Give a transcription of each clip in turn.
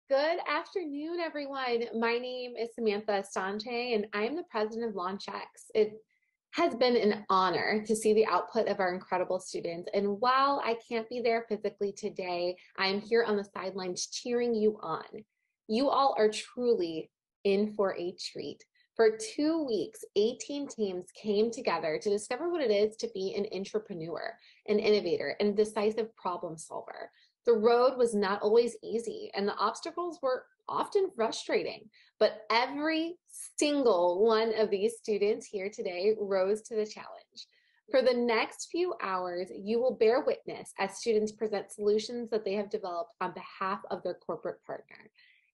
Good afternoon, everyone. My name is Samantha Estante, and I am the president of LaunchX. It has been an honor to see the output of our incredible students. And while I can't be there physically today, I am here on the sidelines cheering you on. You all are truly in for a treat. For 2 weeks, 18 teams came together to discover what it is to be an entrepreneur, an innovator, and a decisive problem solver. The road was not always easy, and the obstacles were often frustrating, but every single one of these students here today rose to the challenge. For the next few hours, you will bear witness as students present solutions that they have developed on behalf of their corporate partner.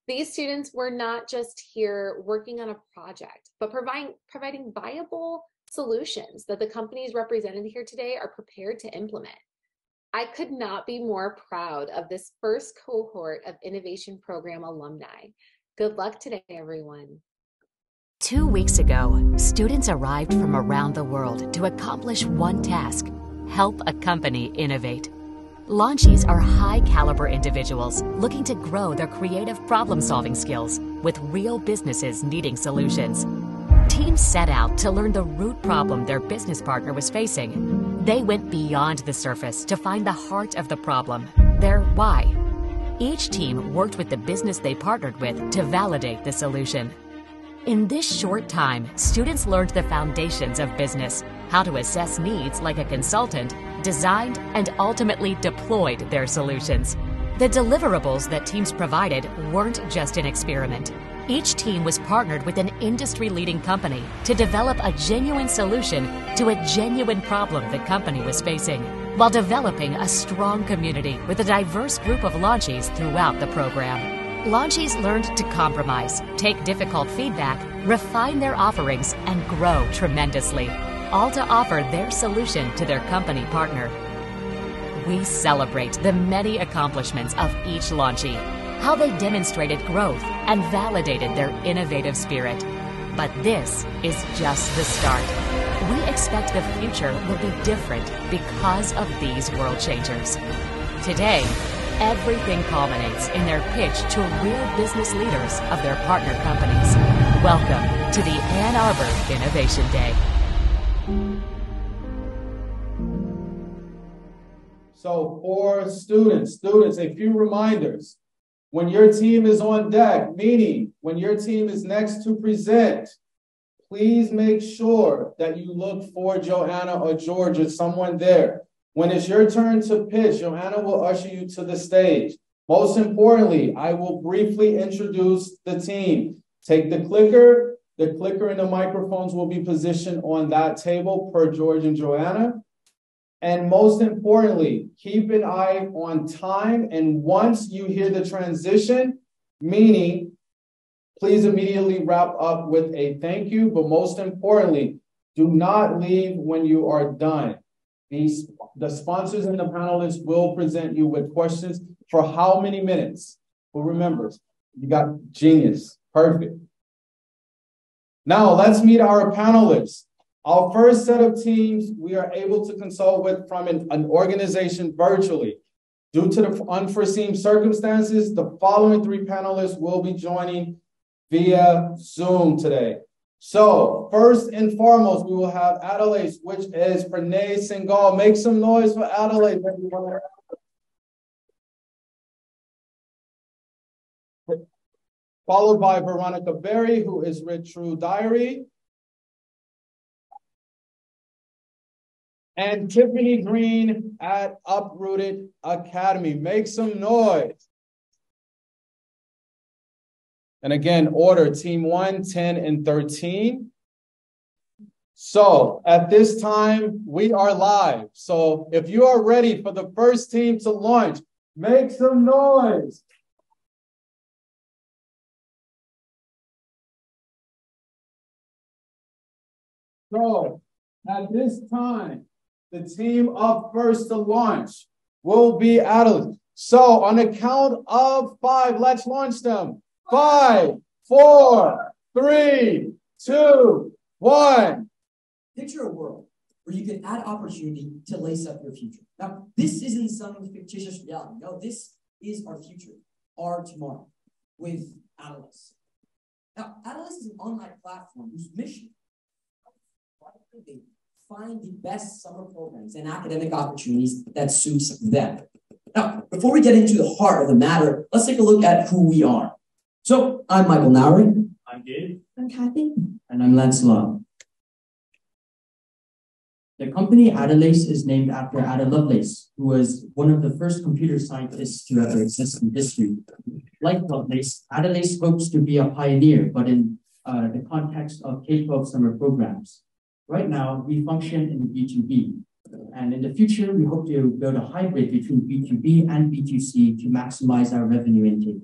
These students were not just here working on a project, but providing viable solutions that the companies represented here today are prepared to implement. I could not be more proud of this first cohort of Innovation Program alumni. Good luck today, everyone. 2 weeks ago, students arrived from around the world to accomplish one task: help a company innovate. Launchies are high-caliber individuals looking to grow their creative problem-solving skills with real businesses needing solutions. Teams set out to learn the root problem their business partner was facing. They went beyond the surface to find the heart of the problem, their why. Each team worked with the business they partnered with to validate the solution. In this short time, students learned the foundations of business, how to assess needs like a consultant, designed and ultimately deployed their solutions. The deliverables that teams provided weren't just an experiment. Each team was partnered with an industry-leading company to develop a genuine solution to a genuine problem the company was facing, while developing a strong community with a diverse group of launchies throughout the program. Launchies learned to compromise, take difficult feedback, refine their offerings, and grow tremendously, all to offer their solution to their company partner. We celebrate the many accomplishments of each launchie, how they demonstrated growth and validated their innovative spirit. But this is just the start. We expect the future will be different because of these world changers. Today, everything culminates in their pitch to real business leaders of their partner companies. Welcome to the Ann Arbor Innovation Day. So for students, a few reminders. When your team is on deck, meaning when your team is next to present, please make sure that you look for Joanna or George or someone there. When it's your turn to pitch, Joanna will usher you to the stage. Most importantly, I will briefly introduce the team. Take the clicker. The clicker and the microphones will be positioned on that table per George and Joanna. And most importantly, keep an eye on time. And once you hear the transition, meaning, please immediately wrap up with a thank you. But most importantly, do not leave when you are done. The sponsors and the panelists will present you with questions for how many minutes? Well, remember, you got genius. Perfect. Now let's meet our panelists. Our first set of teams we are able to consult with from an organization virtually. Due to the unforeseen circumstances, the following three panelists will be joining via Zoom today. So first and foremost, we will have Adelaide, which is Pranay Singhal. Make some noise for Adelaide. Followed by Veronica Berry, who is with True Diary. And Tiffany Green at Uprooted Academy. Make some noise. And again, order team 1, 10, and 13. So at this time, we are live. So if you are ready for the first team to launch, make some noise. So at this time, the team up first to launch will be Adelaide. So on the count of 5, let's launch them. 5, 4, 3, 2, 1. Picture a world where you can add opportunity to lace up your future. Now, this isn't some fictitious reality. No, this is our future, our tomorrow. with Atlas. Now, Atlas is an online platform whose mission is to find the best summer programs and academic opportunities that suits them. Now, before we get into the heart of the matter, let's take a look at who we are. So, I'm Michael Nowry. I'm Gabe. I'm Kathy. And I'm Lancelot. The company Adelace is named after Ada Lovelace, who was one of the first computer scientists to ever exist in history. Like Lovelace, Adelace hopes to be a pioneer, but in the context of K-12 summer programs. Right now, we function in B2B. And in the future, we hope to build a hybrid between B2B and B2C to maximize our revenue intake.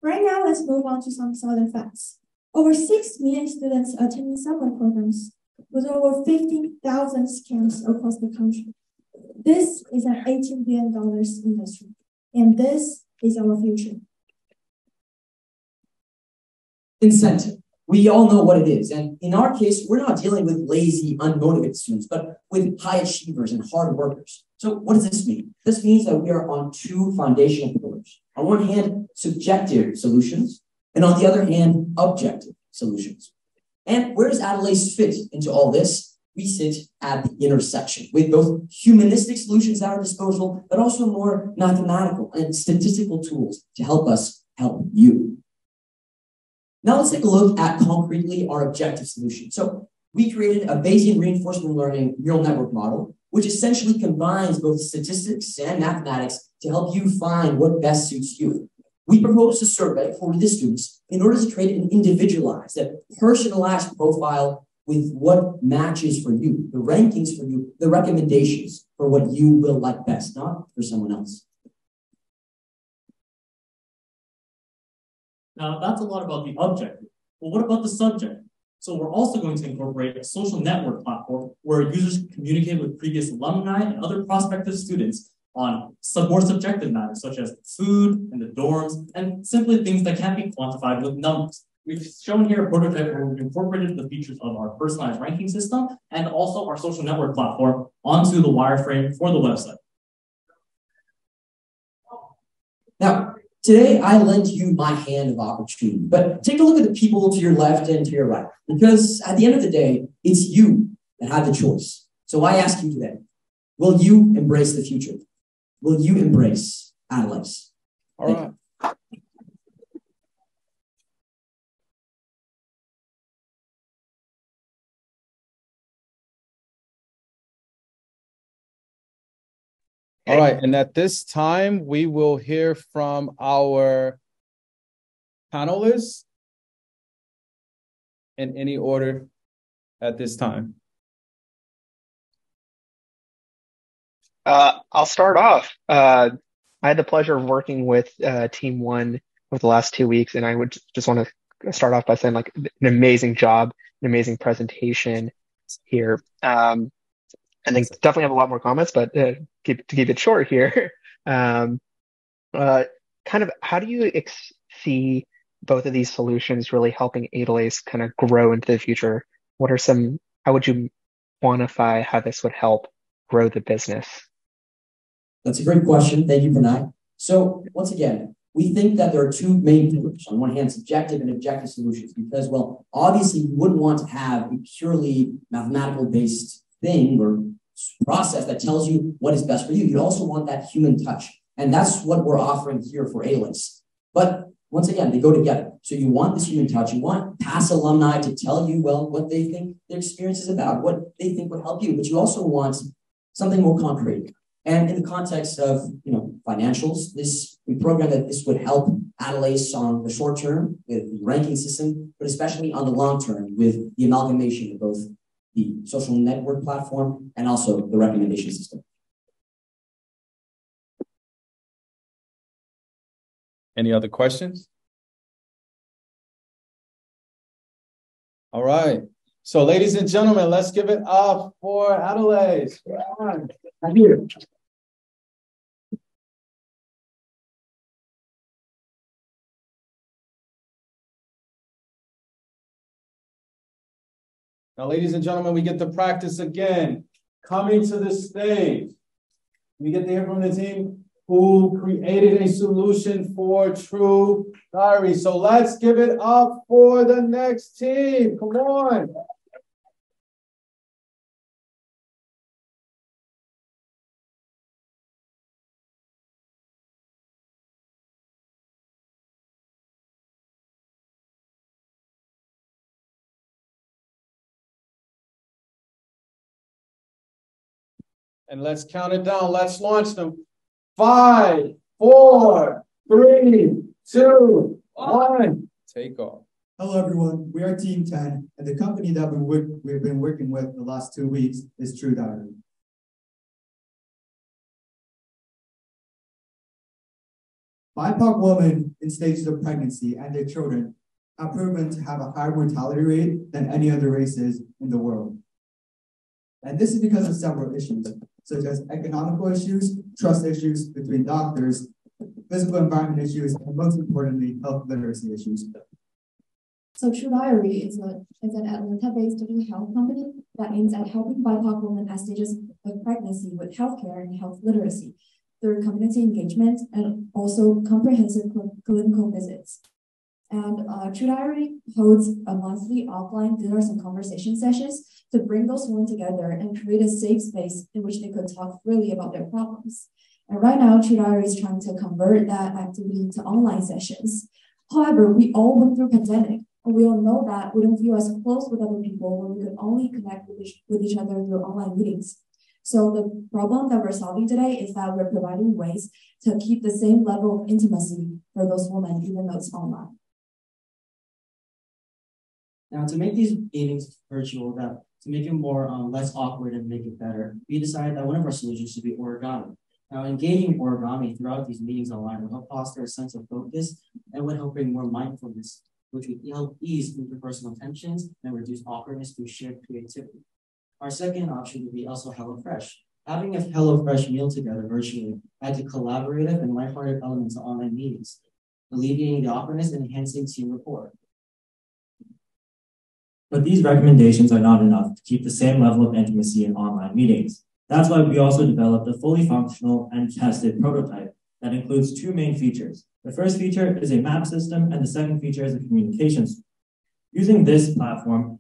Right now, let's move on to some solid facts. Over 6 million students attending summer programs, with over 15,000 camps across the country. This is an $18 billion industry, and this is our future. Incentive. We all know what it is. And in our case, we're not dealing with lazy, unmotivated students, but with high achievers and hard workers. So what does this mean? This means that we are on two foundational pillars. On one hand, subjective solutions, and on the other hand, objective solutions. And where does Adelace fit into all this? We sit at the intersection with both humanistic solutions at our disposal, but also more mathematical and statistical tools to help us help you. Now let's take a look at concretely our objective solution. So we created a Bayesian reinforcement learning neural network model, which essentially combines both statistics and mathematics to help you find what best suits you. We proposed a survey for the students in order to create an individualized, a personalized profile with what matches for you, the rankings for you, the recommendations for what you will like best, not for someone else. Now, that's a lot about the objective. But what about the subject? So we're also going to incorporate a social network platform where users can communicate with previous alumni and other prospective students on some more subjective matters, such as food and the dorms, and simply things that can't be quantified with numbers. We've shown here a prototype where we've incorporated the features of our personalized ranking system and also our social network platform onto the wireframe for the website. Now, today I lend you my hand of opportunity, but take a look at the people to your left and to your right, because at the end of the day, it's you that have the choice. So I ask you today, will you embrace the future? Will you embrace Adelace? All right. All right, and at this time, we will hear from our panelists in any order at this time. I'll start off. I had the pleasure of working with Team One over the last 2 weeks, and I would just want to start off by saying, like, an amazing job, an amazing presentation here. I think definitely have a lot more comments, but to keep it short here, kind of how do you see both of these solutions really helping Adelace kind of grow into the future? How would you quantify how this would help grow the business? That's a great question. Thank you for that. So once again, we think that there are two main pillars. On one hand, subjective and objective solutions, because, well, obviously you wouldn't want to have a purely mathematical based thing or process that tells you what is best for you. You also want that human touch. And that's what we're offering here for Adelace. But once again, they go together. So you want this human touch. You want past alumni to tell you, well, what they think their experience is about, what they think would help you. But you also want something more concrete. And in the context of, financials, we program that this would help Adelace on the short term with the ranking system, but especially on the long term with the amalgamation of both the social network platform and also the recommendation system. Any other questions? All right. So, ladies and gentlemen, let's give it up for Adelaide. Thank you. Now, ladies and gentlemen, we get to practice again. Coming to the stage, we get to hear from the team. who created a solution for True Diary. So let's give it up for the next team. Come on. And let's count it down. Let's launch them. 5, 4, 3, 2, 1. Take off. Hello, everyone. We are Team 10, and the company that we've been working with the last 2 weeks is True Diary. BIPOC women in stages of pregnancy and their children have proven to have a higher mortality rate than any other races in the world. And this is because of several issues, such as economical issues, trust issues between doctors, physical environment issues, and most importantly, health literacy issues. So True Diary is an Atlanta-based digital health company that aims at helping BIPOC women at stages of pregnancy with healthcare and health literacy through community engagement and also comprehensive clinical visits. And True Diary holds a monthly offline dinners and conversation sessions to bring those women together and create a safe space in which they could talk freely about their problems. And right now, True Diary is trying to convert that activity into online sessions. However, we all went through pandemic, and we all know that we don't feel as close with other people when we could only connect with each other through online meetings. So the problem that we're solving today is that we're providing ways to keep the same level of intimacy for those women, even though it's online. Now, to make these meetings virtual, to make it more less awkward and make it better, we decided that one of our solutions should be origami. Now, engaging origami throughout these meetings online will help foster a sense of focus and would help bring more mindfulness, which would help ease interpersonal tensions and reduce awkwardness through shared creativity. Our second option would be also HelloFresh. Having a HelloFresh meal together virtually adds a collaborative and lighthearted element to online meetings, alleviating the awkwardness and enhancing team rapport. But these recommendations are not enough to keep the same level of intimacy in online meetings. That's why we also developed a fully functional and tested prototype that includes 2 main features. The first feature is a map system, and the second feature is a communications. Using this platform,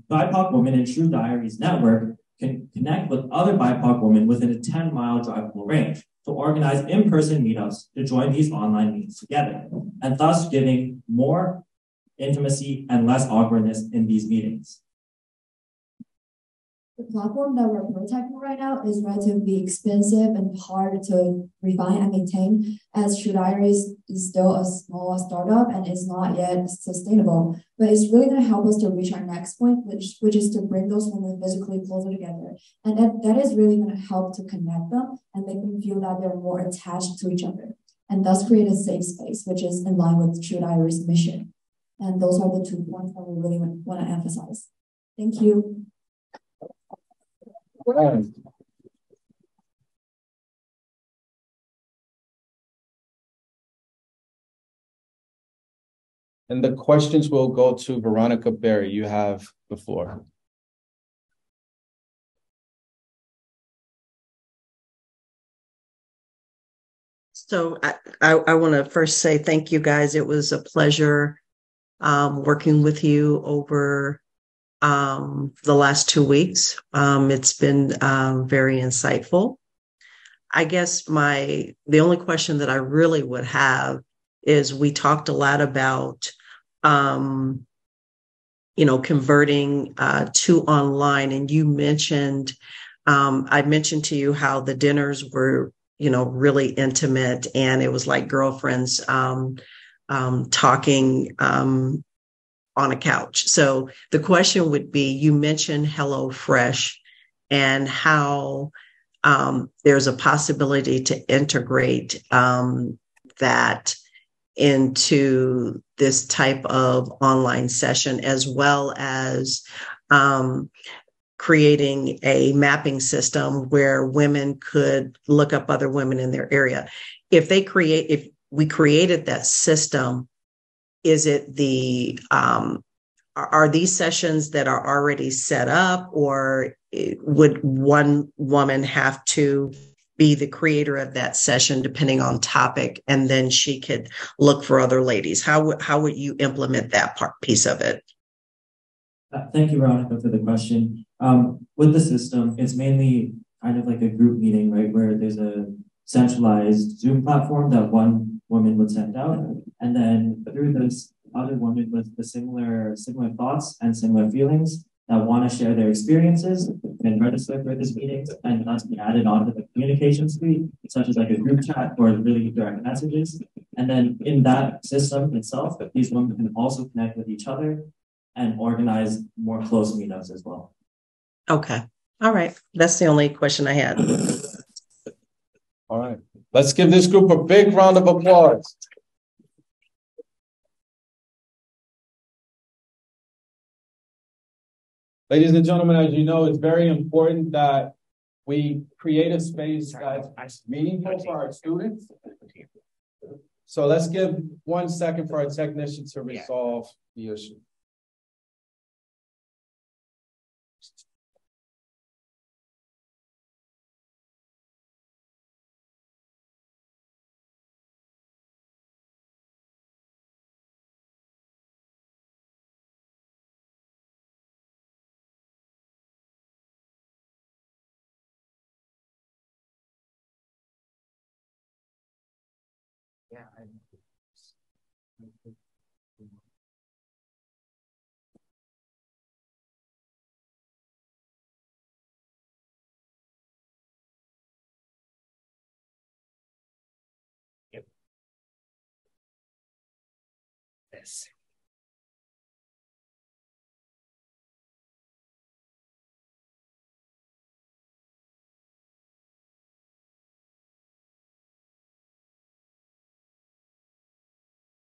BIPOC women in True Diary's network can connect with other BIPOC women within a 10-mile drivable range to organize in-person meetups to join these online meetings together, and thus giving more intimacy and less awkwardness in these meetings. The platform that we're prototyping right now is relatively expensive and hard to refine and maintain, as True Diary is still a small startup and is not yet sustainable. But it's really going to help us to reach our next point, which is to bring those women physically closer together. And that is really going to help to connect them and make them feel that they're more attached to each other, and thus create a safe space, which is in line with True Diary's mission. And those are the 2 points that we really want to emphasize. Thank you. And the questions will go to Veronica Berry. You have the floor. So I want to first say thank you guys. It was a pleasure working with you over the last 2 weeks. It's been very insightful. I guess the only question that I really would have is, we talked a lot about converting to online, and you mentioned I mentioned to you how the dinners were really intimate, and it was like girlfriends talking on a couch. So the question would be, you mentioned HelloFresh and how there's a possibility to integrate that into this type of online session, as well as creating a mapping system where women could look up other women in their area. If we created that system, is it are these sessions that are already set up, or would one woman have to be the creator of that session, depending on topic, and then she could look for other ladies. How would you implement that piece of it? Thank you, Veronica, for the question. With the system, it's mainly kind of like a group meeting, right, where there's a centralized Zoom platform that one woman would send out, and then through this other woman with the similar thoughts and similar feelings that want to share their experiences and register for this meeting, and that's be added onto the communication suite, such as like a group chat or really direct messages. And then in that system itself, these women can also connect with each other and organize more close meetups as well. Okay. All right. That's the only question I had. All right. Let's give this group a big round of applause. Ladies and gentlemen, as you know, it's very important that we create a space that's meaningful for our students. So let's give 1 second for our technician to resolve the issue. This.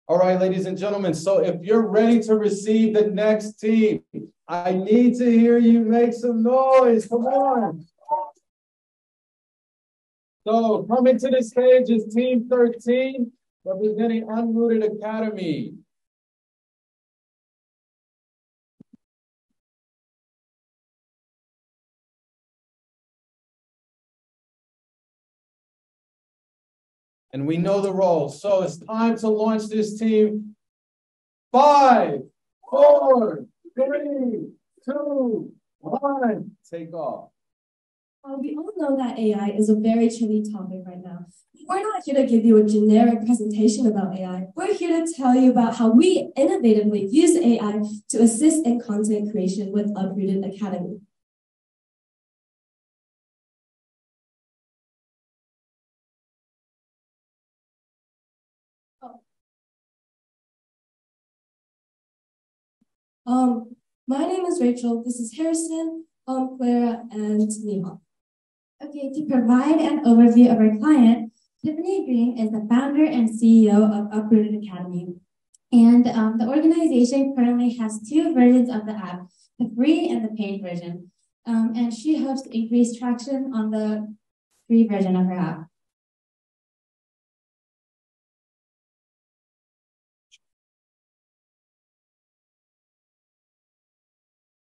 All right, ladies and gentlemen, so if you're ready to receive the next team, I need to hear you make some noise. Come on. So coming to the stage is Team 13, representing Unrooted Academy. And we know the roles. So it's time to launch this team. 5, 4, 3, 2, 1. Take off. We all know that AI is a very trendy topic right now. We're not here to give you a generic presentation about AI. We're here to tell you about how we innovatively use AI to assist in content creation with Uprooted Academy. My name is Rachel. This is Harrison, Clara, and Nima. Okay, to provide an overview of our client, Tiffany Green is the founder and CEO of Uprooted Academy. And the organization currently has 2 versions of the app, the free and the paid version. And she hopes to increase traction on the free version of her app.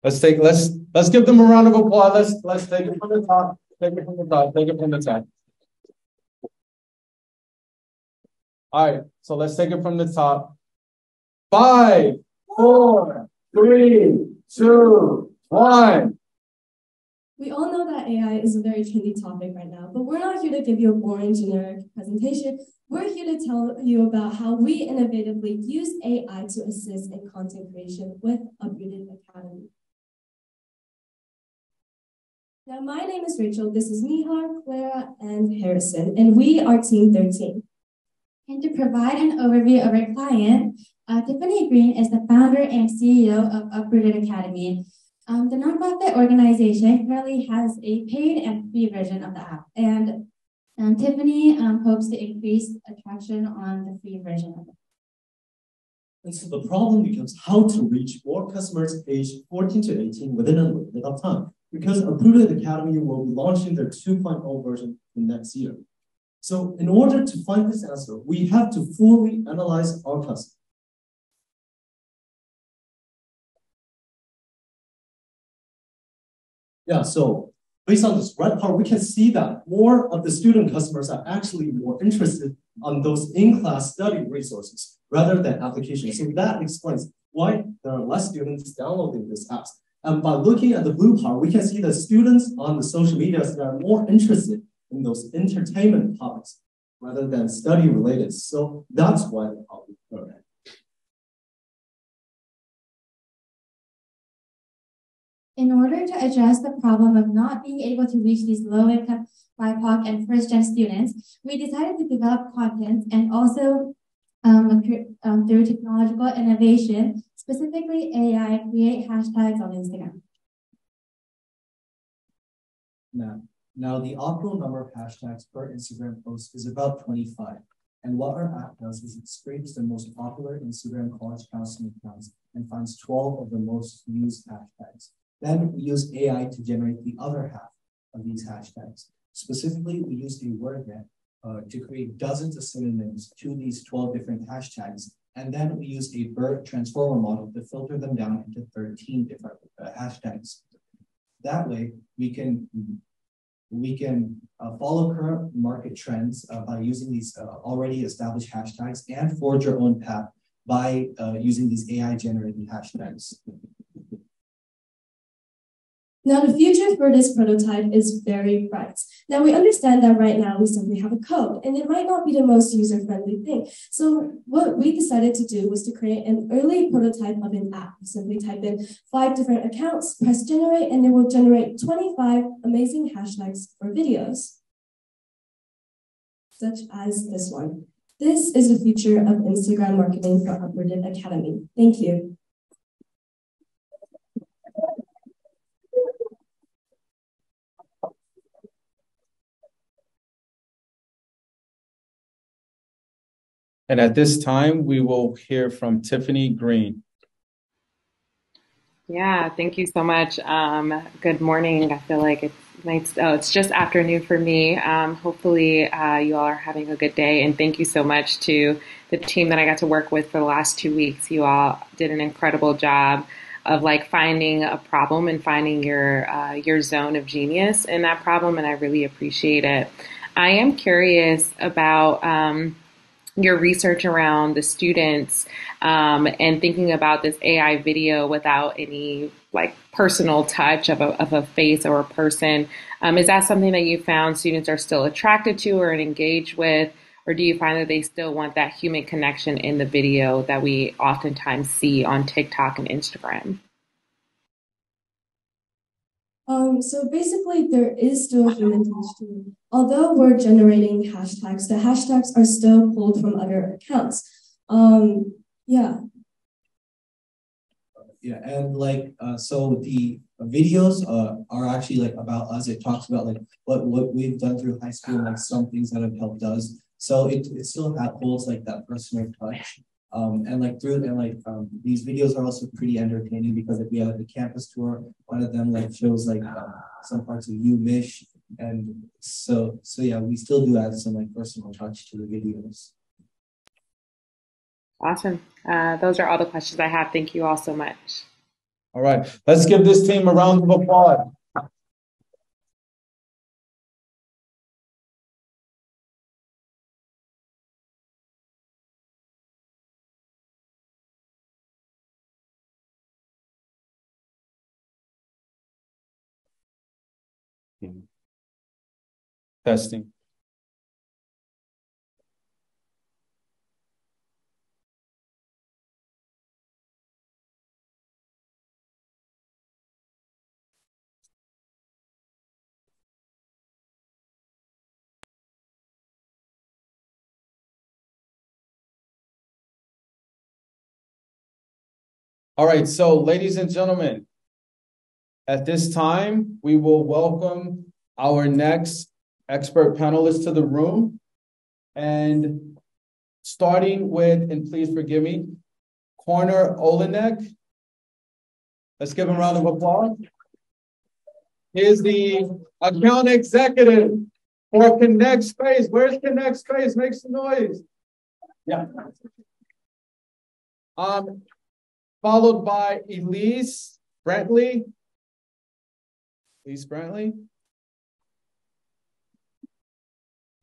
Let's give them a round of applause. Let's take it from the top. Take it from the top. Take it from the top. All right, so let's take it from the top. 5, 4, 3, 2, 1. We all know that AI is a very trendy topic right now, but we're not here to give you a boring generic presentation. We're here to tell you about how we innovatively use AI to assist in content creation with Uprooted Academy. Now, my name is Rachel. This is Nihar, Clara, and Harrison, and we are Team 13. And to provide an overview of our client, Tiffany Green is the founder and CEO of Uprooted Academy. The nonprofit organization currently has a paid and free version of the app, and Tiffany hopes to increase attraction on the free version of it. And so the problem becomes how to reach more customers aged 14 to 18 within a little bit of time, because Uprooted Academy will be launching their 2.0 version in next year. So in order to find this answer, we have to fully analyze our customer. Yeah, so based on this red part, we can see that more of the student customers are actually more interested on those in-class study resources rather than applications. So that explains why there are less students downloading this apps. And by looking at the blue part, we can see that students on the social medias that are more interested in those entertainment topics rather than study related. So that's why the problem occurred. In order to address the problem of not being able to reach these low-income BIPOC and first-gen students, we decided to develop content and also through technological innovation, specifically AI, create hashtags on Instagram. Now the optimal number of hashtags per Instagram post is about 25. And what our app does is it scrapes the most popular Instagram college counseling accounts and finds 12 of the most used hashtags. Then we use AI to generate the other half of these hashtags. Specifically, we use a word net to create dozens of synonyms to these 12 different hashtags. And then we use a BERT transformer model to filter them down into 13 different hashtags. That way, we can follow current market trends by using these already established hashtags and forge our own path by using these AI-generated hashtags. Now, the future for this prototype is very bright. Now, we understand that right now we simply have a code, and it might not be the most user-friendly thing. So what we decided to do was to create an early prototype of an app. We simply type in 5 different accounts, press generate, and it will generate 25 amazing hashtags for videos, such as this one. This is the future of Instagram marketing for Upwarded Academy. Thank you. And at this time, we will hear from Tiffany Green. Yeah, thank you so much. Good morning. I feel like it's nice. Oh, it's just afternoon for me. Hopefully, you all are having a good day. And thank you so much to the team that I got to work with for the last 2 weeks. You all did an incredible job of like finding a problem and finding your zone of genius in that problem. And I really appreciate it. I am curious about your research around the students and thinking about this AI video without any like personal touch of a face or a person. Is that something that you found students are still attracted to or engaged with? Or do you find that they still want that human connection in the video that we oftentimes see on TikTok and Instagram? So basically, there is still human touch to it. Although we're generating hashtags, the hashtags are still pulled from other accounts. Yeah. Yeah, and like so the videos are actually like about us. It talks about like what we've done through high school, like some things that have helped us. So it still holds like that personal touch. And like these videos are also pretty entertaining because if we have like the campus tour, one of them like shows like some parts of UMich, and so yeah, we still do add some like personal touch to the videos. Awesome. Those are all the questions I have. Thank you all so much. All right, let's give this team a round of applause. Testing. All right, so ladies and gentlemen, at this time, we will welcome our next expert panelist to the room. And starting with, and please forgive me, Corner Olenek. Let's give him a round of applause. He is the account executive for Connect Space. Where's Connect Space? Make some noise. Yeah. Followed by Elise Brantley. Elise Brantley.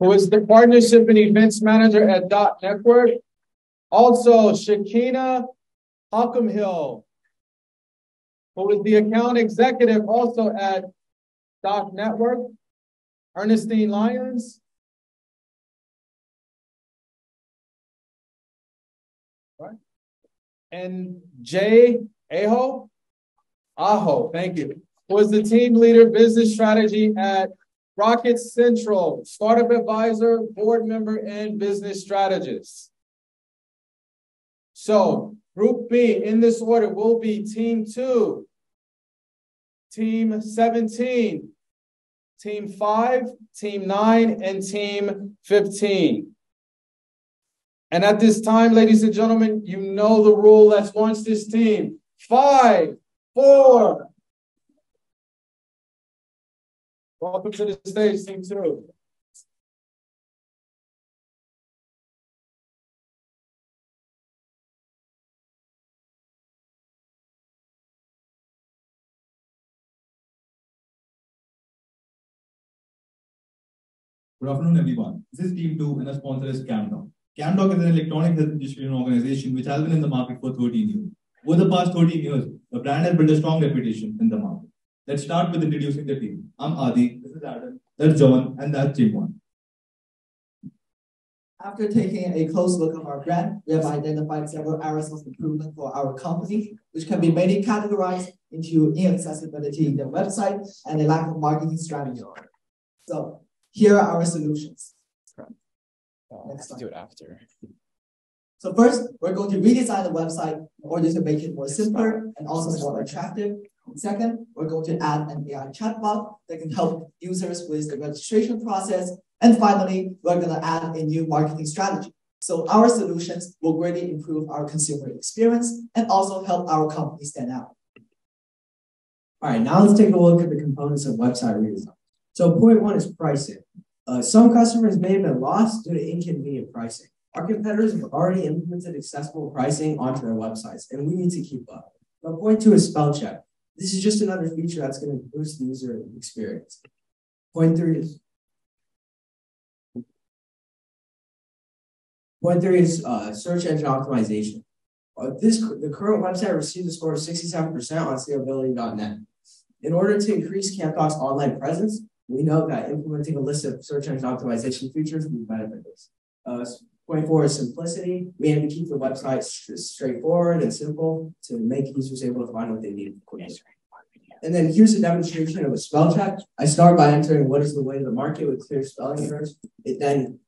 who is the partnership and events manager at Dot Network. Also, Shakina Hockenhill, who is the account executive also at Dot Network. Ernestine Lyons. Right. And Jay Aho, thank you, who is the team leader business strategy at Rocket Central, startup advisor, board member, and business strategist. So Group B in this order will be Team 2, Team 17, Team 5, Team 9, and Team 15. And at this time, ladies and gentlemen, you know the rule. Let's launch this team. 5, 4. Welcome to the stage, Team 2. Good afternoon, everyone. This is Team 2 and our sponsor is CamDoc. CamDoc is an electronic health distribution organization which has been in the market for 13 years. Over the past 13 years, the brand has built a strong reputation in the market. Let's start with introducing the team. I'm Adi, this is Adam, that's John, and that's Team 1. After taking a close look at our brand, we have identified several areas of improvement for our company, which can be mainly categorized into inaccessibility in the website and a lack of marketing strategy. So here are our solutions. Let's do it after. So first, we're going to redesign the website in order to make it more simpler and also more attractive. And second, we're going to add an AI chatbot that can help users with the registration process. And finally, we're going to add a new marketing strategy. So our solutions will greatly improve our consumer experience and also help our company stand out. All right, now let's take a look at the components of website redesign. So point one is pricing. Some customers may have been lost due to inconvenient pricing. Our competitors have already implemented accessible pricing onto their websites, and we need to keep up. But point two is spell check. This is just another feature that's going to boost the user experience. Point three is search engine optimization. The current website received a score of 67% on scalability.net. In order to increase CamDoc's online presence, we know that implementing a list of search engine optimization features will benefit us. Point four is simplicity. We aim to keep the website straightforward and simple to make users able to find what they need quickly. And then here's a demonstration of a spell check. I start by entering what is the way of the market with clear spelling errors. It then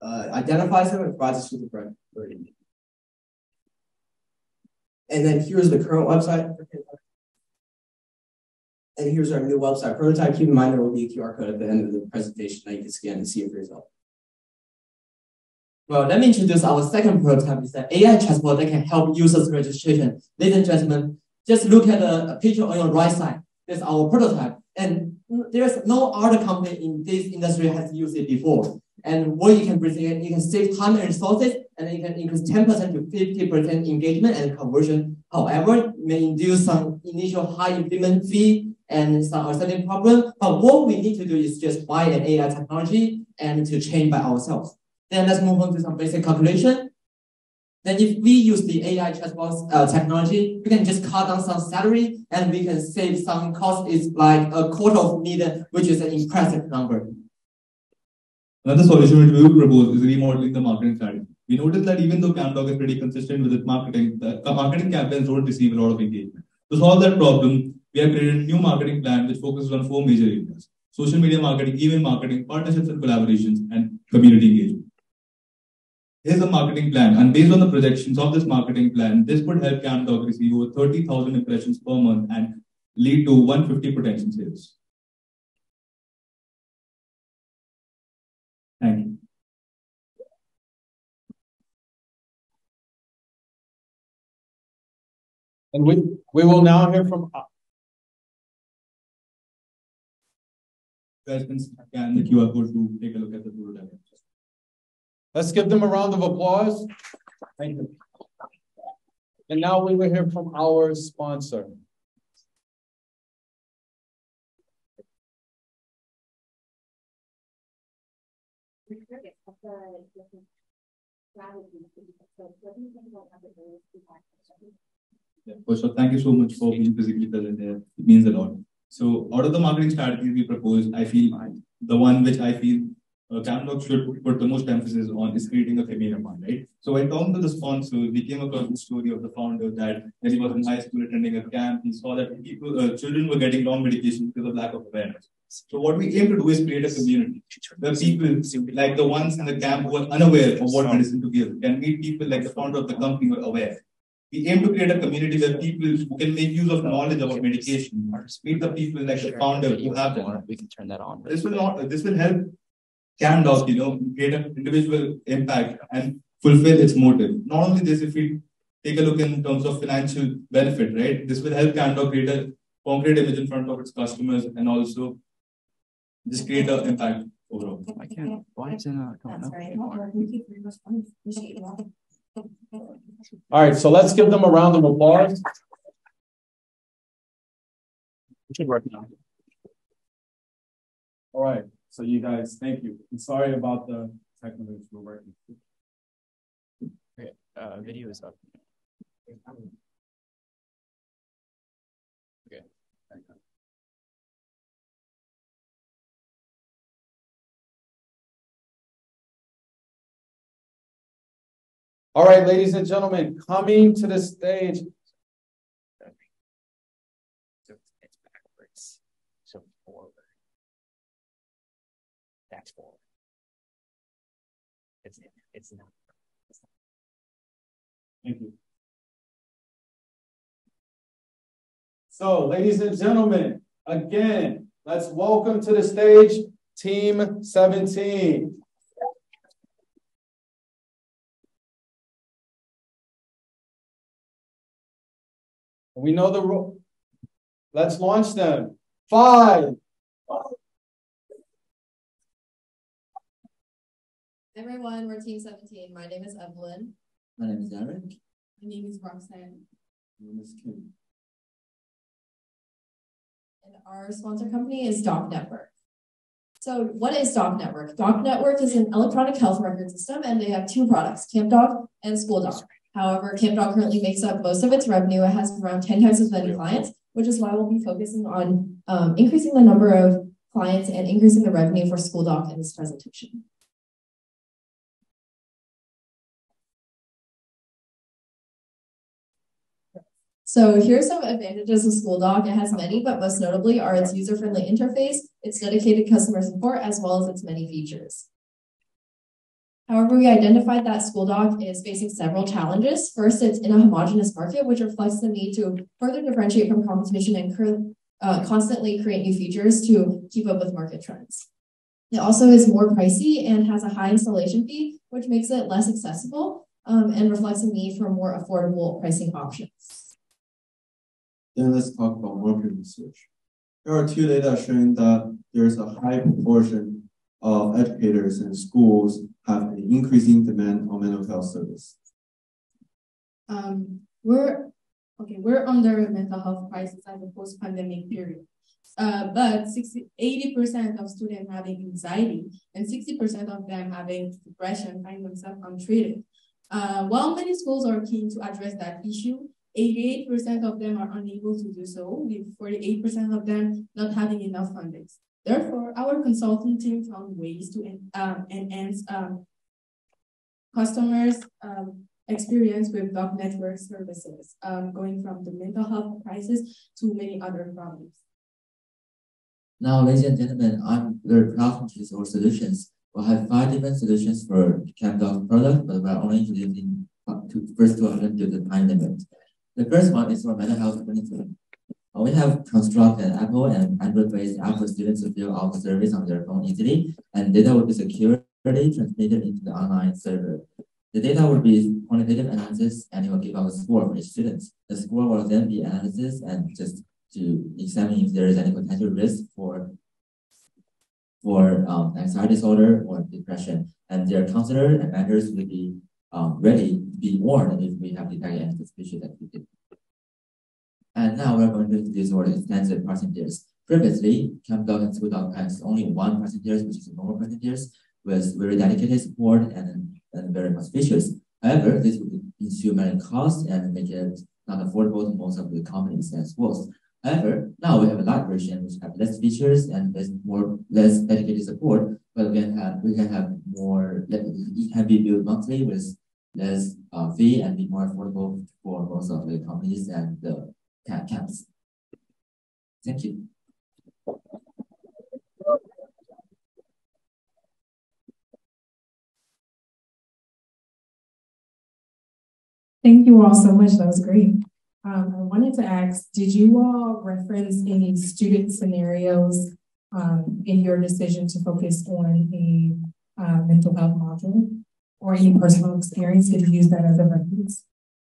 identifies them and provides us with the correct wording. And then here's the current website. And here's our new website prototype. Keep in mind there will be a QR code at the end of the presentation that you can scan and see your result. Well, let me introduce our second prototype. It's an AI chatbot that can help users registration. Ladies and gentlemen, just look at the picture on your right side. That's our prototype. And there's no other company in this industry has used it before. And what you can present, you can save time and resources, and then you can increase 10% to 50% engagement and conversion. However, it may induce some initial high implement fee and some outstanding problem. But what we need to do is just buy an AI technology and to train by ourselves. Then let's move on to some basic calculation. Then if we use the AI chatbot technology, we can just cut down some salary and we can save some cost. It's like $250,000, which is an impressive number. Another solution which we would propose is remodeling the marketing strategy. We noticed that even though CamDoc is pretty consistent with its marketing, the marketing campaigns don't receive a lot of engagement. To solve that problem, we have created a new marketing plan which focuses on 4 major areas: social media marketing, email marketing, partnerships and collaborations, and community engagement. Here's a marketing plan, and based on the projections of this marketing plan, this would help CamDoc receive over 30,000 impressions per month and lead to 150 potential sales. Thank you. And we will now hear from. You guys can scan the QR code to take a look at the prototype. Let's give them a round of applause. Thank you. And now we will hear from our sponsor. Yeah, first of all, thank you so much for being physically present there. It means a lot. So, out of the marketing strategies we proposed, I feel the one which I feel Camlog should put the most emphasis on is creating a campaign account, right? So, when talking to the sponsor, we came across the story of the founder that when he was in high school attending a camp, he saw that children were getting wrong medication because of lack of awareness. So, what we aim to do is create a community where people like the ones in the camp who are unaware of what medicine to give can meet people like the founder of the company who are aware. We aim to create a community where people who can make use of knowledge about medication meet the people like the founder who have them. We can turn that on. This will help CanDoc, create an individual impact and fulfill its motive. Not only this, if we take a look in terms of financial benefit, right? This will help CanDoc create a concrete image in front of its customers and also just create an impact overall. I can't. Why is it not coming up anymore? All right, so let's give them a round of applause. We should work now. All right, so you guys, thank you. I'm sorry about the technical issues we're working. Okay, video is up. Okay. All right, ladies and gentlemen, coming to the stage. So it's backwards. So forward. That's forward. It's not. Thank you. So, ladies and gentlemen, again, let's welcome to the stage Team 17. We know the rule. Let's launch them. 5. Everyone, we're Team 17. My name is Evelyn. My name is Eric. My name is Roxanne. My name is Kim. And our sponsor company is Doc Network. So what is Doc Network? Doc Network is an electronic health record system, and they have 2 products, CampDoc and SchoolDoc. However, CampDoc currently makes up most of its revenue. It has around 10 times as many clients, which is why we'll be focusing on increasing the number of clients and increasing the revenue for SchoolDoc in this presentation. So here's some advantages of SchoolDoc. It has many, but most notably are its user-friendly interface, its dedicated customer support, as well as its many features. However, we identified that SchoolDoc is facing several challenges. First, it's in a homogeneous market, which reflects the need to further differentiate from competition and constantly create new features to keep up with market trends. It also is more pricey and has a high installation fee, which makes it less accessible and reflects a need for more affordable pricing options. Then let's talk about market research. There are 2 data showing that there's a high proportion of educators and schools have an increasing demand on mental health service. We're under a mental health crisis at the post-pandemic period. But 80% of students having anxiety and 60% of them having depression find themselves untreated. While many schools are keen to address that issue, 88% of them are unable to do so, with 48% of them not having enough funding. Therefore, our consulting team found ways to enhance customers' experience with Doc Network services, going from the mental health crisis to many other problems. Now, ladies and gentlemen, I'm very proud to introduce our solutions. We'll have 5 different solutions for CampDoc product, but we're only introducing first 2 of them due to the time limit. The first one is for mental health community. We have constructed an Apple and Android-based app for students to fill out the service on their phone easily, and data will be securely transmitted into the online server. The data will be quantitative analysis, and it will give out a score for each student. The score will then be analysis and just to examine if there is any potential risk for anxiety disorder or depression, and their counselor and mentors will be ready to be warned if we have detected any suspicious activity. And now we're going to introduce our extensive pricing tiers. Previously, CampDoc and SchoolDoc has only 1 pricing tier, which is a normal pricing tiers. with very dedicated support and very much features. However, this would ensure many costs and make it not affordable to most of the companies and schools. However, now we have a light version which have less features and less dedicated support, but we can have more. It can be built monthly with less fee and be more affordable for most of the companies and the camps. Thank you. Thank you all so much. That was great. I wanted to ask, did you all reference any student scenarios in your decision to focus on a mental health module or any personal experience? Did you use that as a reference?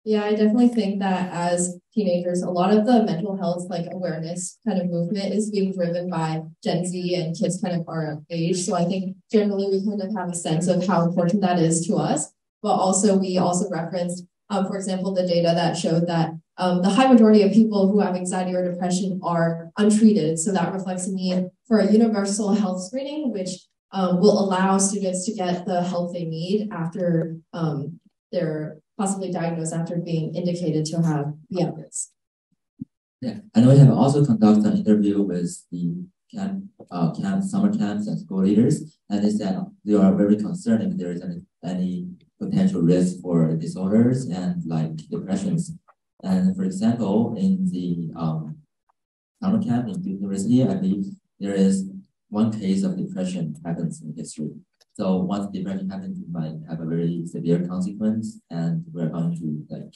Yeah, I definitely think that as teenagers, a lot of the mental health awareness kind of movement is being driven by Gen Z and kids kind of our age. So I think generally we kind of have a sense of how important that is to us. But also we also referenced, for example, the data that showed that the high majority of people who have anxiety or depression are untreated. So that reflects a need for a universal health screening, which will allow students to get the help they need after they're possibly diagnosed after being indicated to have the evidence. Yeah, and we have also conducted an interview with the summer camps and school leaders, and they said they are very concerned if there is any potential risk for disorders and depressions. And for example, in the summer camp in Duke University, I believe there is one case of depression happens in history. So once depression happens, it might have a very severe consequence, and we're going to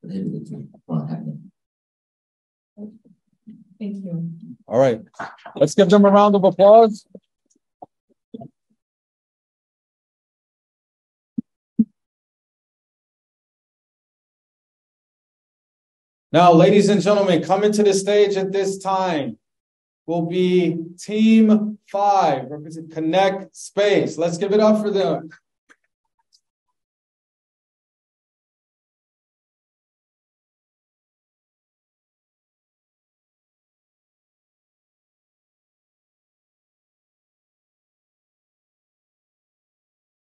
prohibit it from happening. Thank you. All right, let's give them a round of applause. Now, ladies and gentlemen, coming to the stage at this time will be Team 5, represent Connect Space. Let's give it up for them.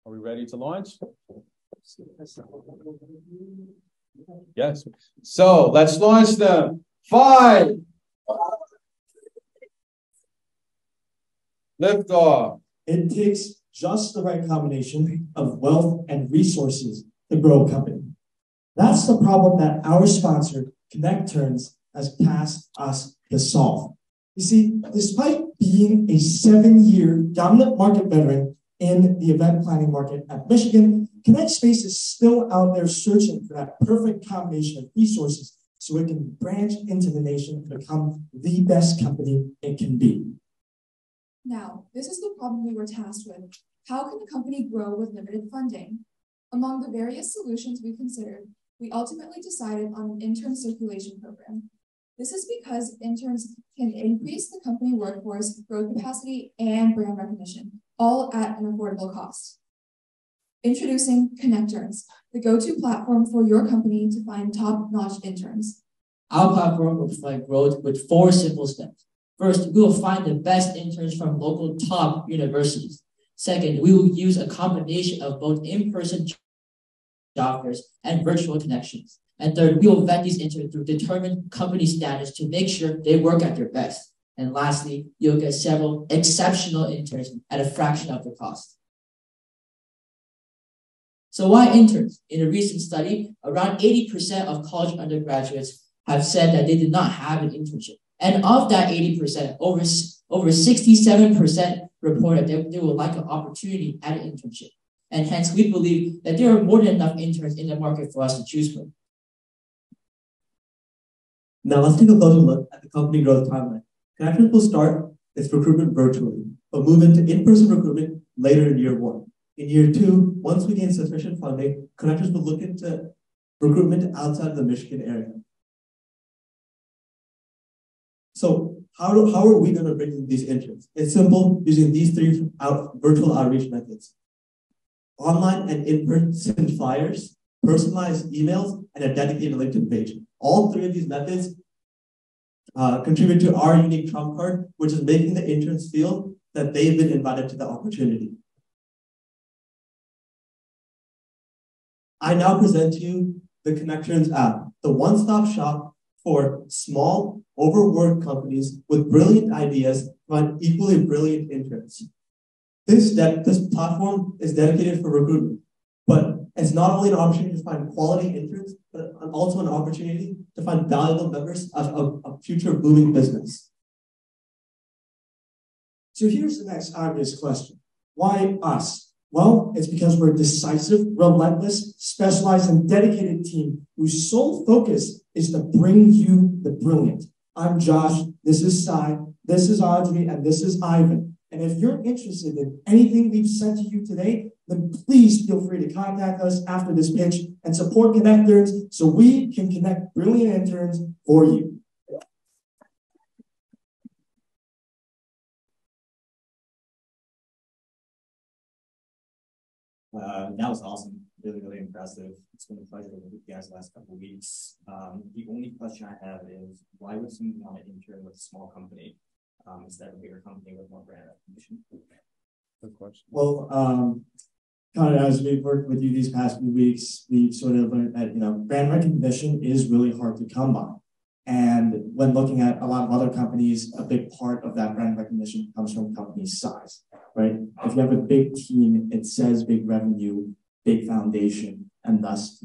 Are we ready to launch? Yes. So let's launch them. 5. Lift off. It takes just the right combination of wealth and resources to grow a company. That's the problem that our sponsor, Connect Turns, has tasked us to solve. You see, despite being a 7-year dominant market veteran in the event planning market at Michigan, Connect Space is still out there searching for that perfect combination of resources so it can branch into the nation and become the best company it can be. Now, this is the problem we were tasked with. How can a company grow with limited funding? Among the various solutions we considered, we ultimately decided on an intern circulation program. This is because interns can increase the company workforce, growth capacity, and brand recognition, all at an affordable cost. Introducing Connectors, the go-to platform for your company to find top-notch interns. Our platform will provide growth with 4 simple steps. First, we will find the best interns from local top universities. Second, we will use a combination of both in-person job fairs and virtual connections. And third, we will vet these interns through determined company standards to make sure they work at their best. And lastly, you'll get several exceptional interns at a fraction of the cost. So why interns? In a recent study, around 80% of college undergraduates have said that they did not have an internship. And of that 80%, over 67% reported that they would like an opportunity at an internship. And hence, we believe that there are more than enough interns in the market for us to choose from. Now let's take a closer look at the company growth timeline. Connectors will start its recruitment virtually, but move into in-person recruitment later in year 1. In year 2, once we gain sufficient funding, Connectors will look into recruitment outside the Michigan area. So how are we going to bring in these interns? It's simple, using these 3 virtual outreach methods. Online and in-person flyers, personalized emails, and a dedicated LinkedIn page. All 3 of these methods contribute to our unique trump card, which is making the interns feel that they've been invited to the opportunity. I now present to you the Connections app, the one-stop shop for small, overworked companies with brilliant ideas but equally brilliant interns. This platform is dedicated for recruitment, but it's not only an opportunity to find quality interns, but also an opportunity to find valuable members of a future booming business. So here's the next obvious question. Why us? Well, it's because we're a decisive, relentless, specialized, and dedicated team whose sole focus is to bring you the brilliant. I'm Josh, this is Sai, this is Audrey, and this is Ivan. And if you're interested in anything we've said to you today, then please feel free to contact us after this pitch and support Connectors so we can connect brilliant interns for you. That was awesome. Really, really impressive. It's been a pleasure to work with you guys the last couple of weeks. The only question I have is why would someone want to intern with a small company instead of a bigger company with more brand recognition? Good question. Well, kind of as we've worked with you these past few weeks, we've sort of learned that, brand recognition is really hard to come by. And when looking at a lot of other companies, a big part of that brand recognition comes from company size, right? If you have a big team, it says big revenue, big foundation, and thus,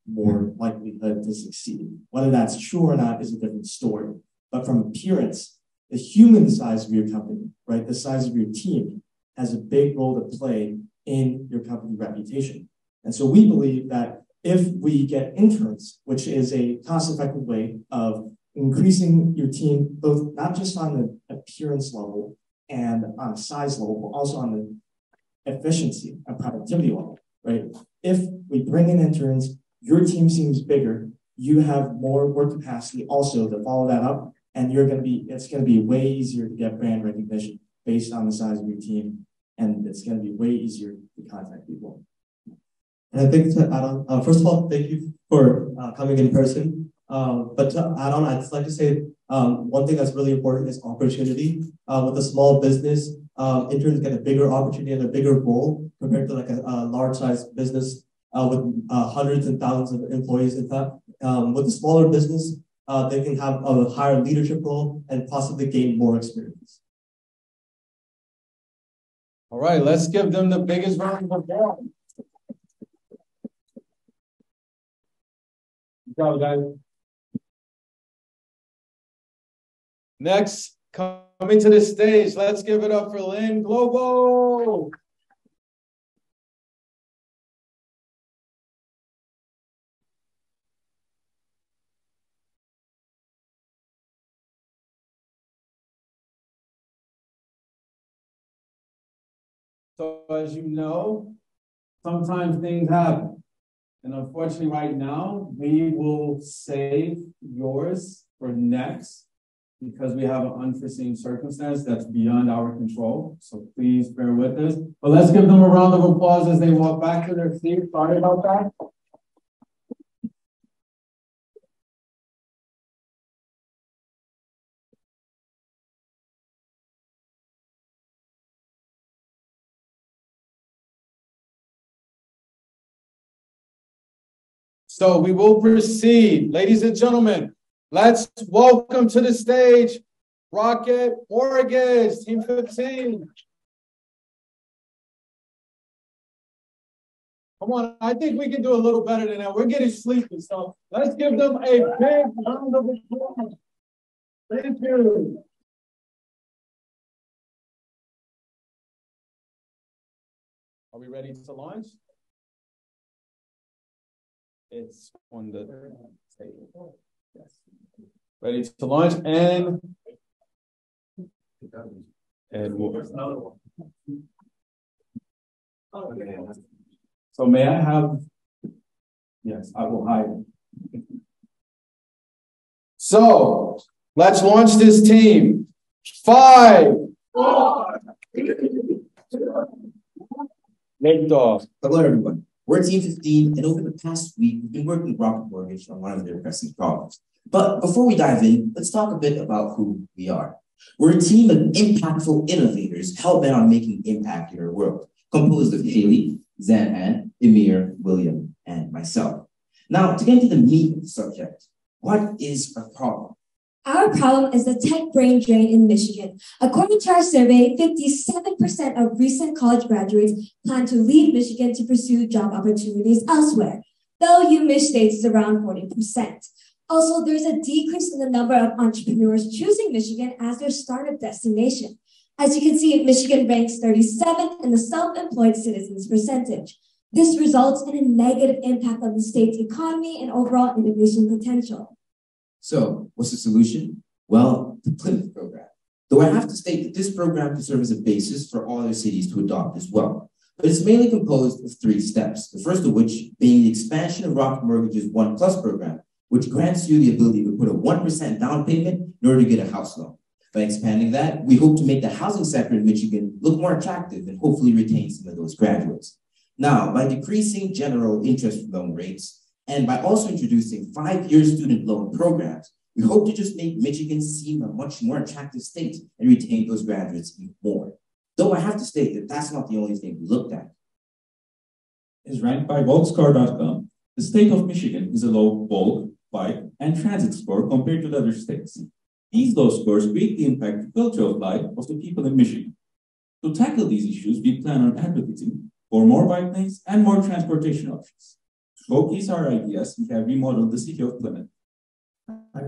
more likelihood to succeed. Whether that's true or not is a different story. But from appearance, the human size of your company, right, the size of your team has a big role to play in your company reputation. And so we believe that if we get interns, which is a cost-effective way of increasing your team, both not just on the appearance level and on a size level, but also on the efficiency and productivity level, right? If we bring in interns, your team seems bigger, you have more work capacity also to follow that up, and it's gonna be way easier to get brand recognition based on the size of your team, and it's gonna be way easier to contact people. And I think to add on, first of all, thank you for coming in person. But to add on, I'd just like to say one thing that's really important is opportunity. With a small business, interns get a bigger opportunity and a bigger role compared to like a large-sized business with hundreds and thousands of employees. In fact, with a smaller business, they can have a higher leadership role and possibly gain more experience. All right, let's give them the biggest round of applause. Good job, guys. Next, coming to the stage, let's give it up for Lynn Global. So as you know, sometimes things happen. And unfortunately, right now, we will save yours for next because we have an unforeseen circumstance that's beyond our control. So please bear with us. But let's give them a round of applause as they walk back to their seat. Sorry about that. So we will proceed. Ladies and gentlemen, let's welcome to the stage Rocket Mortgage, Team 15. Come on, I think we can do a little better than that. We're getting sleepy, so let's give them a big round of applause. Thank you. Are we ready to launch? It's on the table. Yes. Ready to launch and we'll. So may I have? Yes, I will hide. So let's launch this team. 5, 4, 3, 2, 1. Hello, everyone. We're Team 15, and over the past week, we've been working with Rocket Mortgage on one of their pressing problems. But before we dive in, let's talk a bit about who we are. We're a team of impactful innovators hell-bent on making impact in our world, composed of Haley, Zanhan, Emir, William, and myself. Now, to get into the meat of the subject, what is our problem? Our problem is the tech brain drain in Michigan. According to our survey, 57% of recent college graduates plan to leave Michigan to pursue job opportunities elsewhere, though UMich states is around 40%. Also, there's a decrease in the number of entrepreneurs choosing Michigan as their startup destination. As you can see, Michigan ranks 37th in the self-employed citizens percentage. This results in a negative impact on the state's economy and overall innovation potential. So, what's the solution? Well, the Plymouth program. Though I have to state that this program can serve as a basis for all other cities to adopt as well. But it's mainly composed of 3 steps, the first of which being the expansion of Rocket Mortgage's 1+ program, which grants you the ability to put a 1% down payment in order to get a house loan. By expanding that, we hope to make the housing sector in Michigan look more attractive and hopefully retain some of those graduates. Now, by decreasing general interest loan rates, and by also introducing 5-year student loan programs, we hope to just make Michigan seem a much more attractive state and retain those graduates even more. Though I have to state that that's not the only thing we looked at. Is ranked by Volkscar.com. The state of Michigan is a low bulk, bike, and transit score compared to the other states. These low scores greatly impact the quality of life of the people in Michigan. To tackle these issues, we plan on advocating for more bike lanes and more transportation options. To showcase our ideas, we have remodeled the city of Plymouth.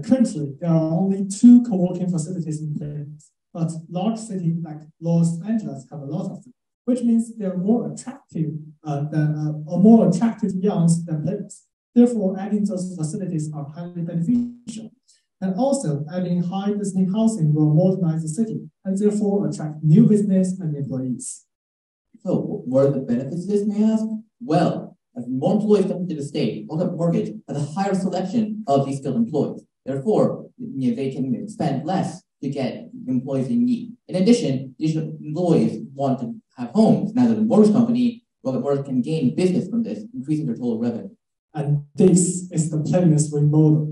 Currently, there are only 2 co-working facilities in place, but large cities like Los Angeles have a lot of them, which means they are more attractive youngs than Plymouth. Therefore, adding those facilities are highly beneficial. And also, adding high-density housing will modernize the city and therefore attract new business and employees. So, what are the benefits of this, may I ask? Well, as more employees come into the state, Rocket Mortgage has a higher selection of these skilled employees. Therefore, they can spend less to get employees they need. In addition, these employees want to have homes. Now that the mortgage company, Rocket Mortgage, can gain business from this, increasing their total revenue. And this is the Plymouth remodel.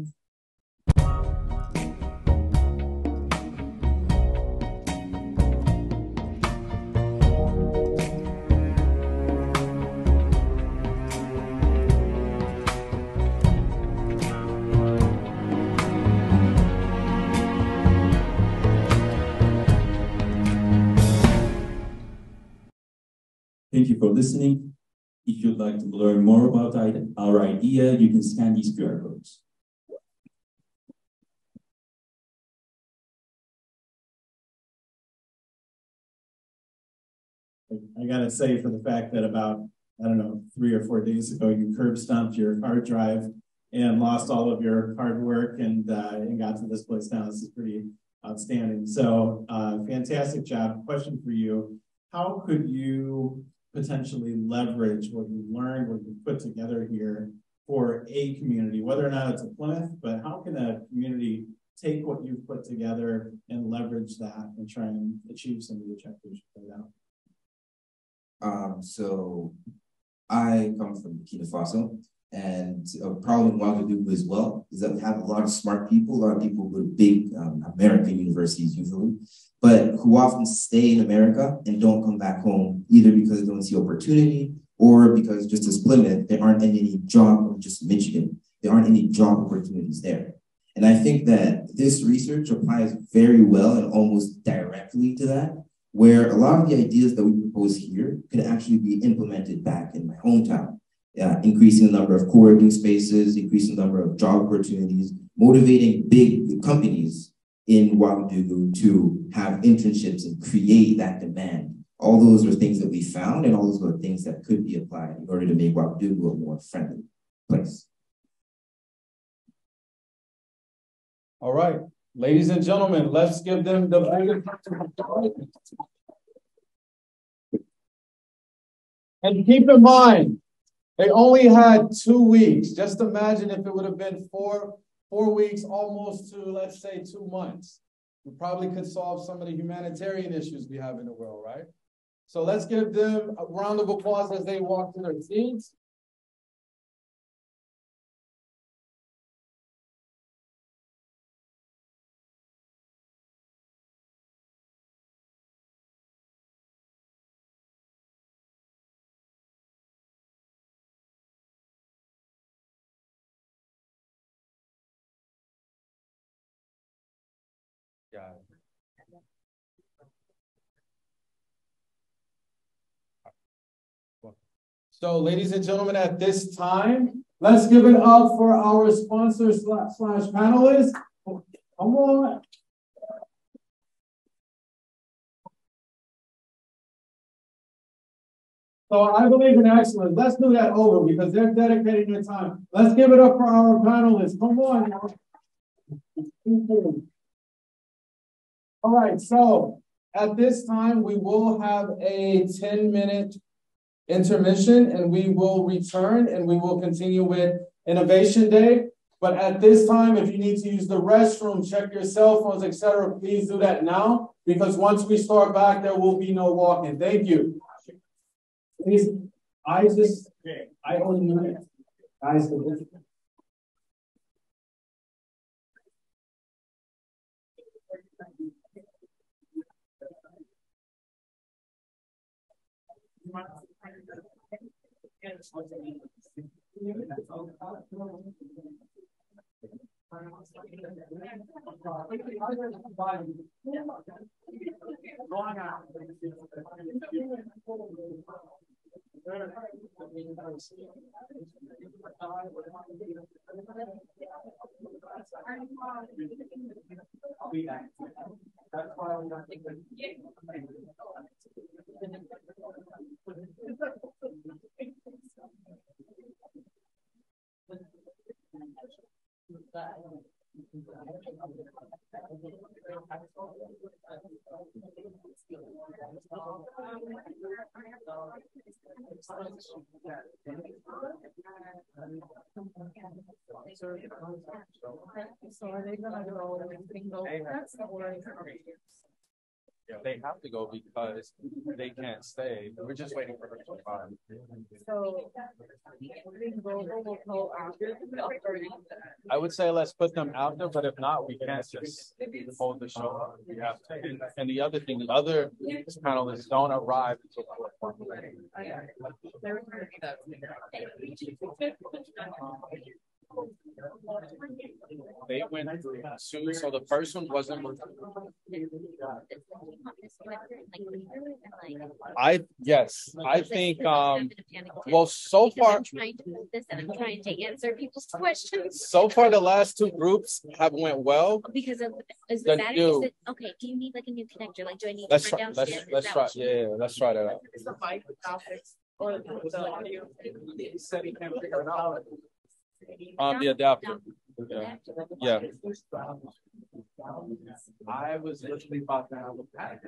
Thank you for listening. If you'd like to learn more about our idea, you can scan these QR codes. I gotta say, for the fact that about, I don't know, 3 or 4 days ago, you curb stomped your hard drive and lost all of your hard work and got to this place now. This is pretty outstanding. So fantastic job. Question for you. How could you potentially leverage what you learned, what you put together here for a community, whether or not it's a Plymouth, but how can a community take what you've put together and leverage that and try and achieve some of the objectives you put out? So I come from Burkina Faso, and a problem in Ouagadougou as well is that we have a lot of smart people, a lot of people with big American universities usually, but who often stay in America and don't come back home, either because they don't see opportunity or because, just as Plymouth, there aren't any job, or just Michigan, there aren't any job opportunities there. And I think that this research applies very well and almost directly to that, where a lot of the ideas that we propose here could actually be implemented back in my hometown. Increasing the number of co-working spaces, increasing the number of job opportunities, motivating big companies in Ouagadougou to have internships and create that demand. All those are things that we found, and all those are things that could be applied in order to make Ouagadougou a more friendly place. All right, ladies and gentlemen, let's give them the biggest. And keep in mind, they only had 2 weeks. Just imagine if it would have been four weeks, almost to, let's say, 2 months. We probably could solve some of the humanitarian issues we have in the world, right? So let's give them a round of applause as they walk to their seats. So, ladies and gentlemen, at this time, let's give it up for our sponsors slash panelists. Come on. So I believe in excellence. Let's do that over because they're dedicating their time. Let's give it up for our panelists. Come on. All right, so at this time, we will have a 10-minute intermission and we will return and we will continue with Innovation Day. But at this time, if you need to use the restroom, check your cell phones, etc., please do that now because once we start back, there will be no walking. Thank you. Please, I only know it. Guys, So are they gonna go single? That's the word. They have to go because they can't stay. We're just waiting for her to arrive. So I would say let's put them out there, but if not, we can't just hold the show up. We have to. And the other thing, the other panelists don't arrive until 4. They went through soon, so the first one wasn't. I think well so far I'm trying to move this and I'm trying to answer people's questions. so far the last 2 groups have went well. Because of is the battery is it, okay, do you need like a new connector? Like do I need to run downstairs? Let's try. Yeah, let's try that out. Is the mic or the audio? He said he can't figure it out. The adapter. Yeah. I was literally about to have a panic.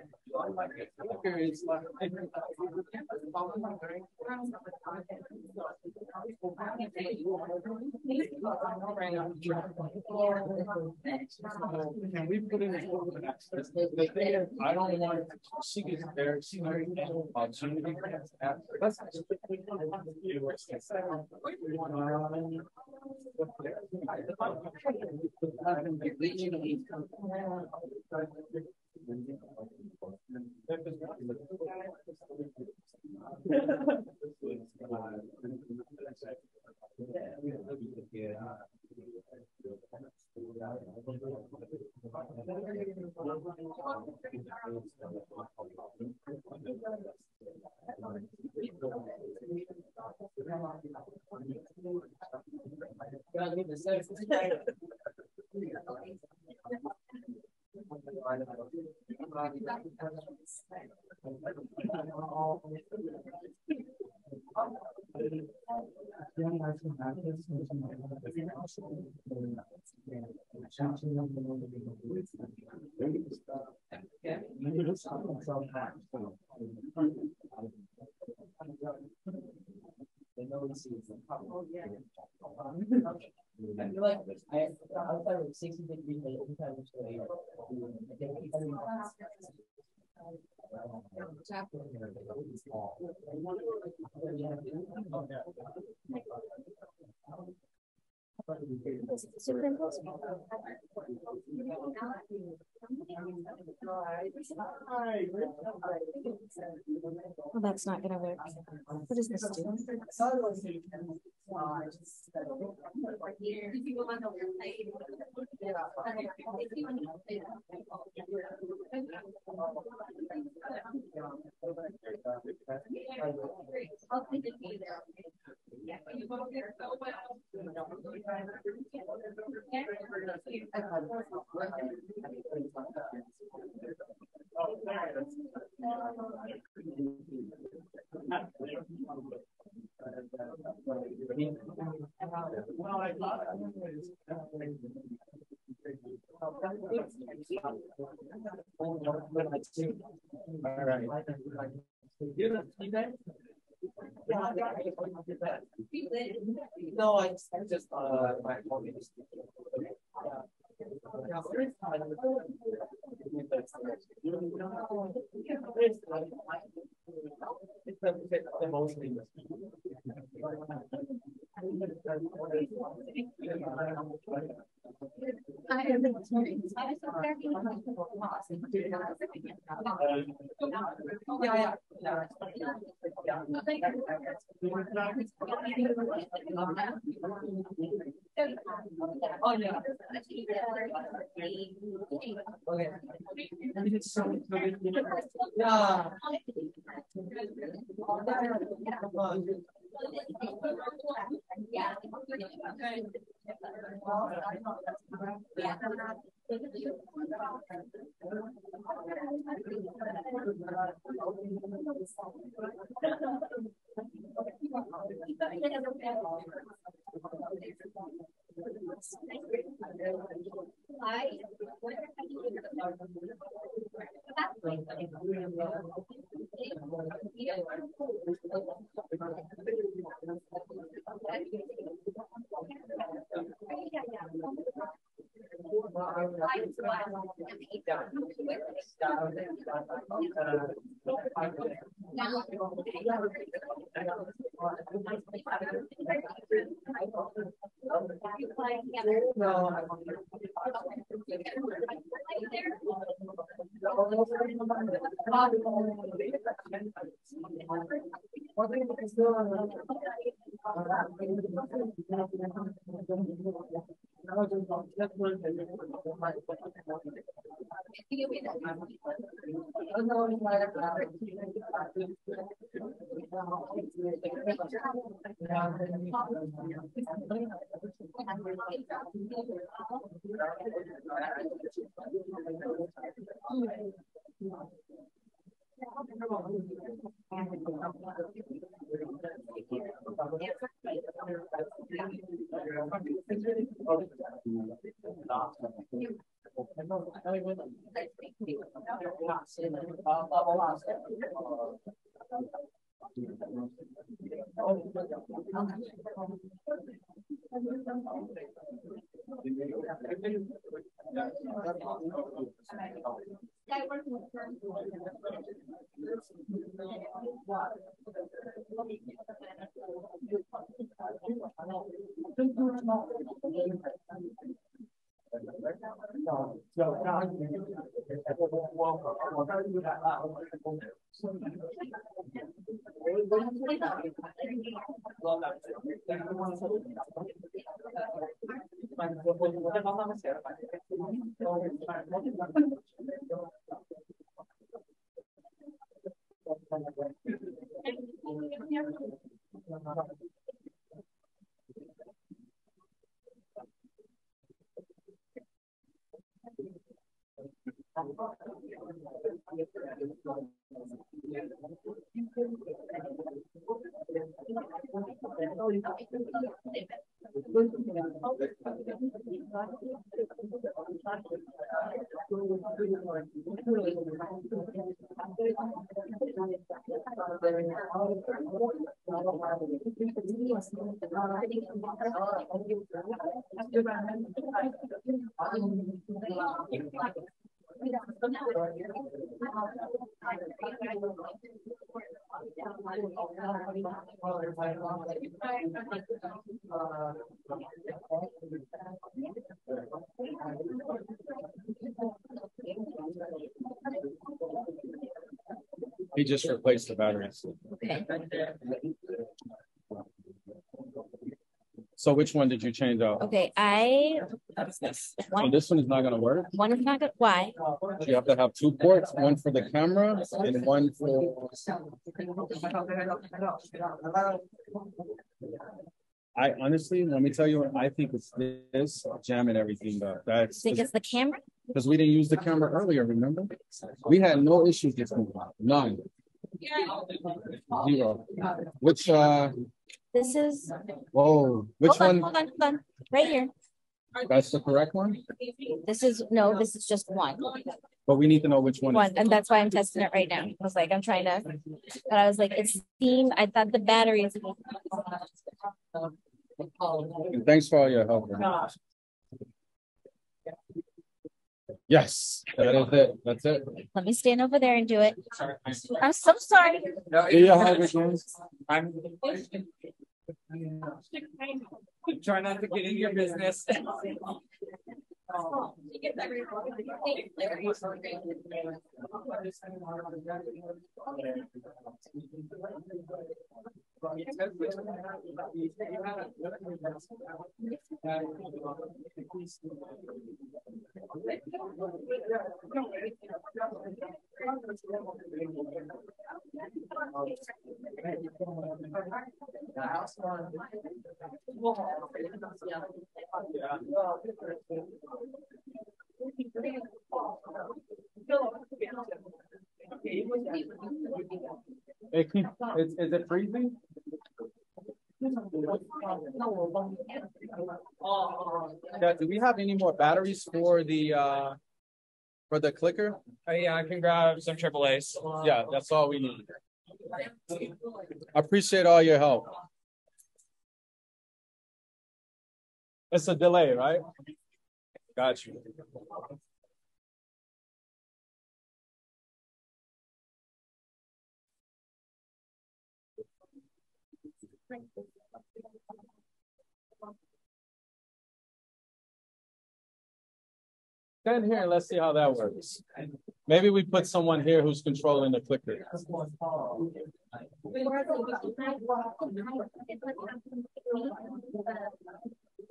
Can we put in I don't want she gets there. She very opportunity. I feel like outside of 60 degrees, Well, that's not gonna work. What is this do? No, I just my phone is the most Oh yeah. Okay. Yeah. He just replaced the batteries. So which one did you change out? Okay, what's this? So this one is not going to work? One is not good. Why? You have to have two ports, one for the camera and one for... I honestly, let me tell you what I think it's this jamming everything though. That's Think it's the camera? because we didn't use the camera earlier, remember? We had no issues this morning. None. Zero. Which This is whoa, which one? hold on. Right here. That's the correct one? This is just one. But we need to know which one. One, and that's why I'm testing it right now. I was like, I'm trying to, but I was like, it's steam. I thought the battery is. And thanks for all your help. Yes, that is it. That's it. Let me stand over there and do it. I'm so sorry. I'm try not to get in your business. Is it freezing? Yeah, do we have any more batteries for the clicker? Yeah, I can grab some AAA's. Yeah, that's all we need. I appreciate all your help. It's a delay, right? Got you. Stand here and let's see how that works. Maybe we put someone here who's controlling the clicker.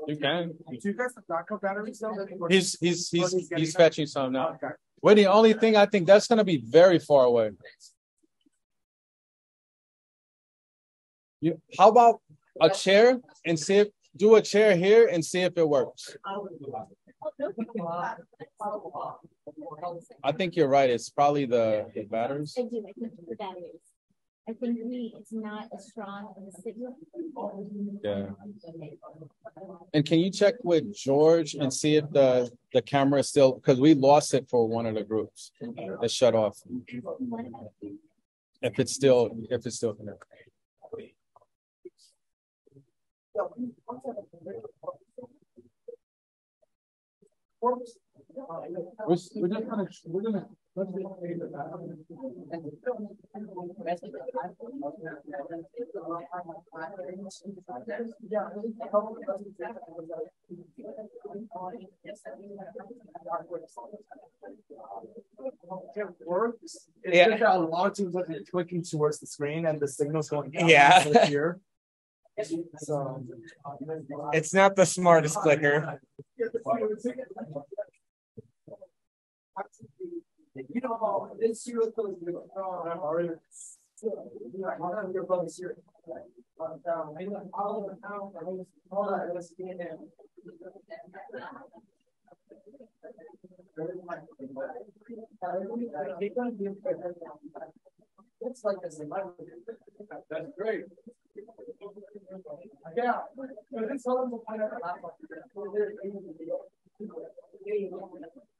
You can. Do you guys have backup batteries? He's fetching some now. Well, the only thing I think that's going to be very far away. How about a chair and do a chair here and see if it works. I think you're right. It's probably the batteries. I do. I think the batteries. I think it's not as strong of a signal. Yeah. And can you check with George and see if the camera is still, because we lost it for one of the groups. It shut off. If it's still connected. We're gonna works. It's Yeah. just that a lot of teams are clicking towards the screen and the signal's going down. Yeah. instead of here. So It's not the smartest clicker. you know, it's your it's like this. That's great. Yeah.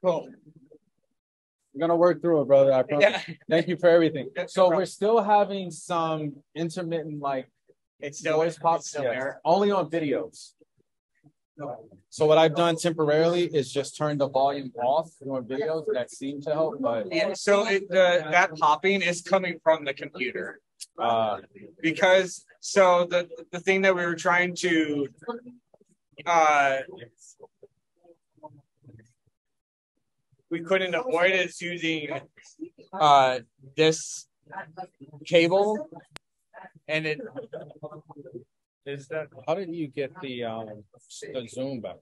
Cool. We're gonna work through it, brother. I promise. Yeah. Thank you for everything. So we're still having some intermittent it's still voice pops still there. only on videos. So what I've done temporarily is just turn the volume off during videos. That seemed to help, but Yeah, so that popping is coming from the computer. Because so the thing that we were trying to we couldn't avoid is using this cable, and it is that how did you get the zoom back?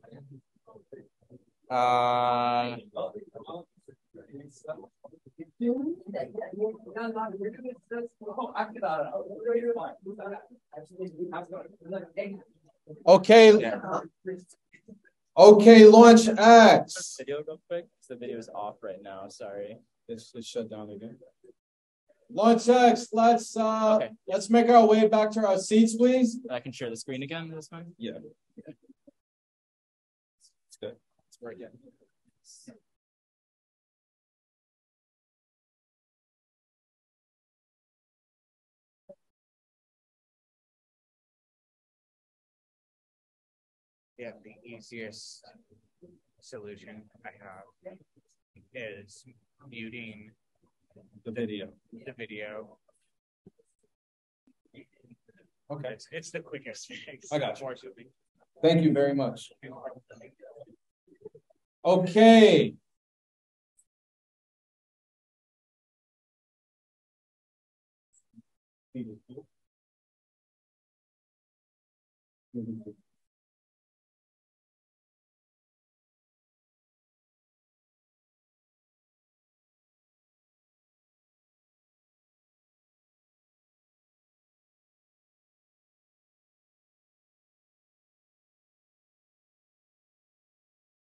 Okay. Okay, LaunchX. Video real quick. The video is off right now. Sorry. It's shut down again. LaunchX, let's make our way back to our seats, please. I can share the screen again this time. Yeah. It's good. It's working. Yeah, the easiest solution I have is muting the video. Okay. It's the quickest fix. I got you. Thank you very much. Okay.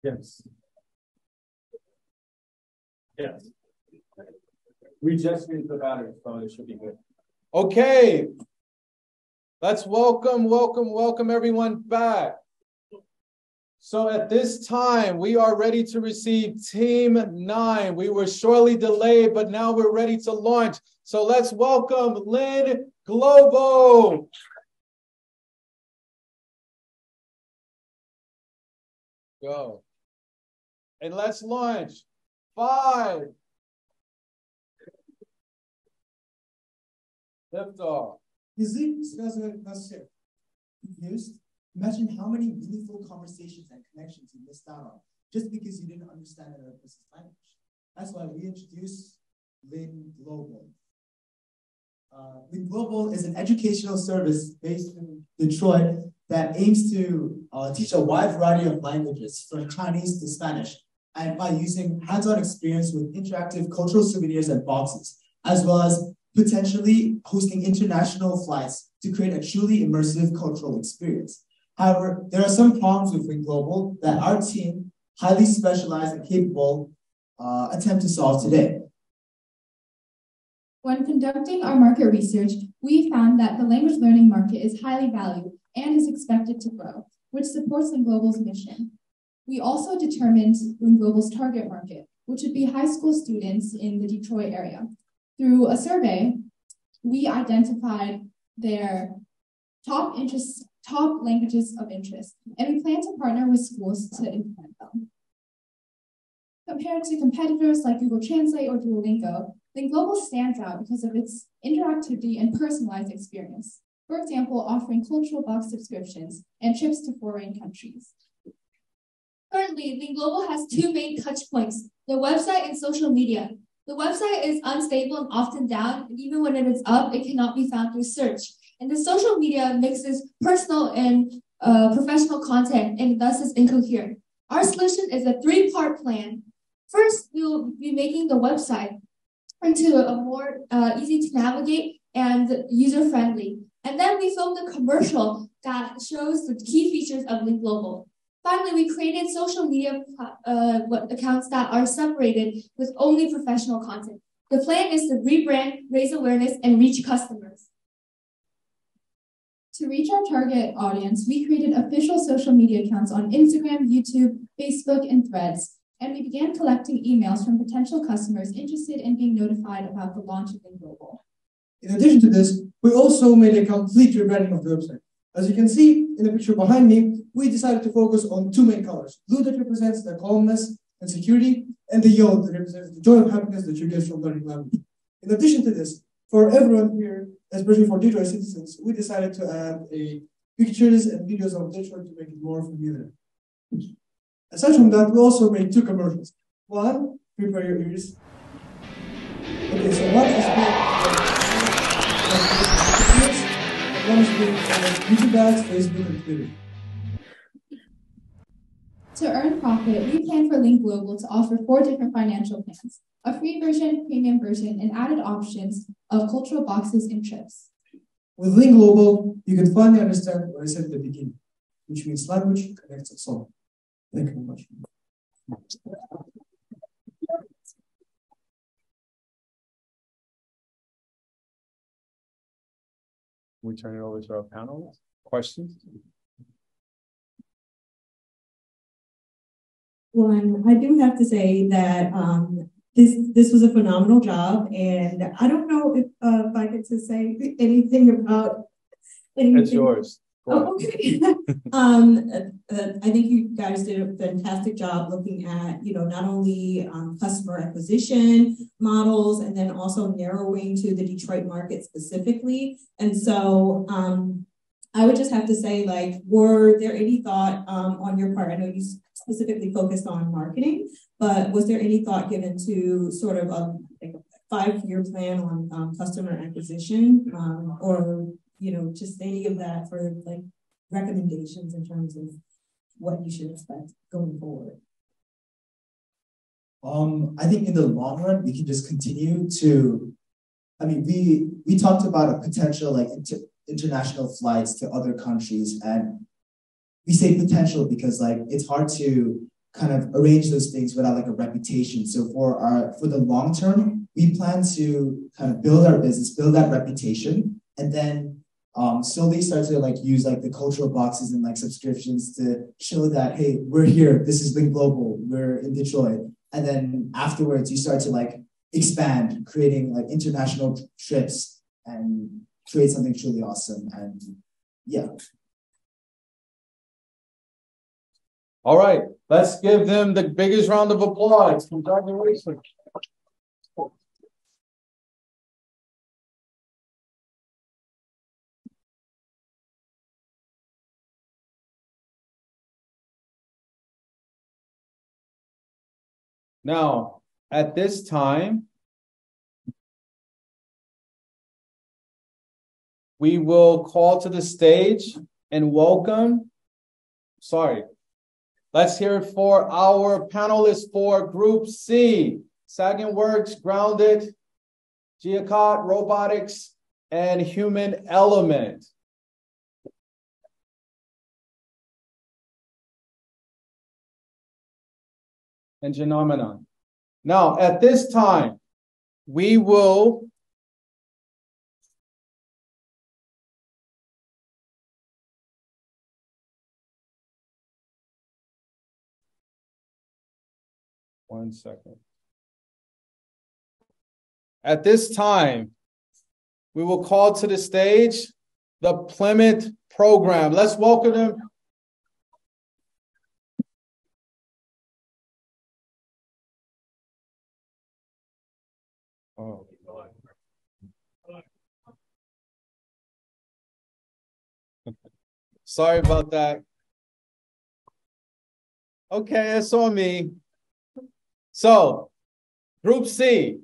Yes. Yes. We just used the battery, so it should be good. Okay. Let's welcome everyone back. So at this time, we are ready to receive Team 9. We were shortly delayed, but now we're ready to launch. So let's welcome Lynn Globo. Go. And let's launch. 5. Lift off. Confused? Imagine how many meaningful conversations and connections you missed out on just because you didn't understand another person's language. That's why we introduced Lynn Global. Lynn Global is an educational service based in Detroit that aims to teach a wide variety of languages from Chinese to Spanish, and by using hands-on experience with interactive cultural souvenirs and boxes, as well as potentially hosting international flights to create a truly immersive cultural experience. However, there are some problems with Lynn Global that our team, highly specialized and capable, attempt to solve today. When conducting our market research, we found that the language learning market is highly valued and is expected to grow, which supports Lynn Global's mission. We also determined Lynn Global's target market, which would be high school students in the Detroit area. Through a survey, we identified their top languages of interest, and we plan to partner with schools to implement them. Compared to competitors like Google Translate or Duolingo, Lynn Global stands out because of its interactivity and personalized experience. For example, offering cultural box subscriptions and trips to foreign countries. Currently, Lynn Global has 2 main touch points, the website and social media. The website is unstable and often down, and even when it is up, it cannot be found through search. And the social media mixes personal and professional content, and thus is incoherent. Our solution is a 3-part plan. First, we will be making the website into a more easy to navigate and user-friendly. And then we filmed a commercial that shows the key features of Lynn Global. Finally, we created social media accounts that are separated with only professional content. The plan is to rebrand, raise awareness, and reach customers. To reach our target audience, we created official social media accounts on Instagram, YouTube, Facebook, and Threads, and we began collecting emails from potential customers interested in being notified about the launch of Lynn Global. In addition to this, we also made a complete rebranding of the website. As you can see in the picture behind me, we decided to focus on 2 main colors. Blue that represents the calmness and security, and the yellow that represents the joy and happiness that you get from learning language. In addition to this, for everyone here, especially for Detroit citizens, we decided to add pictures and videos of Detroit to make it more familiar. Aside from that, we also made 2 commercials. One, prepare your ears. Okay, so one is one is YouTube ads, Facebook, and Twitter. To earn profit, we plan for Lynn Global to offer 4 different financial plans, a free version, premium version, and added options of cultural boxes and trips. With Lynn Global, you can finally understand what I said at the beginning. which means language connects us all. Thank you very much. We turn it over to our panel. Questions? Well, I do have to say that this was a phenomenal job, and I don't know if I get to say anything about anything. It's yours. Oh, okay. I think you guys did a fantastic job looking at, not only customer acquisition models, and then also narrowing to the Detroit market specifically. And so I would just have to say, were there any thought on your part? I know you specifically focused on marketing, but was there any thought given to sort of a 5-year plan on customer acquisition, or just any of that for recommendations in terms of what you should expect going forward? I think in the long run, we can just continue to, we talked about a potential international flights to other countries, and we say potential because it's hard to kind of arrange those things without a reputation. So for the long term, we plan to kind of build our business, build that reputation, and then slowly start to use the cultural boxes and subscriptions to show that, hey, we're here, this has been global, we're in Detroit. And then afterwards you start to expand, creating international trips and create something truly awesome. And yeah. All right, let's give them the biggest round of applause. Congratulations. Now, at this time, we will call to the stage and welcome, let's hear it for our panelists for Group C, Sagan Works, Grounded, Giacot, Robotics, and Human Element. And Phenomenon. Now, at this time, we will one second. At this time, we will call to the stage the Plymouth program. Let's welcome them. Oh. Sorry about that. Okay, it's on me. So, Group C,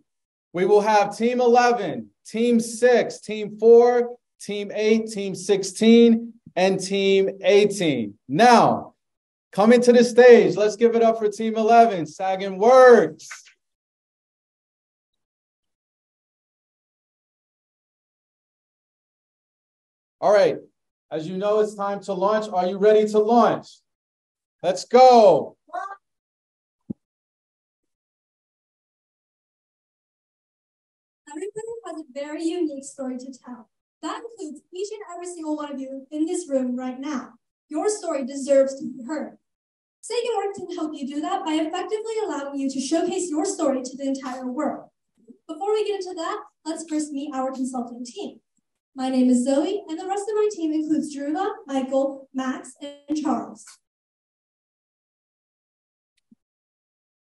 we will have Team 11, Team 6, Team 4, Team 8, Team 16, and Team 18. Now, coming to the stage, let's give it up for Team 11, Sagan Works. All right, as you know, it's time to launch. Are you ready to launch? Let's go. Everybody has a very unique story to tell. That includes each and every single one of you in this room right now. Your story deserves to be heard. Sagan Works can help you do that by effectively allowing you to showcase your story to the entire world. Before we get into that, let's first meet our consulting team. My name is Zoe, and the rest of my team includes Druva, Michael, Max, and Charles.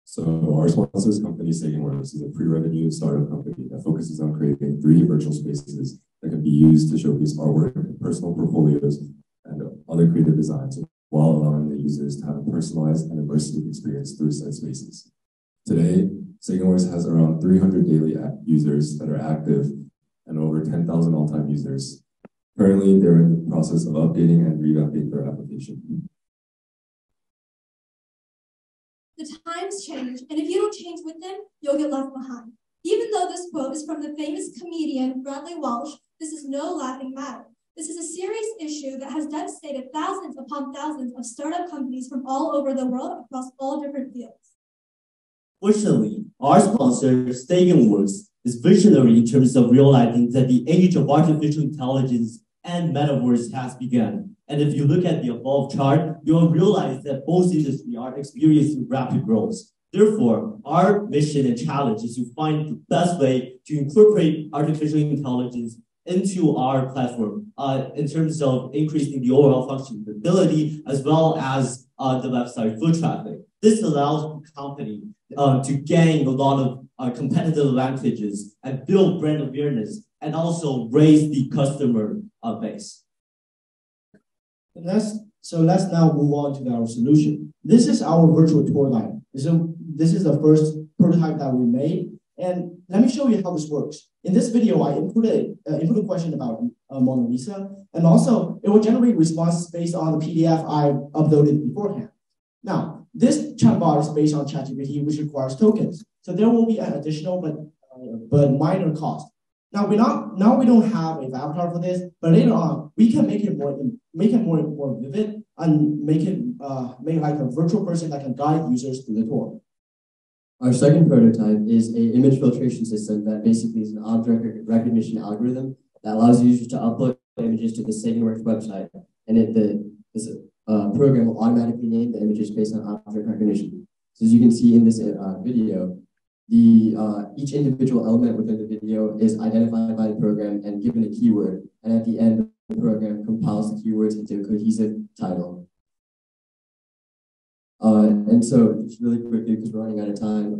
So our sponsors company, Sagan Works, is a pre-revenue startup company that focuses on creating 3D virtual spaces that can be used to showcase artwork, personal portfolios, and other creative designs, while allowing the users to have a personalized and immersive experience through said spaces. Today, Sagan Works has around 300 daily users that are active and over 10,000 all-time users. Currently, they're in the process of updating and revamping their application. The times change, and if you don't change with them, you'll get left behind. Even though this quote is from the famous comedian Bradley Walsh, this is no laughing matter. This is a serious issue that has devastated thousands upon thousands of startup companies from all over the world across all different fields. Fortunately, our sponsor, Works, is visionary in terms of realizing that the age of artificial intelligence and metaverse has begun. And if you look at the above chart, you'll realize that both industries are experiencing rapid growth. Therefore, our mission and challenge is to find the best way to incorporate artificial intelligence into our platform in terms of increasing the overall functionality as well as the website foot traffic. This allows the company to gain a lot of competitive advantages and build brand awareness and also raise the customer base. Let's now move on to our solution. This is our virtual tour line. This is the first prototype that we made. And let me show you how this works. In this video, I input a question about Mona Lisa, and also it will generate responses based on the PDF I uploaded beforehand. Now, this chatbot is based on ChatGPT, which requires tokens. So there will be an additional but minor cost. Now we don't have a avatar for this, but later on we can make it more vivid and make like a virtual person that can guide users through the tour. Our second prototype is an image filtration system that basically is an object recognition algorithm that allows users to upload images to the SaganWorks website, and this program will automatically name the images based on object recognition. So as you can see in this video, each individual element within the video is identified by the program and given a keyword, and at the end, the program compiles the keywords into a cohesive title. And so, just really quickly, because we're running out of time,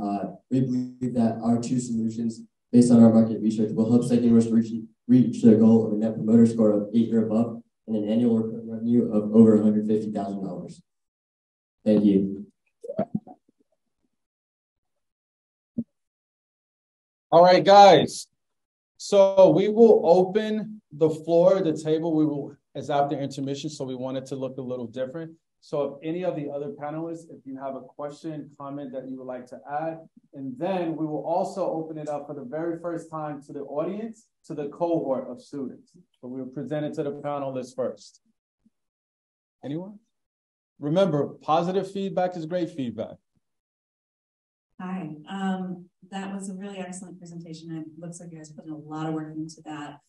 we believe that our two solutions, based on our market research, will help SaganWorks reach their goal of a net promoter score of 8 or above and an annual recurring revenue of over $150,000. Thank you. All right, guys. So we will open the floor, the table. Is after intermission, so we want it to look a little different. So if any of the other panelists, if you have a question, comment that you would like to add, and then we will also open it up for the very first time to the audience, to the cohort of students. So we will present it to the panelists first. Anyone? Remember, positive feedback is great feedback. Hi, that was a really excellent presentation. It looks like you guys put in a lot of work into that.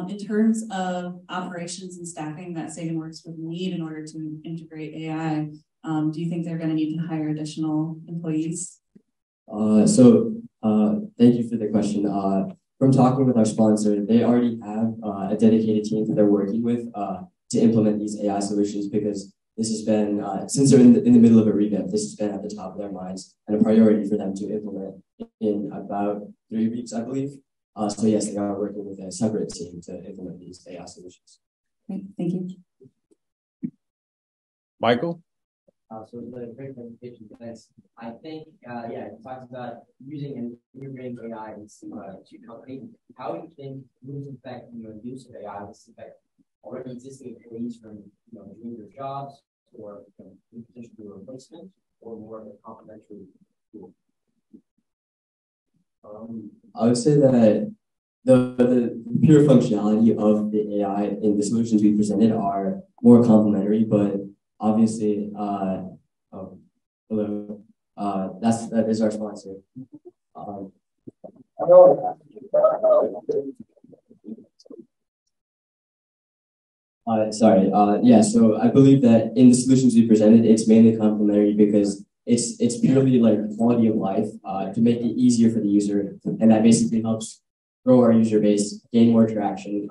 In terms of operations and staffing that SaganWorks would need in order to integrate AI, do you think they're going to need to hire additional employees? Thank you for the question. From talking with our sponsor, they already have a dedicated team that they're working with to implement these AI solutions, because this has been, since they're in the middle of a revamp, this has been at the top of their minds and a priority for them to implement in about 3 weeks, I believe. So yes, they are working with a separate team to implement these AI solutions. Great, thank you. Michael? So it was a great presentation, guys. I think, it talks about using and integrating AI into company. How do you think this affect use of AI will affect already existing employees from doing their jobs, or potentially a replacement, or more of a complementary tool? I would say that the pure functionality of the AI in the solutions we presented are more complementary, but obviously, that is our sponsor. So I believe that in the solutions we presented, it's mainly complementary because it's purely like quality of life to make it easier for the user, and that basically helps grow our user base, gain more traction,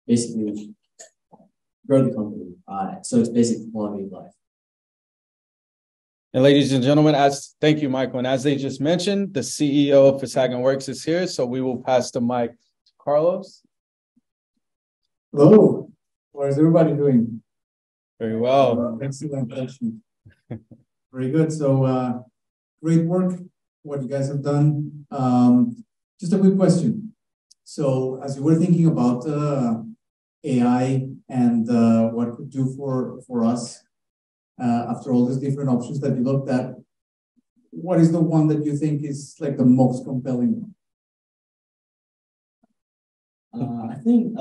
basically grow the company. So it's basically quality of life. And ladies and gentlemen, thank you, Michael. And as they just mentioned, the CEO for SaganWorks is here, so we will pass the mic to Carlos. Hello. What is everybody doing? Very well. Excellent question. Very good. So great work, what you guys have done. Just a quick question. So as you were thinking about AI and what it could do for us, after all these different options that you looked at, what is the one that you think is like the most compelling one? I think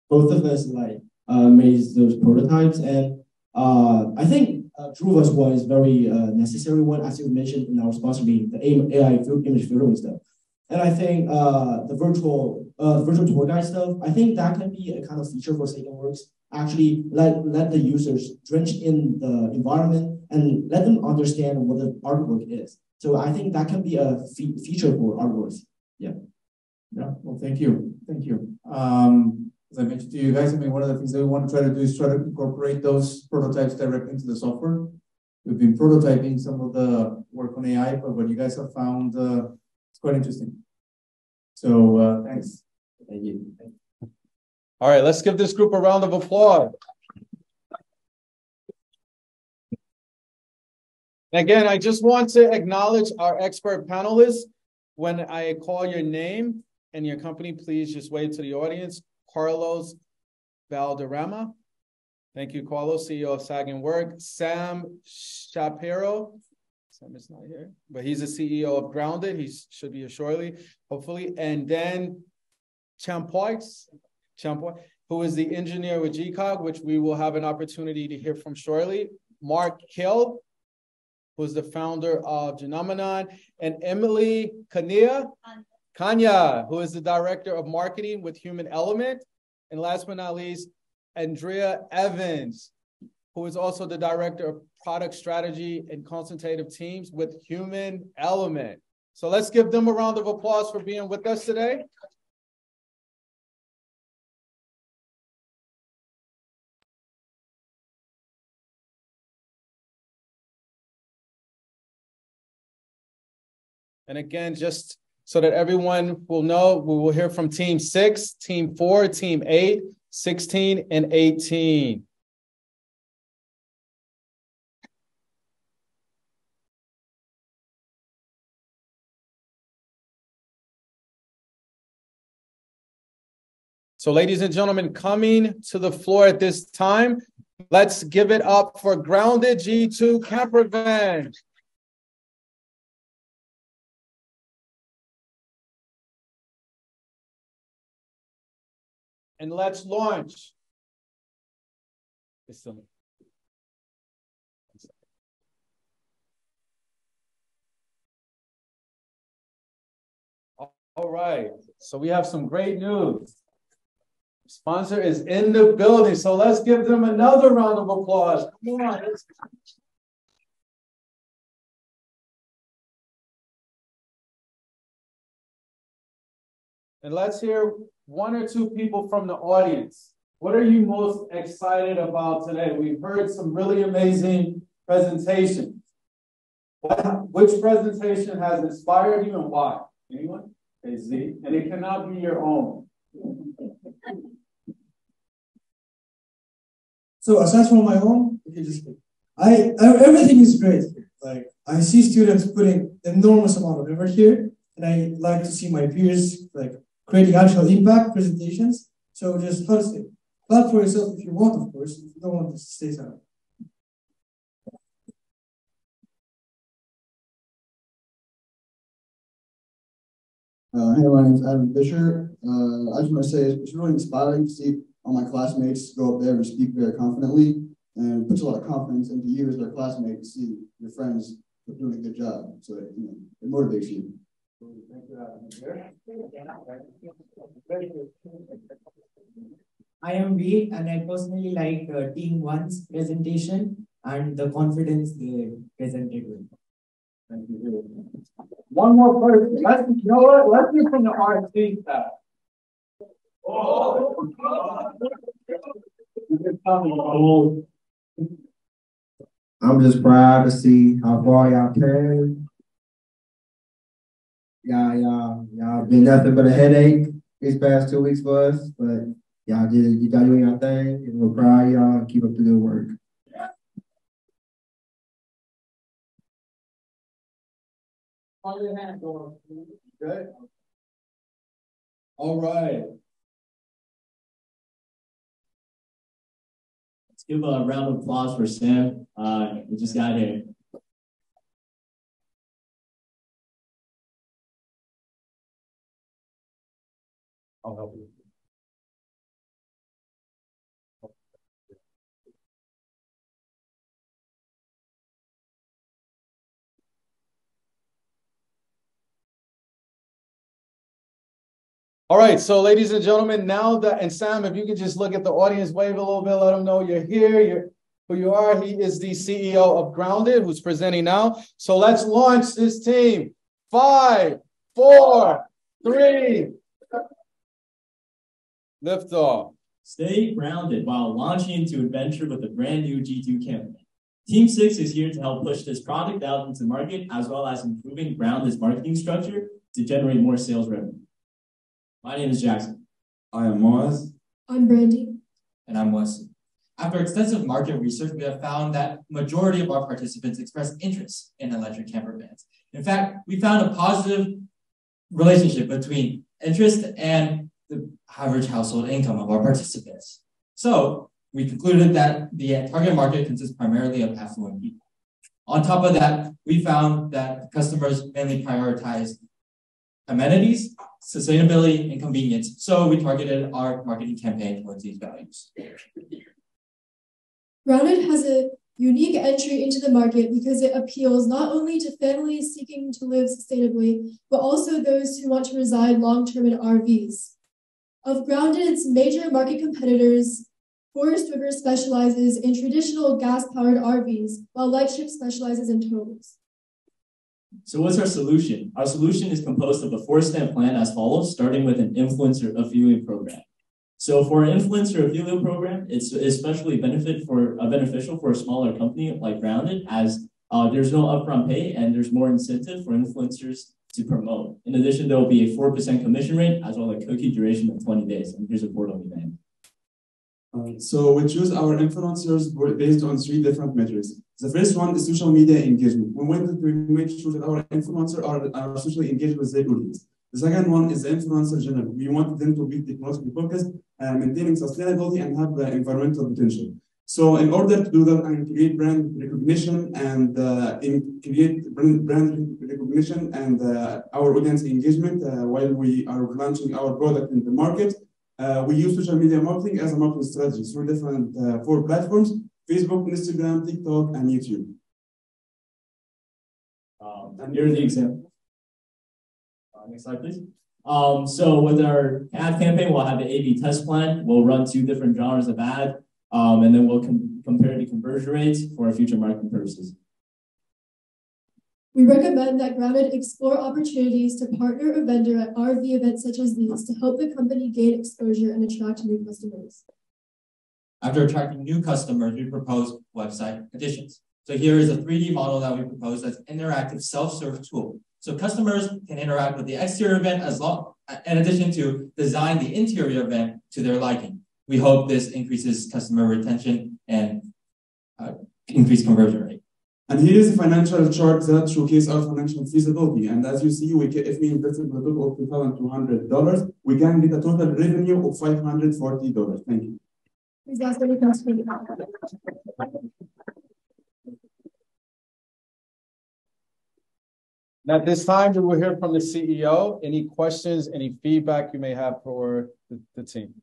both of us made those prototypes, and I think two of us one is very necessary one, as you mentioned in our sponsor being the AI image filtering stuff. And I think the virtual tour guide stuff, I think that can be a kind of feature for SaganWorks. Actually, let the users drench in the environment and let them understand what the artwork is. So I think that can be a feature for artworks. Yeah. Yeah. Well, thank you. Thank you. As I mentioned to you guys, I mean, one of the things that we want to try to do is try to incorporate those prototypes directly into the software. We've been prototyping some of the work on AI, but what you guys have found, it's quite interesting. So thanks. Thank you. All right, let's give this group a round of applause. Again, I just want to acknowledge our expert panelists. When I call your name and your company, please just wave to the audience. Carlos Valderrama. Thank you, Carlos, CEO of SaganWorks. Sam Shapiro. Sam is not here, but he's the CEO of Grounded. He should be here shortly, hopefully. And then Champoy, who is the engineer with GCOG, which we will have an opportunity to hear from shortly. Mark Kill, who is the founder of Genomenon, and Emily Kanya, who is the director of marketing with Human Element. And last but not least, Andrea Evans, who is also the director of product strategy and consultative teams with Human Element. So let's give them a round of applause for being with us today. And again, just so that everyone will know, we will hear from Team 6, Team 4, Team 8, 16, and 18. So ladies and gentlemen, coming to the floor at this time, let's give it up for Grounded G2 Camper Van. And let's launch. All right, so we have some great news. Sponsor is in the building, so let's give them another round of applause. Come on. And let's hear one or two people from the audience. What are you most excited about today? We've heard some really amazing presentations. Which presentation has inspired you and why? Anyone? Okay, Z. And it cannot be your own. So aside from my own, everything is great. Like I see students putting enormous amount of effort here, and I like to see my peers like creating actual impact presentations. So just how to say, clap for yourself if you want, of course. If you don't want to stay silent. Hey, my name is Adam Fisher. I just want to say it's really inspiring to see all my classmates go up there and speak very confidently, and it puts a lot of confidence into you as their classmate to see your friends doing a good job. So it motivates you. I am V, and I personally like Team 1's presentation and the confidence they presented with. Thank you. One more person. You know what? Let's hear from the RT staff. I'm just proud to see how far y'all came. Y'all been nothing but a headache these past 2 weeks for us, but y'all doing your thing, and we're proud of y'all. Keep up the good work. Good. All right. Let's give a round of applause for Sam. We just got here. I'll help you. All right, so ladies and gentlemen, now that, and Sam, if you could just look at the audience, wave a little bit, let them know you're here, who you are. He is the CEO of Grounded, who's presenting now. So let's launch this team. 5, 4, 3, lift off. Stay grounded while launching into adventure with a brand new G2 campaign. Team 6 is here to help push this product out into the market, as well as improving Grounded's marketing structure to generate more sales revenue. My name is Jackson. I am Moaz. I'm Brandy. And I'm Wesley. After extensive market research, we have found that majority of our participants express interest in electric camper vans. In fact, we found a positive relationship between interest and the average household income of our participants. So we concluded that the target market consists primarily of affluent people. On top of that, we found that customers mainly prioritize amenities, sustainability, and convenience. So we targeted our marketing campaign towards these values. Grounded has a unique entry into the market because it appeals not only to families seeking to live sustainably, but also those who want to reside long-term in RVs. Of Grounded's major market competitors, Forest River specializes in traditional gas-powered RVs, while Lightship specializes in towables. So what's our solution? Our solution is composed of a 4-step plan as follows, starting with an influencer affiliate program. So for an influencer affiliate program, it's especially beneficial for a smaller company like Grounded, as there's no upfront pay and there's more incentive for influencers to promote. In addition, there will be a 4% commission rate as well as a cookie duration of 20 days. And here's a board on demand. So we choose our influencers based on 3 different metrics. The first one is social media engagement. We want to make sure that our influencers are socially engaged with their audience. The second one is the influencer general. We want them to be technologically focused, maintaining sustainability and have environmental potential. So in order to do that and create brand recognition and our audience engagement while we are launching our product in the market, we use social media marketing as a marketing strategy through different 4 platforms: Facebook, Instagram, TikTok, and YouTube. And here's the example. Next slide, please. So with our ad campaign, we'll have the A/B test plan. We'll run 2 different genres of ad, and then we'll compare the conversion rates for our future marketing purposes. We recommend that Grounded explore opportunities to partner or vendor at RV events such as these to help the company gain exposure and attract new customers. After attracting new customers, we propose website additions. So here is a 3D model that we propose as interactive self-serve tool. So customers can interact with the exterior event in addition to design the interior event to their liking. We hope this increases customer retention and increase conversion rate. And here is a financial chart that showcases our financial feasibility. And as you see, if we invested a total of $2,200, we can get a total revenue of $540. Thank you. Please ask any questions. At this time, we will hear from the CEO. Any questions, any feedback you may have for the team?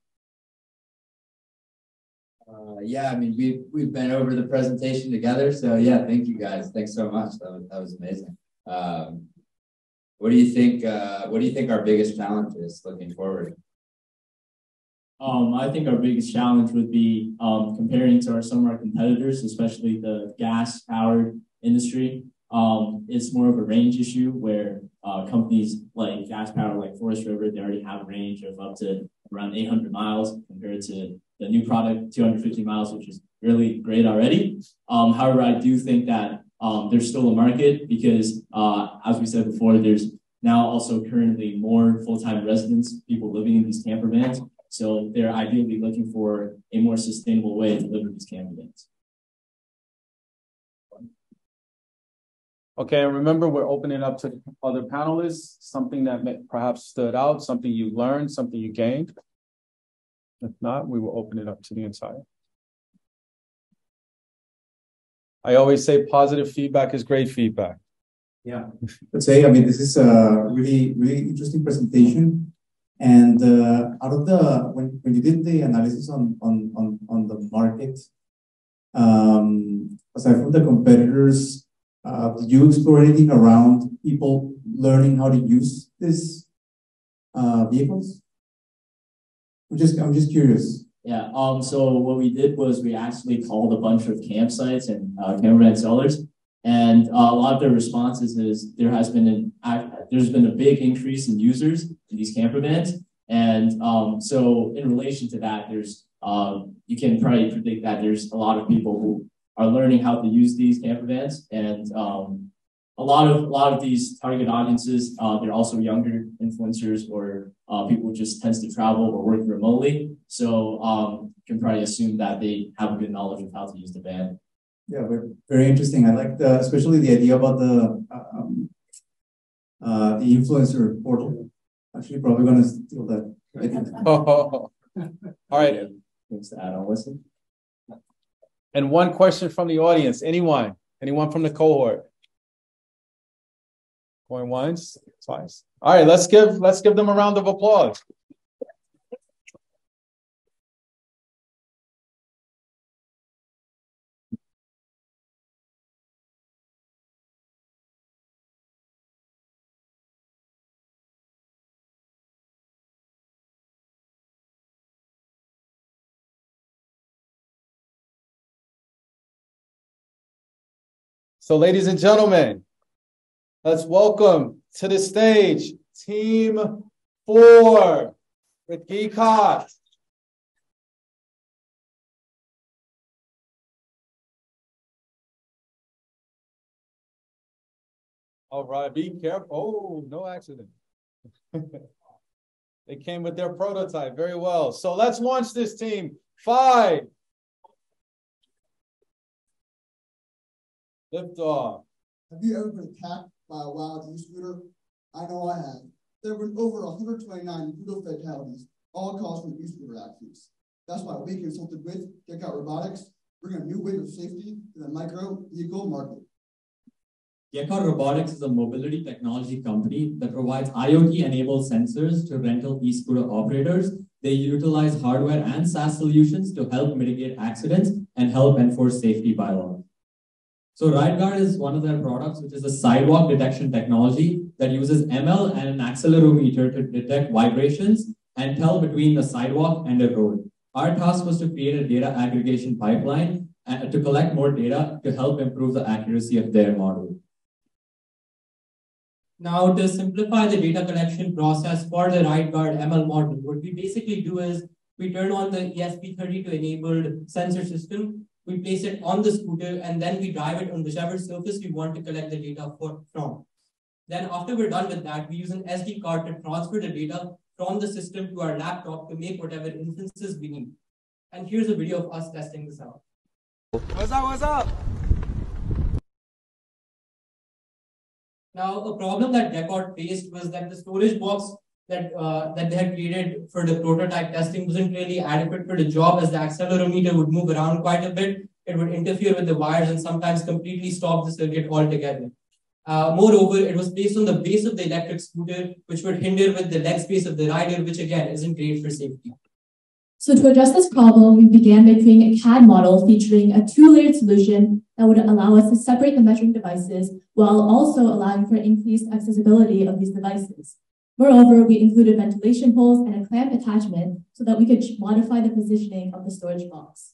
Yeah, I mean, we've been over the presentation together, so yeah, thank you guys. Thanks so much. That was amazing. What do you think? What do you think our biggest challenge is looking forward? I think our biggest challenge would be comparing to some of our competitors, especially the gas-powered industry. It's more of a range issue where companies like gas power, like Forest River, they already have a range of up to around 800 miles compared to the new product, 250 miles, which is really great already. However, I do think that there's still a market because, as we said before, there's now also currently more full-time residents, people living in these camper vans. So they're ideally looking for a more sustainable way to live in these camper vans. Okay, and remember, we're opening up to other panelists, something that perhaps stood out, something you learned, something you gained. If not, we will open it up to the entire. I always say positive feedback is great feedback. Yeah, let's say, I mean, this is a really, really interesting presentation. And out of when you did the analysis on the market, aside from the competitors, did you explore anything around people learning how to use these vehicles? I'm just curious. Yeah. So what we did was we actually called a bunch of campsites and campervan sellers, and a lot of their responses is there's been a big increase in users in these campervans, and so in relation to that, there's you can probably predict that there's a lot of people who are learning how to use these campervans, and a lot of these target audiences, they're also younger influencers or people who just tends to travel or work remotely. So you can probably assume that they have a good knowledge of how to use the van. Yeah, very interesting. I like especially the idea about the influencer portal. Actually, probably gonna steal that. All right. Things to add on, listen. And one question from the audience. Anyone from the cohort? Going once, twice. All right, let's give them a round of applause. So, ladies and gentlemen, let's welcome to the stage Team 4 with Geekot. All right, be careful. Oh, no accident. They came with their prototype. Very well. So let's launch this team. 5. Lift off. Have you ever been attacked by a wild e-scooter? I know I have. There have been over 129 brutal fatalities, all caused from e-scooter accidents. That's why we consulted with Geekot Robotics, bring a new wave of safety to the micro vehicle market. Geekot Robotics is a mobility technology company that provides IoT-enabled sensors to rental e-scooter operators. They utilize hardware and SaaS solutions to help mitigate accidents and help enforce safety by law. So RideGuard is one of their products, which is a sidewalk detection technology that uses ML and an accelerometer to detect vibrations and tell between the sidewalk and a road. Our task was to create a data aggregation pipeline to collect more data to help improve the accuracy of their model. Now, to simplify the data collection process for the RideGuard ML model, what we basically do is we turn on the ESP32 enabled sensor system, we place it on the scooter, and then we drive it on whichever surface we want to collect the data from. Then after we're done with that, we use an SD card to transfer the data from the system to our laptop to make whatever inferences we need. And here's a video of us testing this out. What's up? What's up? Now, a problem that Geekot faced was that the storage box that they had created for the prototype testing wasn't really adequate for the job, as the accelerometer would move around quite a bit. It would interfere with the wires and sometimes completely stop the circuit altogether. Moreover, it was placed on the base of the electric scooter, which would hinder with the leg space of the rider, which again isn't great for safety. So to address this problem, we began by creating a CAD model featuring a 2-layered solution that would allow us to separate the measuring devices while also allowing for increased accessibility of these devices. Moreover, we included ventilation holes and a clamp attachment so that we could modify the positioning of the storage box.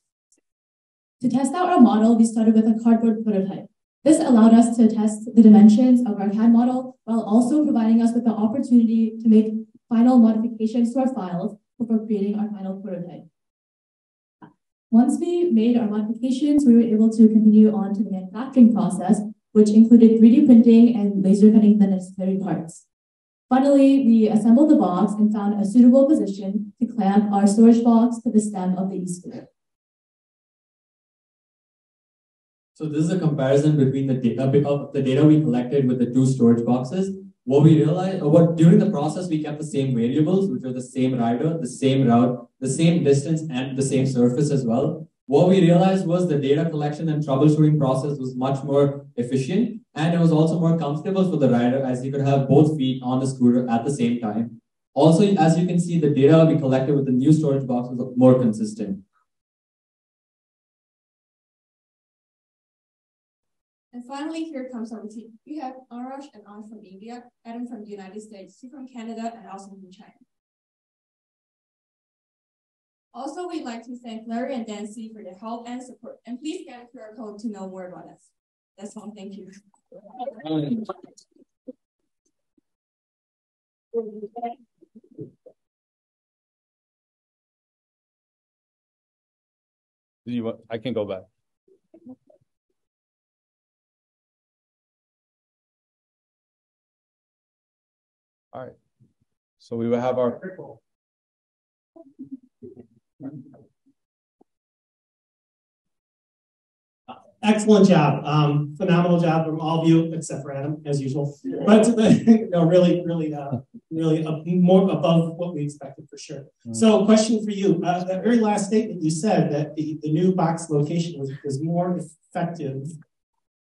To test out our model, we started with a cardboard prototype. This allowed us to test the dimensions of our CAD model while also providing us with the opportunity to make final modifications to our files before creating our final prototype. Once we made our modifications, we were able to continue on to the manufacturing process, which included 3D printing and laser cutting the necessary parts. Finally, we assembled the box and found a suitable position to clamp our storage box to the stem of the e-scooter. So this is a comparison between the data we collected with the 2 storage boxes. What we realized, during the process, we kept the same variables, which are the same rider, the same route, the same distance, and the same surface as well. What we realized was the data collection and troubleshooting process was much more efficient, and it was also more comfortable for the rider, as he could have both feet on the scooter at the same time. Also, as you can see, the data we collected with the new storage box was more consistent. And finally, here comes our team. We have Arash and An from India, Adam from the United States, Steve from Canada, and also from China. Also, we'd like to thank Larry and Nancy for their help and support. And please scan QR code to know more about us. That's all. Thank you. I can go back. All right. So we will have our excellent job. Phenomenal job from all of you, except for Adam, as usual. But no, really more above what we expected for sure. So, question for you: that very last statement you said that the new box location was more effective,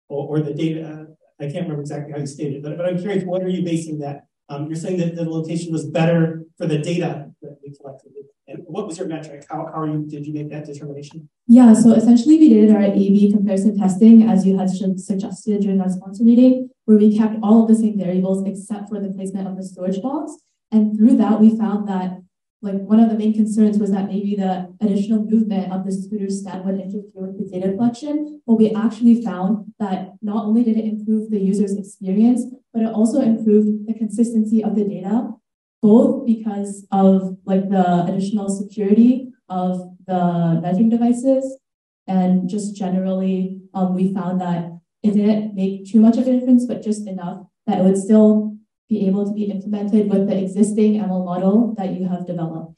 or the data. I can't remember exactly how you stated it, but I'm curious. What are you basing that? You're saying that the location was better for the data that we collected. And what was your metric? Did you make that determination? Yeah, so essentially we did our A/B comparison testing as you had suggested during our sponsor meeting, where we kept all of the same variables except for the placement of the storage box. And through that, we found that one of the main concerns was that maybe the additional movement of the scooter stand would interfere with the data collection. But we actually found that not only did it improve the user's experience, but it also improved the consistency of the data, both because of the additional security of the measuring devices, and just generally, we found that it didn't make too much of a difference, but just enough that it would still be able to be implemented with the existing ML model that you have developed.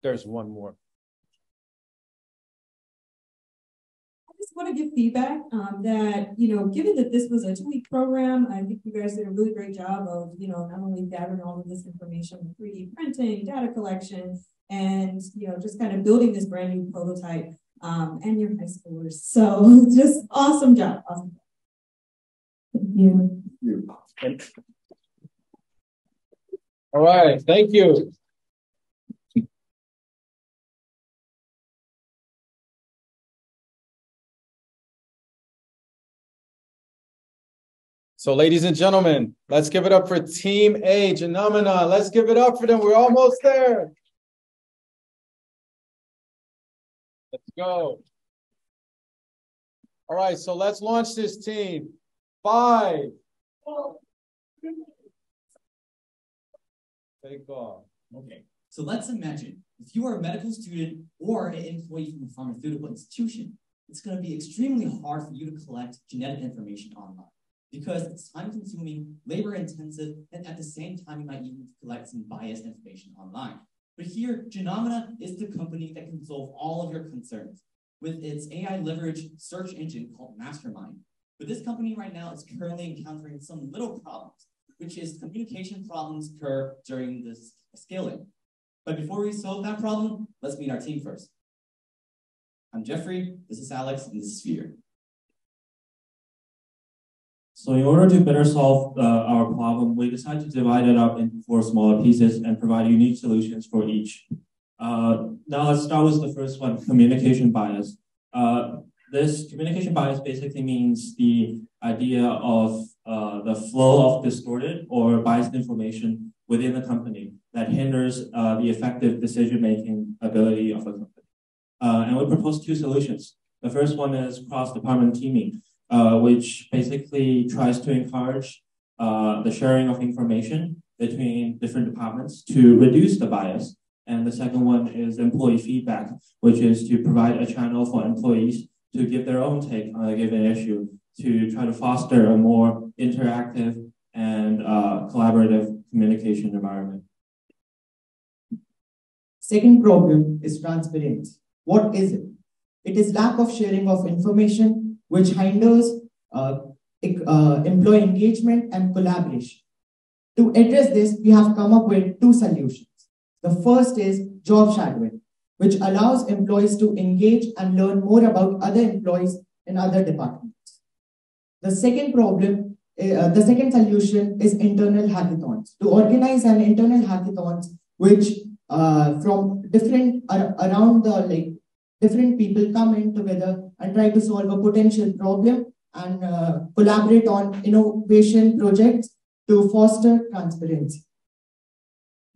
There's one more. I just want to give feedback that, given that this was a 2-week program, I think you guys did a really great job of, not only gathering all of this information, 3D printing, data collection, and, just kind of building this brand new prototype, and your high schoolers. So just awesome job. Awesome job. Thank you. All right. Thank you. So, ladies and gentlemen, let's give it up for Team A, Genomina. Let's give it up for them. We're almost there. Let's go. All right, so let's launch this team. 5. Take off. Okay, so let's imagine if you are a medical student or an employee from a pharmaceutical institution, it's going to be extremely hard for you to collect genetic information online, because it's time-consuming, labor-intensive, and at the same time, you might even collect some biased information online. But here, Genomina is the company that can solve all of your concerns with its AI-leveraged search engine called Mastermind. But this company right now is currently encountering some little problems, which is communication problems occur during this scaling. But before we solve that problem, let's meet our team first. I'm Jeffrey, this is Alex, and this is Sphere. So in order to better solve our problem, we decided to divide it up into 4 smaller pieces and provide unique solutions for each. Now let's start with the first one, communication bias. This communication bias basically means the idea of the flow of distorted or biased information within the company that hinders the effective decision-making ability of the company. And we propose 2 solutions. The first one is cross-department teaming, which basically tries to encourage the sharing of information between different departments to reduce the bias. And the second one is employee feedback, which is to provide a channel for employees to give their own take on a given issue to try to foster a more interactive and collaborative communication environment. Second problem is transparency. What is it? It is lack of sharing of information, which hinders employee engagement and collaboration. To address this, we have come up with 2 solutions. The first is job shadowing, which allows employees to engage and learn more about other employees in other departments. The second solution is internal hackathons. To organize an internal hackathons, which from different different people come in together and try to solve a potential problem and collaborate on innovation projects to foster transparency.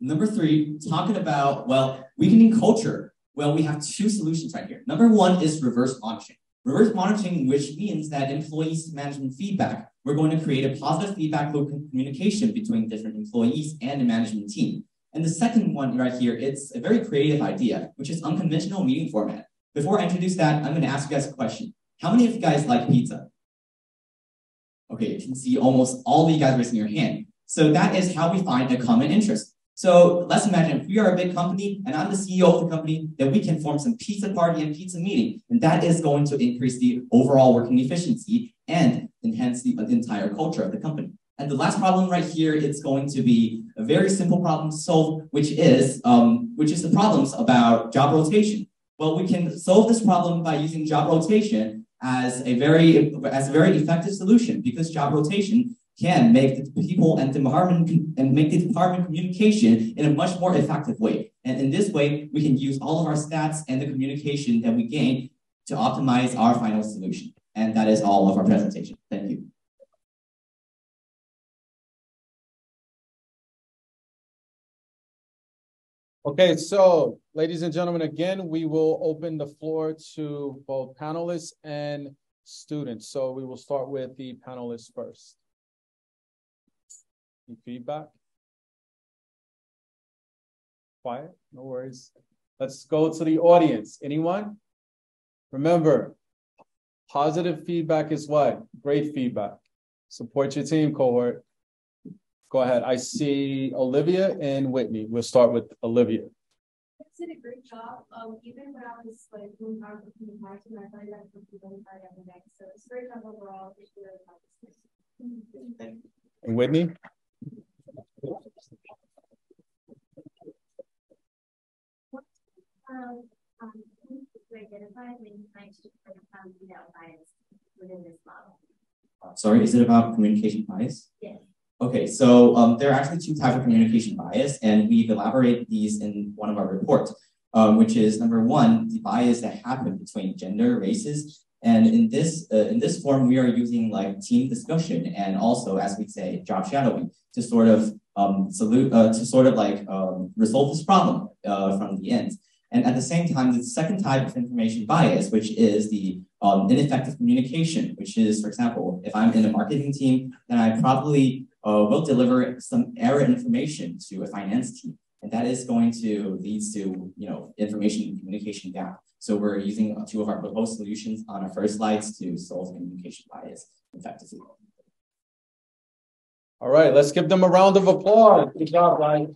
Number 3, talking about, well, weakening culture. Well, we have 2 solutions right here. Number 1 is reverse monitoring. Reverse monitoring, which means that employees management feedback. We're going to create a positive feedback loop communication between different employees and the management team. And the second one right here, it's a very creative idea, which is unconventional meeting format. Before I introduce that, I'm going to ask you guys a question. How many of you guys like pizza? Okay, you can see almost all of you guys raising your hand. So that is how we find a common interest. So let's imagine if we are a big company and I'm the CEO of the company, then we can form some pizza party and pizza meeting. And that is going to increase the overall working efficiency and enhance the entire culture of the company. And the last problem right here, it's going to be a very simple problem to solve, which is the problems about job rotation. Well, we can solve this problem by using job rotation as a very effective solution, because job rotation can make the people and make the department communication in a much more effective way. And in this way, we can use all of our stats and the communication that we gain to optimize our final solution. And that is all of our presentation. Thank you. Okay, so ladies and gentlemen, again, we will open the floor to both panelists and students. So we will start with the panelists first. Any feedback? Quiet? No worries. Let's go to the audience. Anyone? Remember, positive feedback is what? Great feedback. Support your team, cohort. Go ahead. I see Olivia and Whitney. We'll start with Olivia. You did a great job. Even when I was like doing our communication, I thought that would be really hard every day. So it's a great job overall. It's really helpful. And Whitney? Sorry, is it about communication bias? Yes. Okay, so there are actually 2 types of communication bias, and we've elaborated these in one of our reports, which is number 1, the bias that happen between gender, races, and in this form, we are using like team discussion and also, as we say, job shadowing to sort of resolve this problem from the end. And at the same time, the second type of information bias, which is the ineffective communication, which is, for example, if I'm in a marketing team, then I probably will deliver some error information to a finance team. And that is going to lead to, information and communication gap. So we're using 2 of our proposed solutions on our first slides to solve communication bias effectively. All right, let's give them a round of applause. Good job, guys.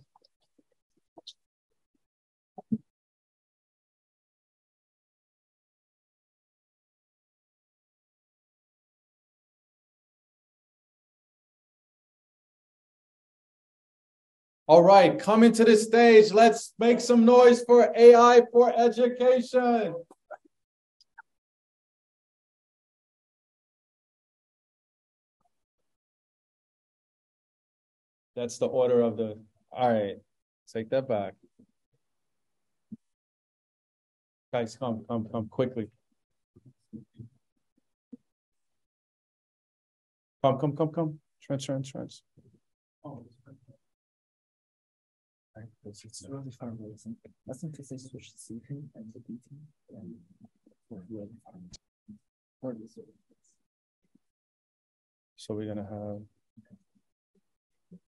All right, coming to the stage, let's make some noise for AI for Education. That's the order of the, all right, take that back. Guys, come quickly. Come. Trent. Oh. It's really fun. I think if they switch the seating and the beating, then really fun. So we're gonna have.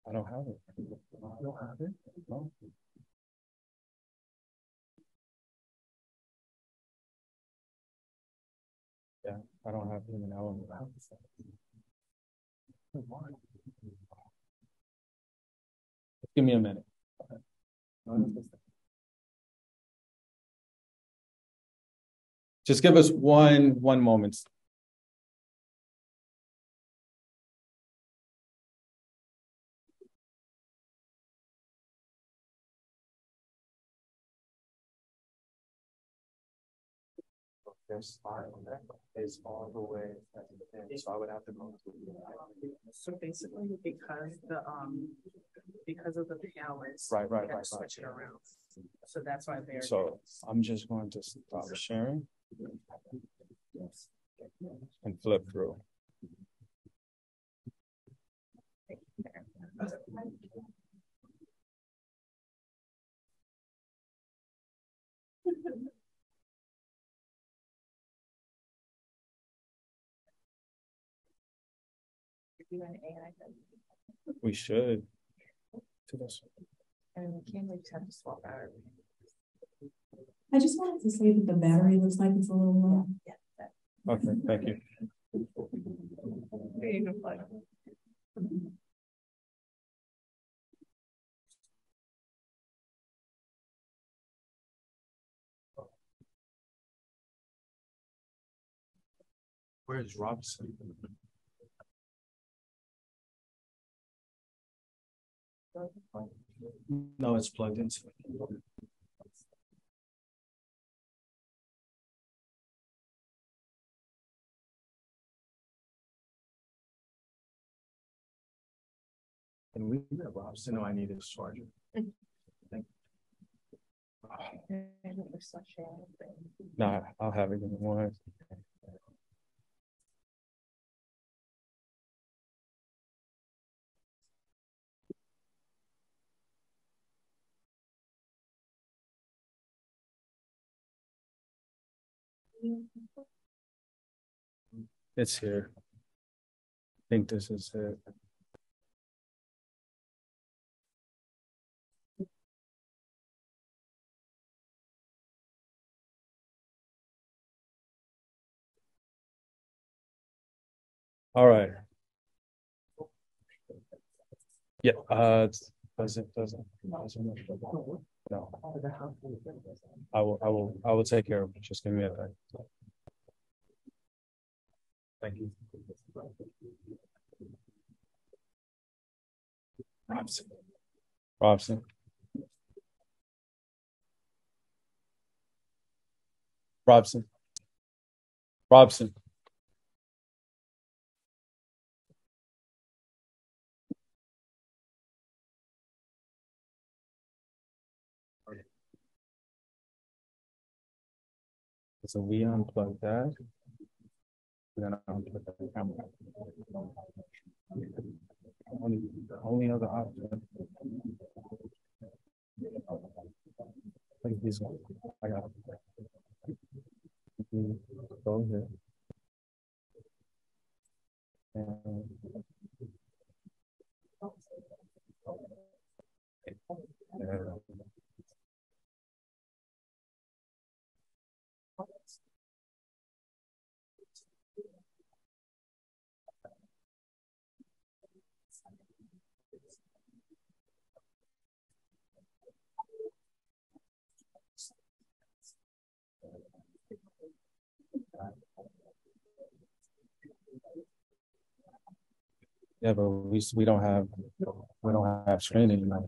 I don't have it. You don't have it? No. Yeah, I don't have it now. Give me a minute. Just give us one moment. Their spot on that is all the way at the end, so I would have to go to so basically because of the panelists, right. Switch it around. So that's why they're so I'm just going to stop sharing and flip through. do an AI thing. We should. And we can't just have to swap out. I just wanted to say that the battery looks like it's a little low. Okay, thank you. Where's Robson? No, it's plugged into it. Can we get Robson? No, I need his charger. Nah, I'll have it in one. It's here. I think this is it. All right. Yeah, doesn't. No. I will take care of it. Just give me a second. Thank you. Robson. So we unplug that. We're gonna unplug the camera. Only other option. Like this one. I got it. Go here. And yeah, but we don't have screen anymore.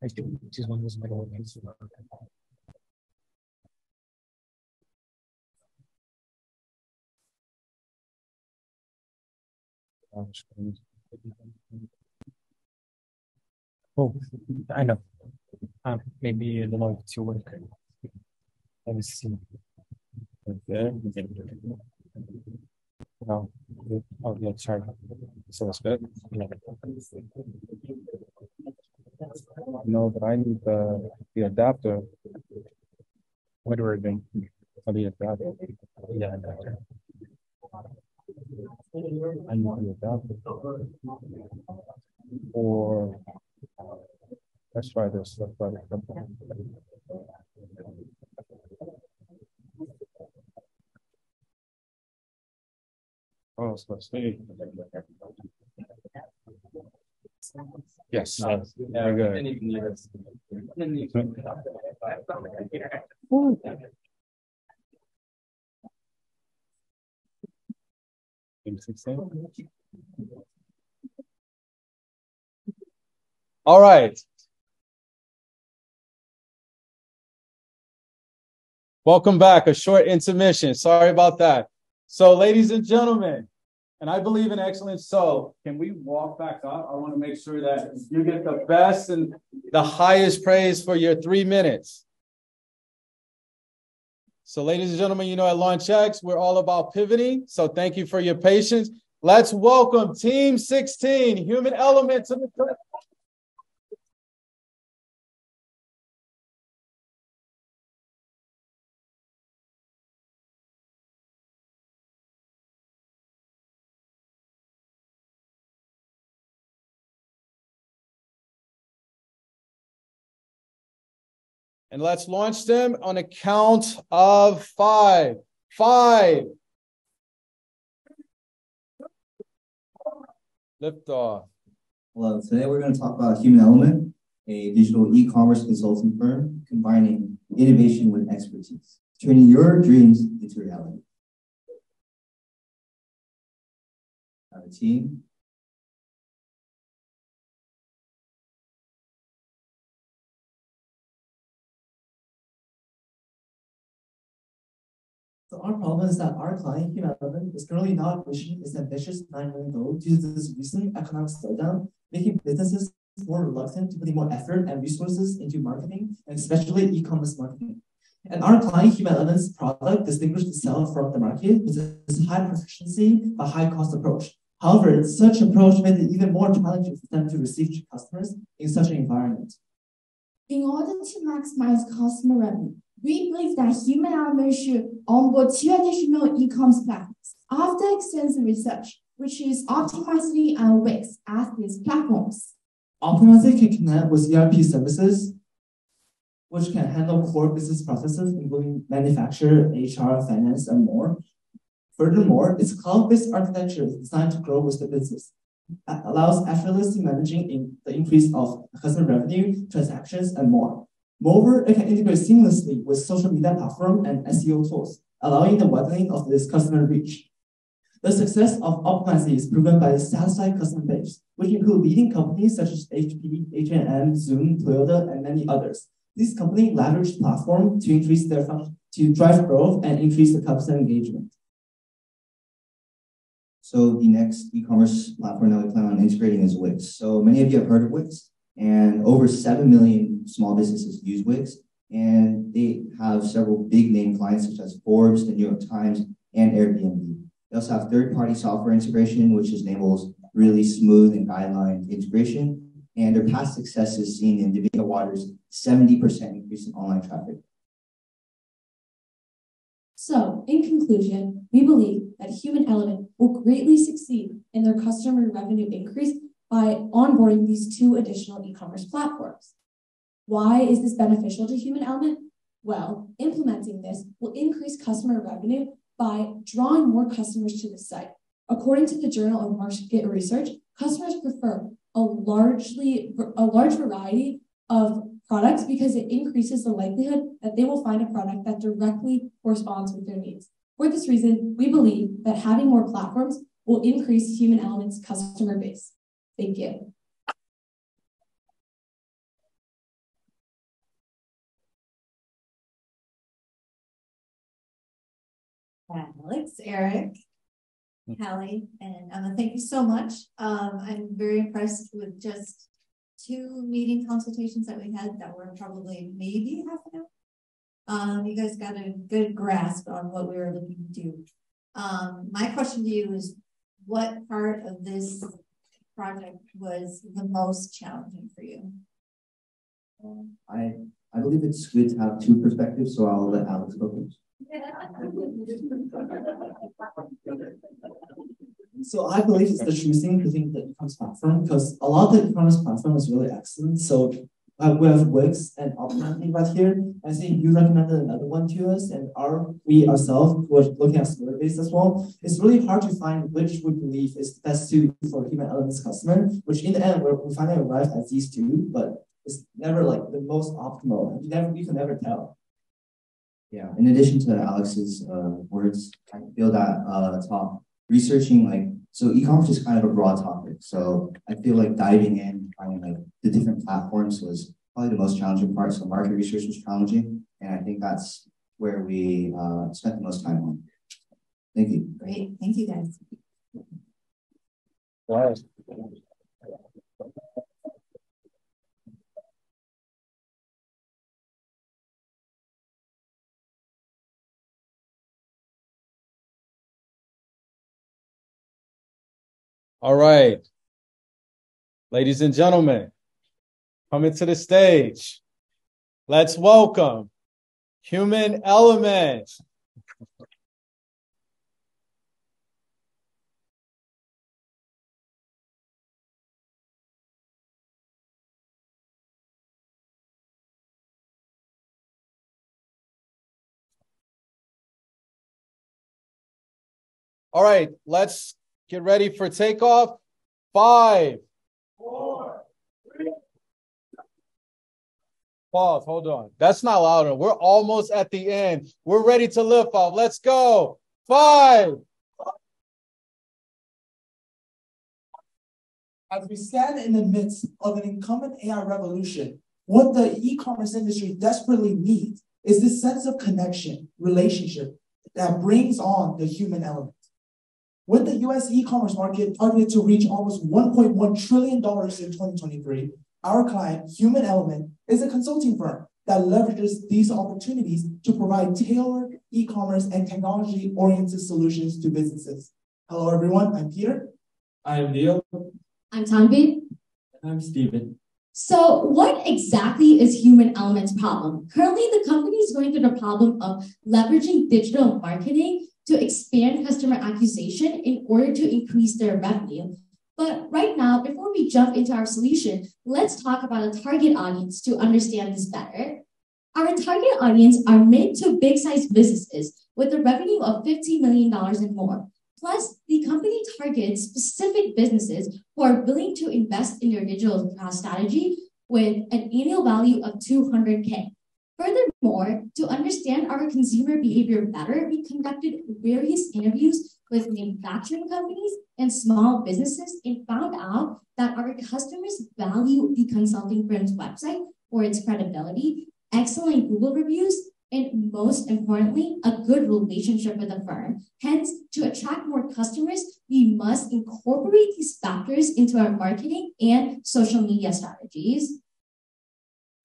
I do just want to make oh, I know. Maybe the one to work. Let me see. Okay. No. Oh, yeah, sorry. So it's good. No, but I need the adapter. What do we do? Oh, the adapter. Yeah, adapter. I need the adapter. Or let's try this. Let's try this. Oh, so let's see. Yes. Very good. All right. Welcome back. A short intermission. Sorry about that. So, ladies and gentlemen, and I believe in excellence. So, can we walk back up? I want to make sure that you get the best and the highest praise for your 3 minutes. So, ladies and gentlemen, you know at LaunchX, we're all about pivoting. So, thank you for your patience. Let's welcome Team 16, Human Element, to the And let's launch them on a count of 5. 5. Lift off. Hello, today we're going to talk about Human Element, a digital e-commerce consulting firm combining innovation with expertise, turning your dreams into reality. Our team. So our problem is that our client, Human Element, is currently not reaching its ambitious $9 million goal due to this recent economic slowdown, making businesses more reluctant to put more effort and resources into marketing, and especially e-commerce marketing. And our client, Human Element's product distinguishes itself from the market with its high proficiency but high cost approach. However, such approach made it even more challenging for them to receive customers in such an environment. In order to maximize customer revenue, we believe that Human Element should onboard 2 additional e-commerce platforms after extensive research, which is Optimizely and Wix as these platforms. Optimizely can connect with ERP services, which can handle core business processes, including manufacture, HR, finance, and more. Furthermore, its cloud-based architecture is designed to grow with the business. It allows effortlessly managing the increase of customer revenue, transactions, and more. Moreover, it can integrate seamlessly with social media platform and SEO tools, allowing the widening of this customer reach. The success of Optimizely is proven by its satisfied customer base, which include leading companies such as HP, H&M, Zoom, Toyota, and many others. These companies leverage the platform to increase their to drive growth and increase the customer engagement. So the next e-commerce platform that we plan on integrating is Wix. So many of you have heard of Wix, and over 7 million small businesses use Wix, and they have several big name clients such as Forbes, the New York Times, and Airbnb. They also have third-party software integration, which enables really smooth and guideline integration, and their past success is seen in Davina Waters' 70% increase in online traffic. So, in conclusion, we believe that Human Element will greatly succeed in their customer revenue increase by onboarding these 2 additional e-commerce platforms. Why is this beneficial to Human Element? Well, implementing this will increase customer revenue by drawing more customers to the site. According to the Journal of Market Research, customers prefer a large variety of products because it increases the likelihood that they will find a product that directly corresponds with their needs. For this reason, we believe that having more platforms will increase Human Element's customer base. Thank you. Alex, Eric, Hallie, and Emma, thank you so much. I'm very impressed with just 2 meeting consultations that we had that were probably maybe half an hour. You guys got a good grasp on what we were looking to do. My question to you is, what part of this project was the most challenging for you? I believe it's good to have 2 perspectives, so I'll let Alex go first. So I believe it's the choosing between the e-commerce platform, because a lot of the e-commerce platform is really excellent. So we have Wix and Optimizely right here. I think you recommended another one to us, and we ourselves were looking at surveys as well. It's really hard to find which we believe is the best suit for Human Element's customer, which in the end we finally arrived at these 2, but it's never like the most optimal. You can never tell. Yeah, in addition to Alex's words, I feel that researching so e-commerce is kind of a broad topic. So I feel like diving in, finding the different platforms was probably the most challenging part. So market research was challenging, and I think that's where we spent the most time on. Thank you. Great, thank you guys. Wow. All right, ladies and gentlemen, coming to the stage. Let's welcome Human Element. All right, let's get ready for takeoff. 5, 4, 3. Pause, hold on. That's not loud enough. We're almost at the end. We're ready to lift off. Let's go. 5. As we stand in the midst of an incumbent AI revolution, what the e-commerce industry desperately needs is this sense of connection, relationship that brings on the human element. With the US e-commerce market targeted to reach almost $1.1 trillion in 2023, our client, Human Element, is a consulting firm that leverages these opportunities to provide tailored e-commerce and technology-oriented solutions to businesses. Hello, everyone. I'm Peter. I'm Neil. I'm Tanvi. I'm Steven. So what exactly is Human Element's problem? Currently, the company is going through the problem of leveraging digital marketing to expand customer acquisition in order to increase their revenue. But right now, before we jump into our solution, let's talk about a target audience to understand this better. Our target audience are mid to big-sized businesses with a revenue of $15 million and more. Plus, the company targets specific businesses who are willing to invest in their digital strategy with an annual value of $200K. Furthermore, to understand our consumer behavior better, we conducted various interviews with manufacturing companies and small businesses and found out that our customers value the consulting firm's website for its credibility, excellent Google reviews, and most importantly, a good relationship with the firm. Hence, to attract more customers, we must incorporate these factors into our marketing and social media strategies.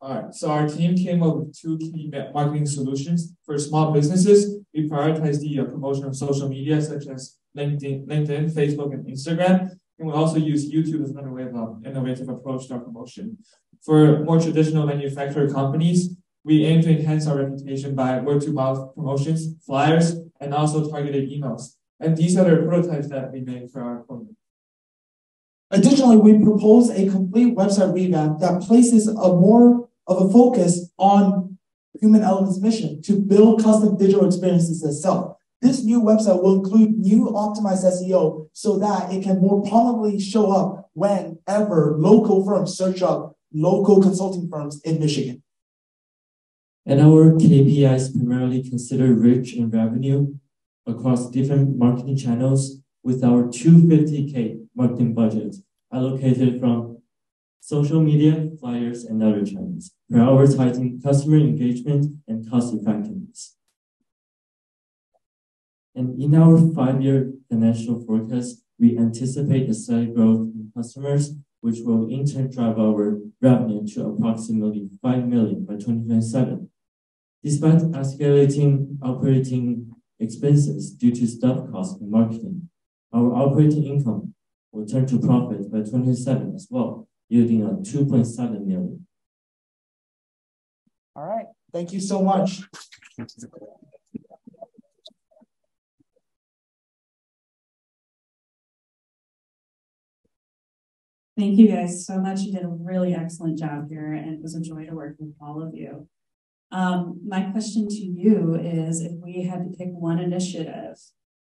All right, so our team came up with 2 key marketing solutions. For small businesses, we prioritize the promotion of social media, such as LinkedIn, Facebook, and Instagram. And we also use YouTube as another way of innovative approach to our promotion. For more traditional manufacturer companies, we aim to enhance our reputation by word-of-mouth promotions, flyers, and also targeted emails. And these are the prototypes that we made for our program. Additionally, we propose a complete website revamp that places more of a focus on Human Element's mission to build custom digital experiences itself. This new website will include new optimized SEO so that it can more prominently show up whenever local firms search up local consulting firms in Michigan. And our KPIs primarily consider reach and revenue across different marketing channels with our $250K marketing budget allocated from social media, flyers, and other channels, prioritizing customer engagement and cost effectiveness. And in our 5-year financial forecast, we anticipate a steady growth in customers, which will in turn drive our revenue to approximately $5 million by 2027. Despite escalating operating expenses due to staff costs and marketing, our operating income will turn to profit by 2027 as well, yielding a $2.7 million. All right, thank you so much. Thank you guys so much. You did a really excellent job here, and it was a joy to work with all of you. My question to you is, if we had to pick one initiative,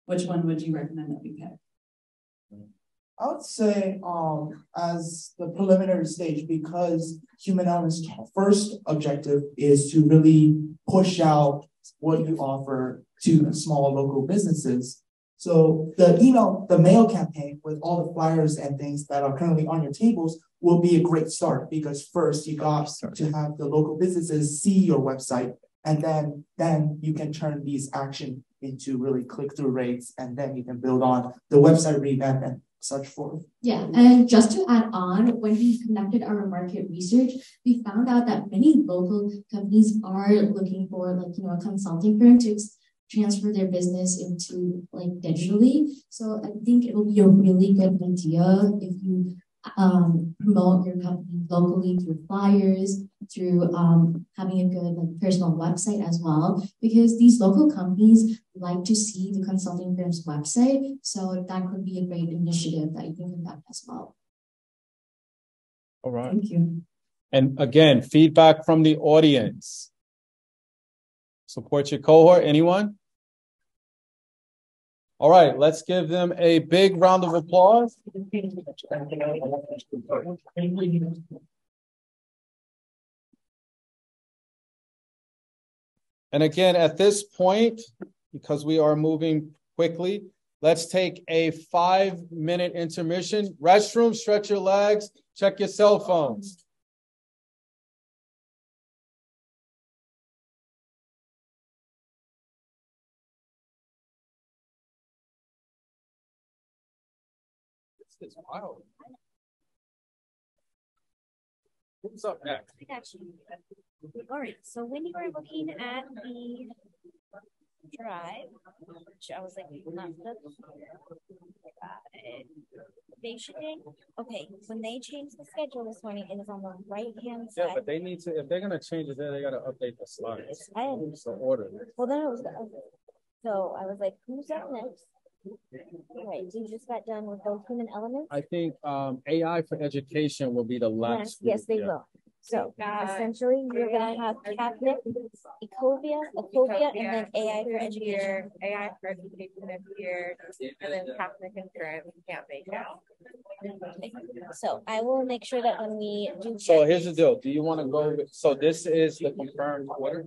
which one would you recommend that we pick? I would say as the preliminary stage, because Human Element's first objective is to really push out what you offer to small local businesses. So the mail campaign with all the flyers and things that are currently on your tables will be a great start, because first you got to have the local businesses see your website, and then you can turn these action into really click-through rates, and then you can build on the website revamp and such forth. Yeah, and just to add on, when we conducted our market research, we found out that many local companies are looking for a consulting firm to transfer their business into digitally. So I think it will be a really good idea if you promote your company locally through flyers, through having a good personal website as well, because these local companies like to see the consulting firm's website. So that could be a great initiative that you can conduct as well. All right. Thank you. And again, feedback from the audience. Support your cohort, anyone? All right, let's give them a big round of applause. And again, at this point, because we are moving quickly, let's take a 5-minute intermission. Restroom, stretch your legs, check your cell phones. This is wild. Who's up next? I got you. All right. So when you were looking at the drive, which I was like, not the they should. Okay. When they changed the schedule this morning, it is on the right hand side. Yeah, but they need to. If they're gonna change it, there they gotta update the slides. I am. So order. Well, then it was. So I was like, who's up next? Right. You just got done with those human elements. I think AI for education will be the last. Yes, they will. So essentially, you're gonna have Catholic, Ecovia, and then AI for education. AI for education is here, and then Catholic insurance can't make out. So I will make sure that when we do. So here's the deal. Do you want to go? So this is the confirmed order.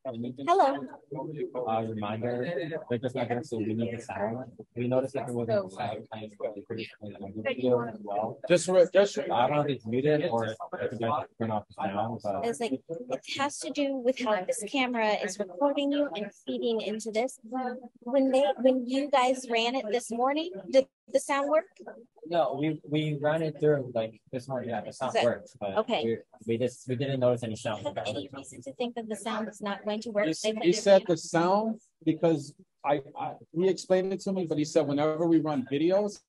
Hello. Reminder, they're just not going to say we need the sound. We noticed that there wasn't a sound video as well. Just I don't know if it's muted or if you guys turn off the sound. But It's like it has to do with how this camera is recording you and feeding into this. When you guys ran it this morning, did the sound work? no, we ran it through like this morning. Yeah, the sound works, but Okay. we didn't notice any sound. Have any reason to think that the sound is not going to work? He said the sound because he explained it to me, but he said whenever we run videos,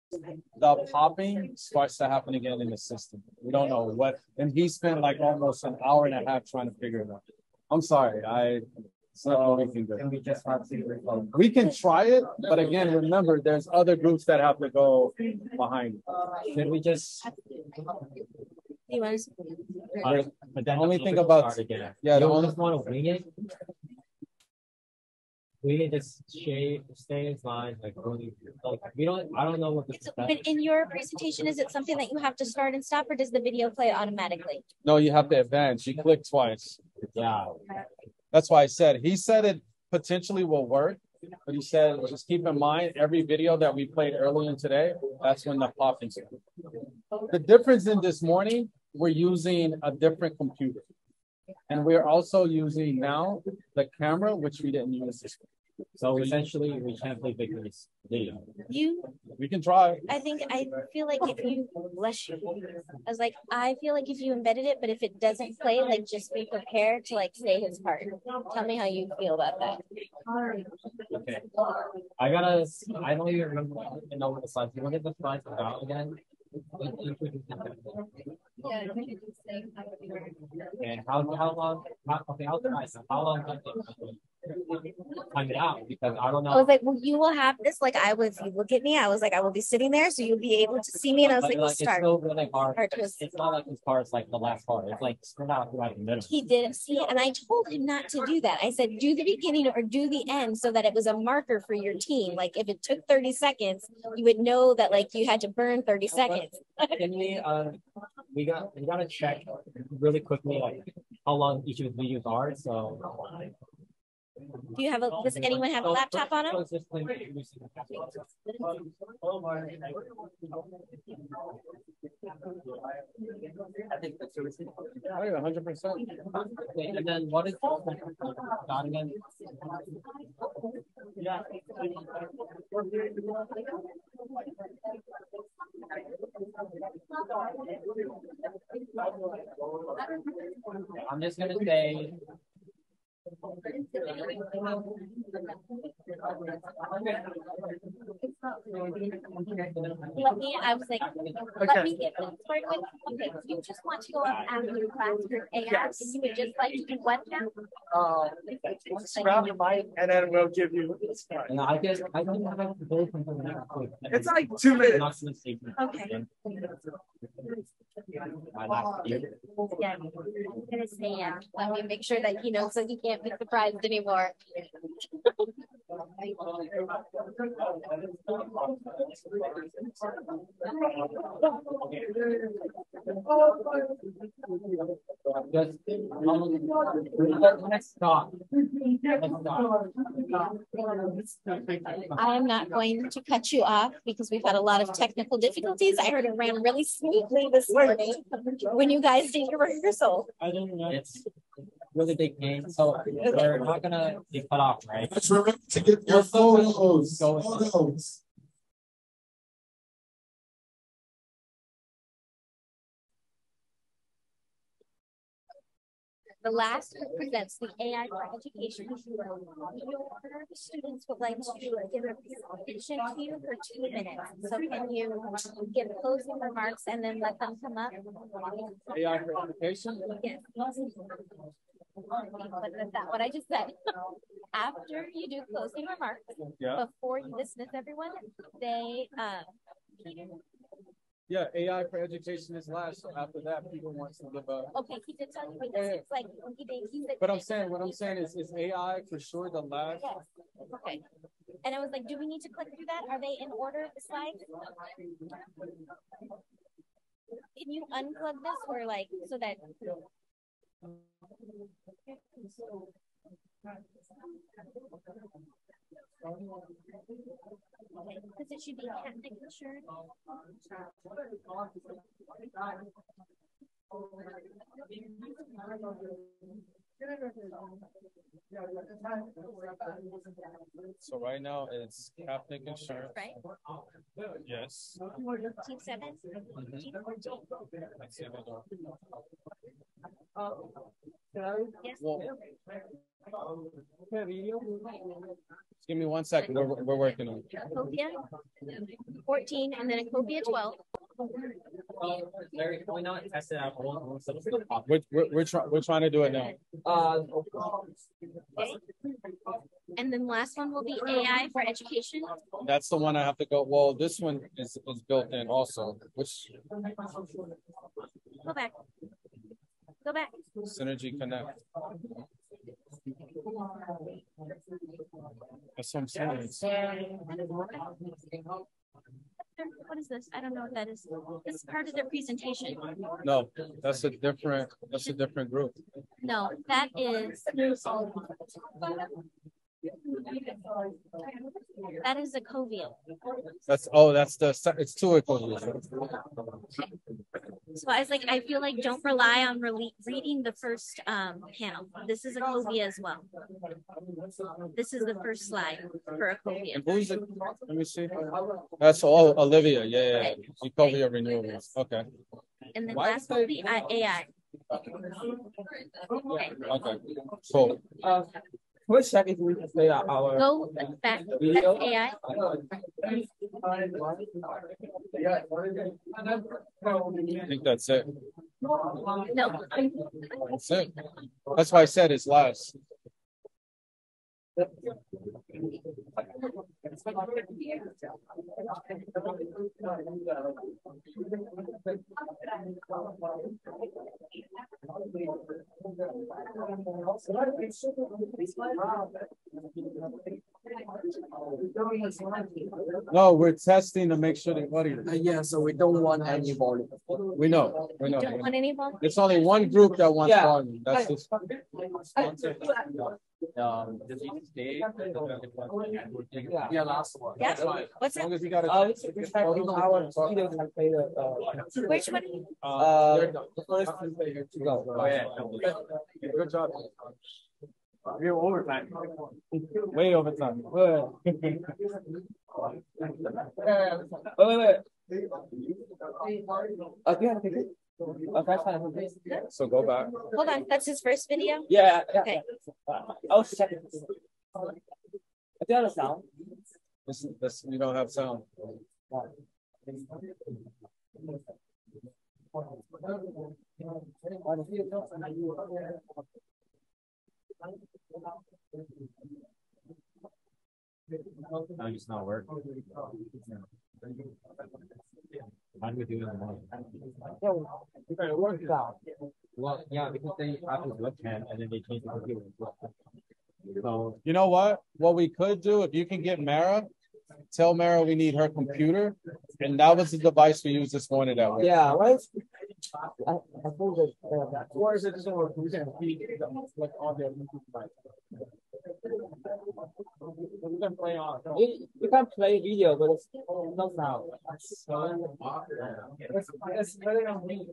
the popping starts to happen again in the system. We don't know what, and he spent like almost an hour and a half trying to figure it out. I'm sorry, so we just have to. We can try it, but again, remember, there's other groups that have to go behind it. Can we just? You want to? But the only thing about yeah, the only want to wing it. We need to stay in line, like we don't. I don't know what the. But in your presentation, is it something that you have to start and stop, or does the video play automatically? No, you have to advance. You click twice. Yeah. That's why he said it potentially will work, but he said just keep in mind every video that we played earlier today, that's when the popping started. The difference in this morning, we're using a different computer. And we're also using now the camera, which we didn't use this morning. So essentially, we can't play Victory's video. We can try. I feel like if you bless you, I feel like if you embedded it, but if it doesn't play, like just be prepared to like say his part. Tell me how you feel about that. Okay. I don't even remember what the slides. You want to get the slides about again? Yeah, and how long? How long does it time it out? Because I don't know. I was like, well, you will have this. Like, if you look at me, I was like, I will be sitting there, so you'll be able to see me. And I was like, it's still really hard. It's not like this part is like the last part. It's like spread out throughout the middle. He didn't see it, and I told him not to do that. I said, do the beginning or do the end, so that it was a marker for your team. Like, if it took 30 seconds, you would know that like you had to burn 30 seconds. Can we gotta check really quickly like how long each of the videos are. So do you have does anyone have a laptop on them? I think that's 100%. And then what is that again? I'm just gonna say I was like, let me get this started with. Okay, you just want to go up after your class for AI, and you would just like to do what now? Grab the mic, and then we'll give you. No, I can have to go from the next quick. It's like 2 minutes. Okay. Yeah, I'm gonna say let me make sure that he knows so he can't be surprised anymore. Let's stop. I am not going to cut you off because we've had a lot of technical difficulties. I heard it ran really smoothly this morning when you guys did your rehearsal. I don't know. It's really big game, so we're not gonna be cut off, right? Let's remember to get your photos. Photos. The last presents the AI for education. The students would like to give a presentation to you for 2 minutes. So can you give closing remarks and then let them come up? AI for education? Yes. But is that what I just said? After you do closing remarks, before you dismiss everyone, they yeah, AI for education is last. So after that, people want to give a. Okay, he did tell you because it's like he said. But what I'm saying is AI for sure the last. Yes. Okay. And I was like, do we need to click through that? Are they in order, the slides? Can you unplug this or like so that? Okay, because it should be ethnic insurance. So right now it's Catholic insurance. Right. Yes. Team 7. Team 14. Yes. Just give me 1 second. We're working on it. Copia 14 and then a Copia 12. Larry, can we not test it out? We're trying to do it now. Okay. And then the last one will be AI for education. That's the one I have to go. Well, this one is built in also. Which go back. Go back. Synergy Connect. That's what I'm saying. What is this? I don't know what that is. This is part of their presentation. No, that's a different group. No, that is. That is a Covia. It's two Covias. So I was like, I feel like don't rely on reading the first panel. This is a Covia as well. This is the first slide for a Covia. And who's it? Let me see. That's Olivia. Yeah. Ecovia Renewables. Okay. And then last will be AI. Okay. Cool. Let's check if we can play our go back. That's AI. I think that's it. No. That's it. That's why I said it's last. No, we're testing to make sure the audio. Yeah, so we don't want any volume. We know. You don't want any volume? It's only one group that wants volume. That's just. Does he stay? Yeah, last one. Yeah. What's that? Which one? The first two go. Oh yeah. Good job. We're overtime. Way overtime. Wait. So go back. Hold on, that's his first video? Yeah. Okay. I'll check it. Do you have a sound? This, you don't have sound. No, it's not working. How do we do it in the morning? Yeah, it works out. Well, yeah, because they have this webcam and then they change the computer as well. You know what? What we could do, if you can get Mara, tell Mara we need her computer. And that was the device we used this morning that way. Yeah, let's. I suppose that, or is it just we can feed like on their YouTube device? We can play on. You can play video, but it's not sound. So let's put it on me.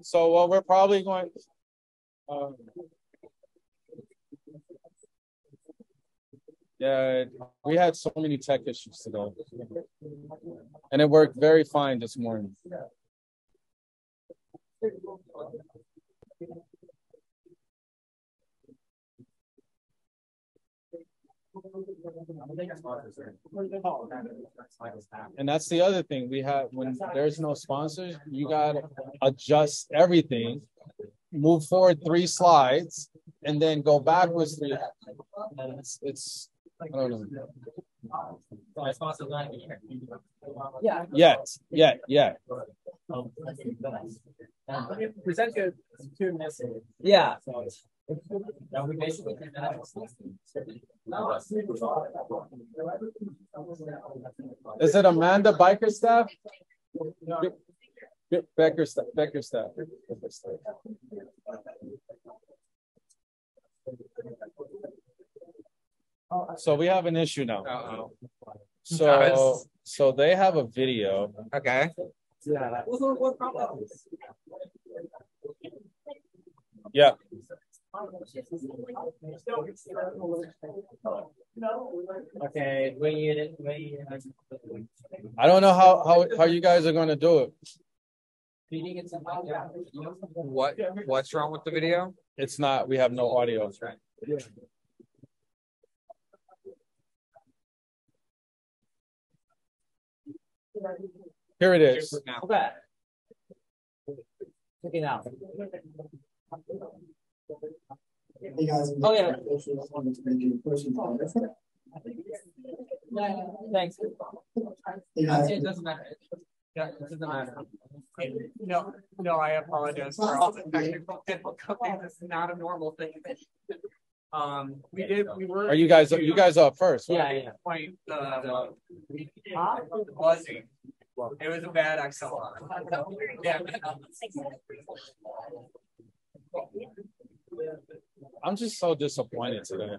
So what we're probably going. Yeah, we had so many tech issues today. And it worked very fine this morning. And that's the other thing we have when there's no sponsors, you gotta adjust everything, move forward 3 slides, and then go backwards 3. It's I don't know. Yeah. Presented 2 messages. Yeah. Is it Amanda Biker staff? Becker staff. So we have an issue now. So they have a video. Okay. Yeah. Yeah. Okay. I don't know how you guys are going to do it. What's wrong with the video? It's not. We have no audio. Yeah. Here it is. Okay. Check it out. Hey guys. Oh yeah. Thanks. Hey guys. It doesn't matter. Yeah, it doesn't matter. No, I apologize for all the technical difficulties. This is not a normal thing. We were. Are you guys up first? Right? Yeah. Point buzzing. It was a bad XLR. Yeah. I'm just so disappointed today.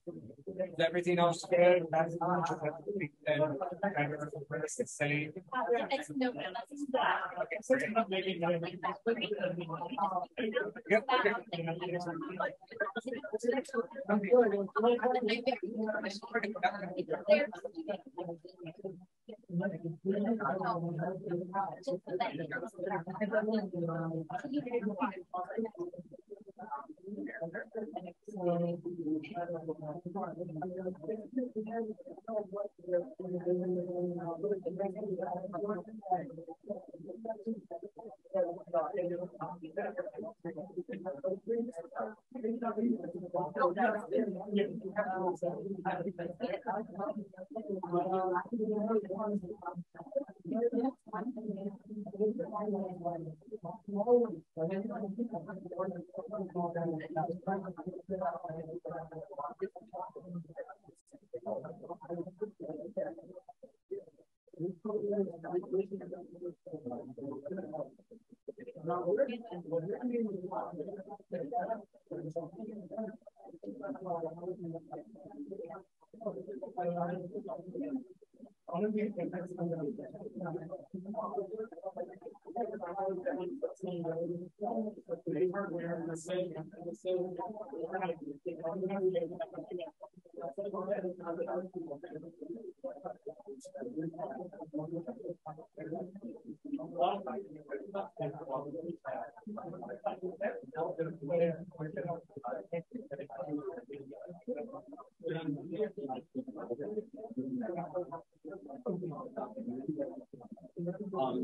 Is everything else good? That's not the same.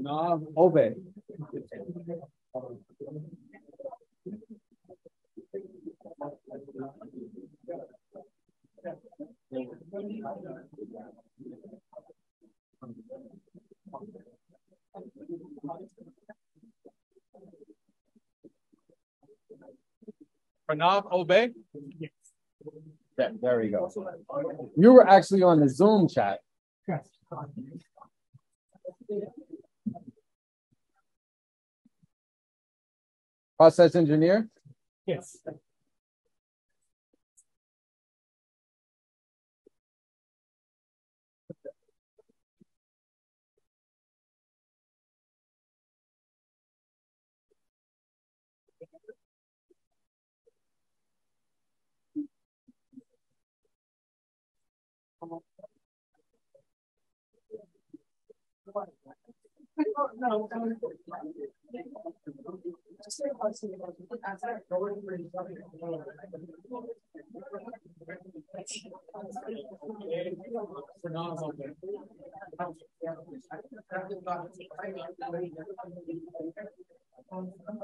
No, obey. Pranav Obey? Yes. Yeah, there we go. You were actually on the Zoom chat. Yes. Process engineer? Yes.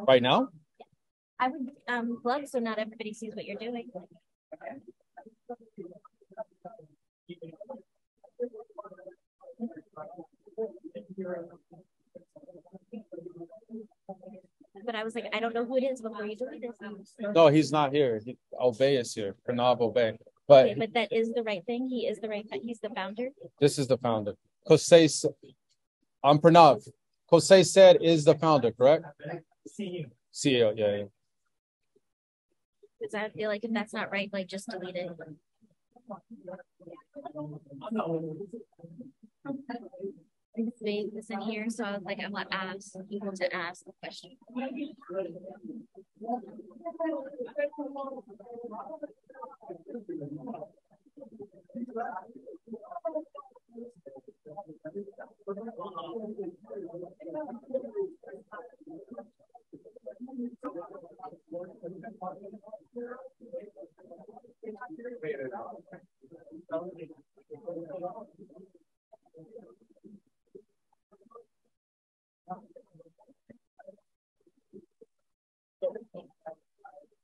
Right now? I would plug so not everybody sees what you're doing. But I was like, I don't know who it is before you do this. No, he's not here. Obey is here. Pranav Obey. But, okay, but that is the right thing. He is the right. He's the founder. This is the founder. Kosei, I'm Pranav. Kosei said is the founder, correct? CEO. CEO, yeah. Because I feel like if that's not right, like just delete it. They this in here, so I was like, I want to ask people to ask the question.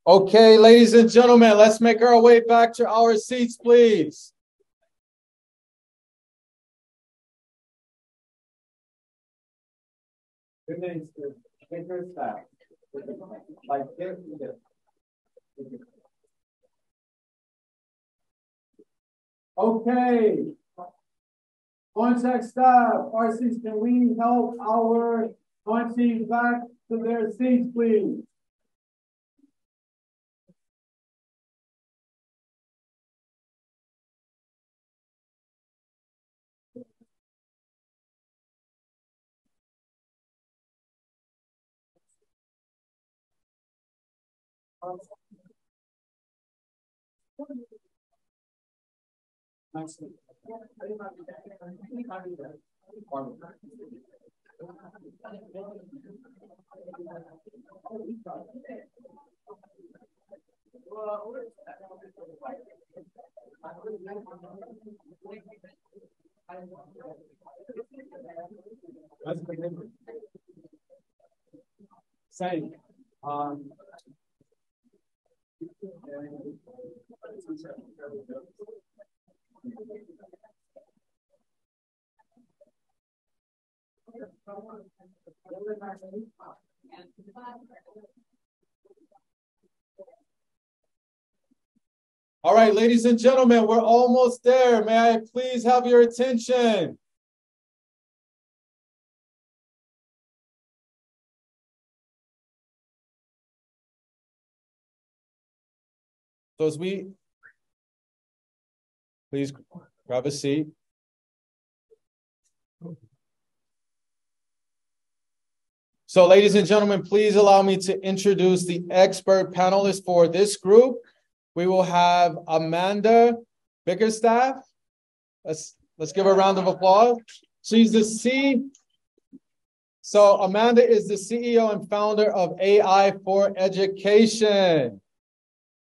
Okay, ladies and gentlemen, let's make our way back to our seats, please. Okay. LaunchX staff, RCs, can we help our launchees back to their seats, please? Same. All right, ladies and gentlemen, we're almost there. May I please have your attention? So as we, please grab a seat. So ladies and gentlemen, please allow me to introduce the expert panelists for this group. We will have Amanda Bickerstaff. Let's give her a round of applause. She's the So Amanda is the CEO and founder of AI for Education.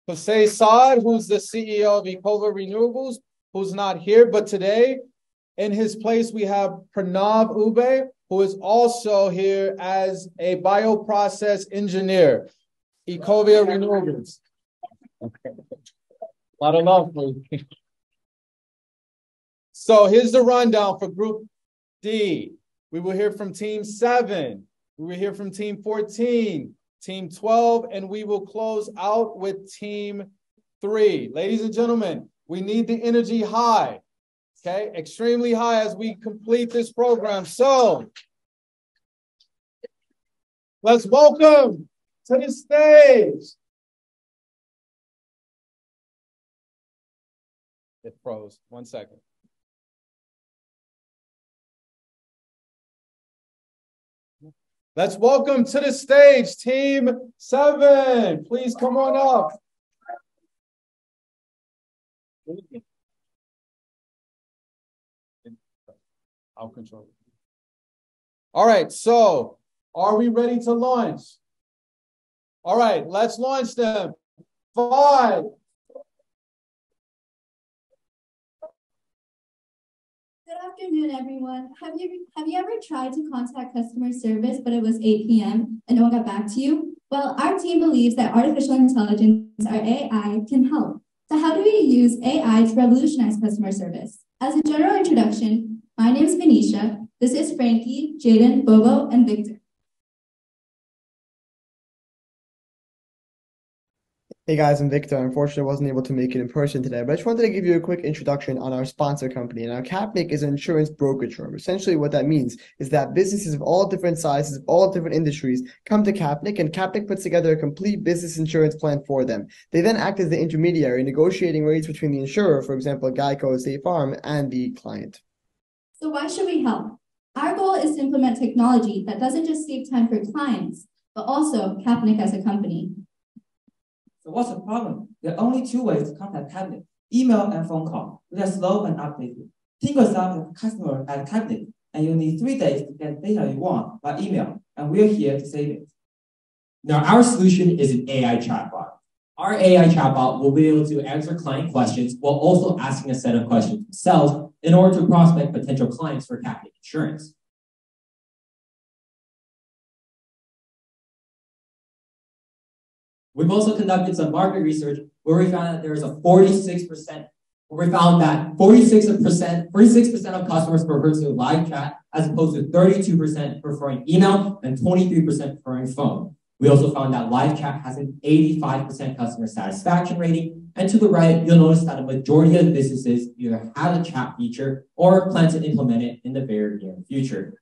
Jose Saad, who's the CEO of Ecova Renewables, who's not here, but today in his place we have Pranav Ube, who is also here as a bioprocess engineer, Ecova Renewables. Okay. A lot of love for you. So here's the rundown for Group D. We will hear from Team 7. We will hear from Team 14, team 12, and we will close out with team 3. Ladies and gentlemen, we need the energy high, okay? Extremely high as we complete this program. So let's welcome to the stage. It froze. 1 second. Let's welcome to the stage team 7. Please come on up. I'll control it. All right, so are we ready to launch? All right, let's launch them. 5. Good afternoon, everyone. Have you ever tried to contact customer service, but it was 8 p.m. and no one got back to you? Well, our team believes that artificial intelligence, or AI, can help. So how do we use AI to revolutionize customer service? As a general introduction, my name is Benicia. This is Frankie, Jaden, Bobo, and Victor. Hey guys, I'm Victor. Unfortunately, I wasn't able to make it in person today, but I just wanted to give you a quick introduction on our sponsor company. Now, Capnic is an insurance brokerage firm. Essentially, what that means is that businesses of all different sizes, of all different industries, come to Capnic, and Capnic puts together a complete business insurance plan for them. They then act as the intermediary, negotiating rates between the insurer, for example, Geico, State Farm, and the client. So why should we help? Our goal is to implement technology that doesn't just save time for clients, but also Capnic as a company. So what's the problem? There are only 2 ways to contact Capnic: email and phone call. We are slow and updated. Think yourself as a customer at Capnic, and you need 3 days to get data you want by email, and we're here to save it. Now, our solution is an AI chatbot. Our AI chatbot will be able to answer client questions while also asking a set of questions themselves in order to prospect potential clients for Capnic Insurance. We've also conducted some market research where we found that there is a 46%, where we found that 46% of customers prefer to live chat as opposed to 32% preferring email and 23% preferring phone. We also found that live chat has an 85% customer satisfaction rating. And to the right, you'll notice that a majority of businesses either have a chat feature or plan to implement it in the very near future.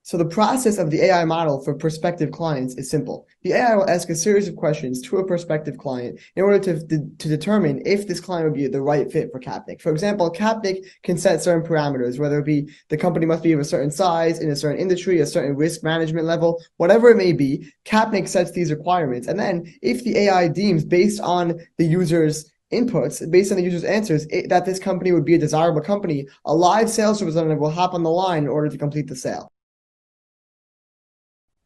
So the process of the AI model for prospective clients is simple. The AI will ask a series of questions to a prospective client in order to determine if this client would be the right fit for Capnic. For example, Capnic can set certain parameters, whether it be the company must be of a certain size, in a certain industry, a certain risk management level, whatever it may be, Capnic sets these requirements. And then if the AI deems based on the user's inputs, based on the user's answers, that this company would be a desirable company, a live sales representative will hop on the line in order to complete the sale.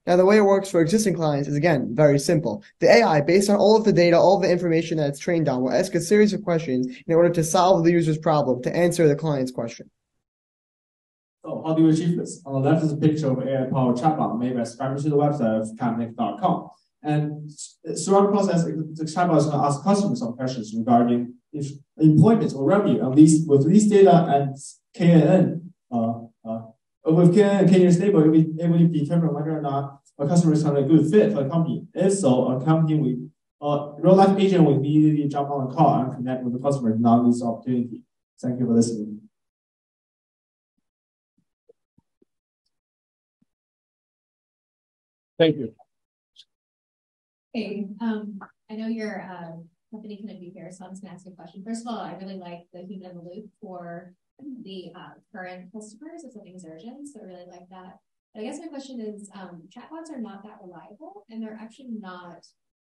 Now, the way it works for existing clients is, again, very simple. The AI, based on all of the data, all of the information that it's trained on, will ask a series of questions in order to solve the user's problem, to answer the client's question. So how do we achieve this? On the left is a picture of an AI-powered chatbot made by subscribing to the website of capnic.com. And throughout the process, the chatbot is going to ask customers some questions regarding employment or revenue. And with these data and KNN, with KNN and KNN stable, we'll be able to determine whether or not a customer is a good fit for the company. If so, a real-life agent will immediately jump on the call and connect with the customer to now this opportunity. Thank you for listening. Thank you. Hey, I know your company couldn't be here, so I'm just gonna ask you a question. First of all, I really like the human in the loop for the current customers if something's urgent, so I really like that. But I guess my question is, chatbots are not that reliable, and they're actually not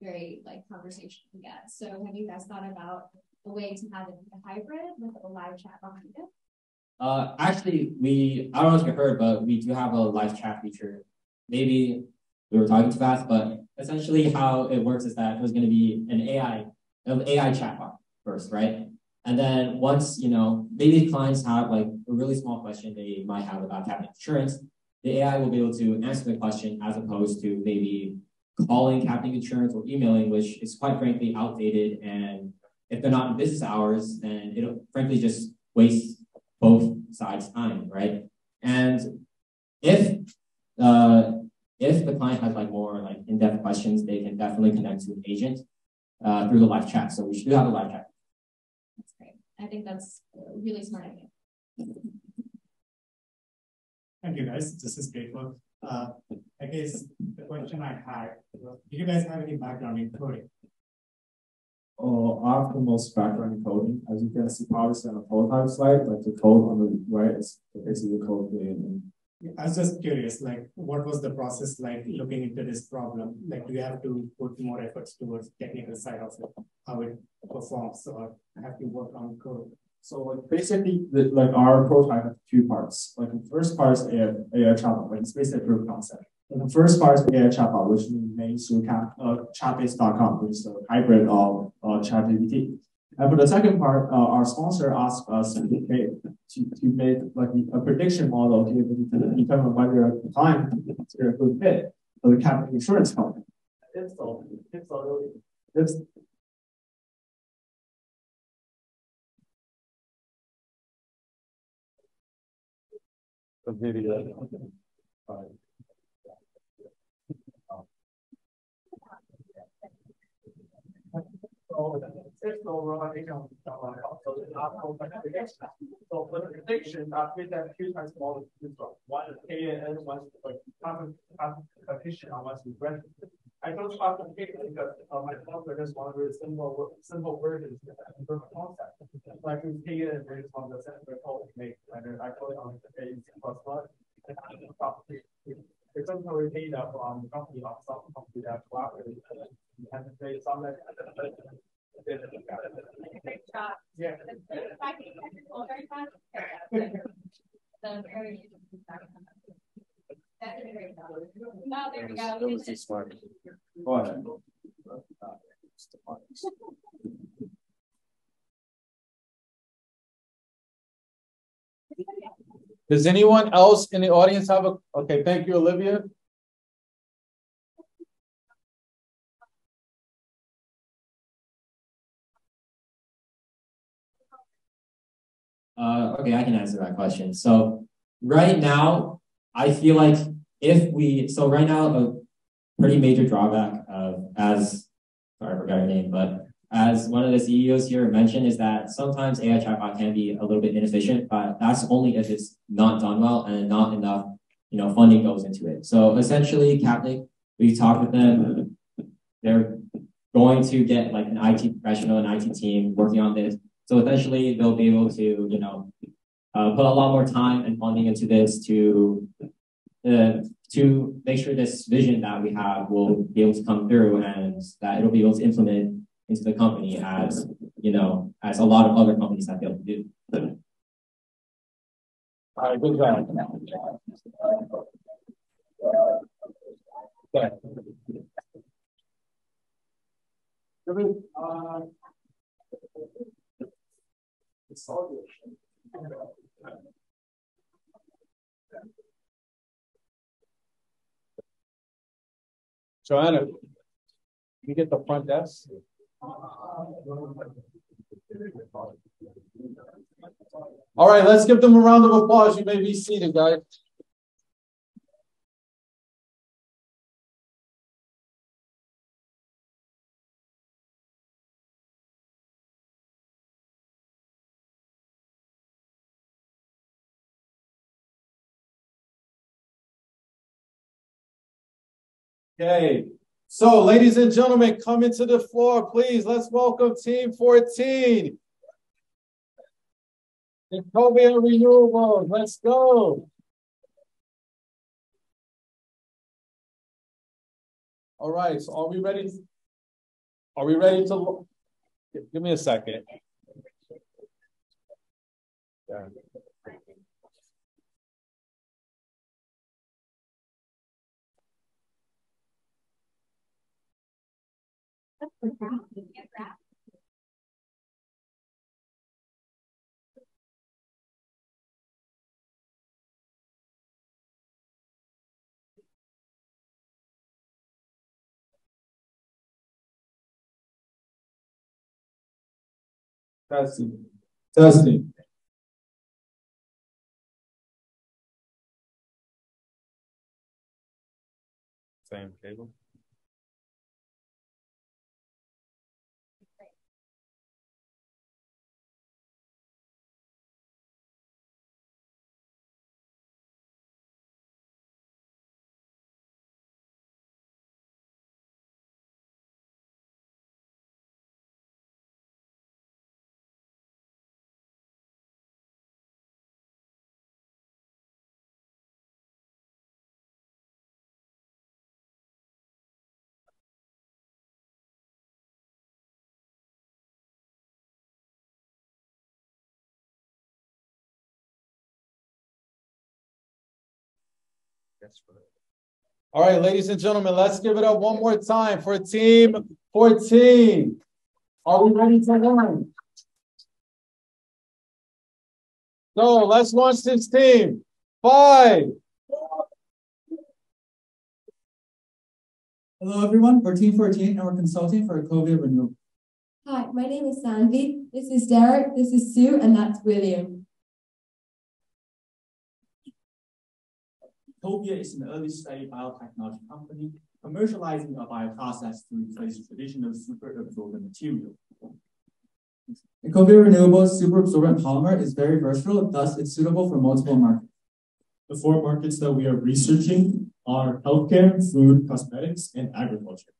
very conversational yet. So have you guys thought about a way to have a hybrid with a live chat behind it? Actually, I don't know if you heard, but we do have a live chat feature. Maybe we were talking too fast, but essentially how it works is that there's going to be an AI chatbot first, right? And then once, maybe clients have a really small question they might have about Capnic Insurance, the AI will be able to answer the question as opposed to maybe calling Capnic Insurance or emailing, which is quite frankly outdated. And if they're not in business hours, then it'll frankly just waste both sides' time, right? And if if the client has like more like in-depth questions, they can definitely connect to an agent through the live chat. So we should have a live chat. That's great. I think that's a really smart idea. Thank you, guys. This is great work. I guess the question I had, do you guys have any background in coding? Oh, I have the most background in coding. As you can see, obviously on the prototype slide, like the code on the right is basically the code created. I was just curious, like, what was the process like looking into this problem? Like, do you have to put more efforts towards technical side of it, how it performs, or have to work on code? So like basically, like our prototype has two parts. Like the first part is AI chatbot, like it's basically a proof of concept. And the first part is AI chatbot, which remains through chatbase.com, which is a hybrid of ChatGPT. And for the second part, our sponsor asked us to make like a prediction model to be able to determine whether a client is a good fit for the captive insurance company. If the video. So for the prediction, I made that two times smaller than this one. One is KN, one is like competition, and one is regression. I don't trust the data because my sponsor just wanted a simple version of the concept. Like with KN, there is one the center code make, and I call it on the A++. It's temporary data from the company or some company that collaborated and they some like yeah. Oh, there we go. That was too smart. Go ahead. Does anyone else in the audience have a? Okay, thank you, Olivia. Okay, I can answer that question. So right now, I feel like right now, a pretty major drawback sorry, I forgot your name, but as one of the CEOs here mentioned, is that sometimes AI chatbot can be a little bit inefficient, but that's only if it's not done well and not enough, funding goes into it. So essentially, Capnic, we talked with them. They're going to get like an IT professional, an IT team working on this. So essentially, they'll be able to, put a lot more time and funding into this to make sure this vision that we have will be able to come through and that it'll be able to implement into the company as a lot of other companies have been able to do. All right, good job. Joanna, you get the front desk. All right, let's give them a round of applause. You may be seated, guys. Okay, so ladies and gentlemen, come into the floor, please. Let's welcome Team 14. Ecovia Renewables, let's go. All right, so are we ready? Are we ready to, give me a second. Yeah. Testing. Testing. same table. All right, ladies and gentlemen, let's give it up one more time for team 14. Are we ready to learn? So let's launch this team. 5. Hello, everyone. We're Team 14, and we're consulting for COVID renewal. Hi, my name is Sanvi. This is Derek. This is Sue, and that's William. Ecovia is an early-stage biotechnology company commercializing a bioprocess to replace traditional superabsorbent material. Ecovia Renewable superabsorbent polymer is very versatile, thus it's suitable for multiple markets. The 4 markets that we are researching are healthcare, food, cosmetics, and agriculture.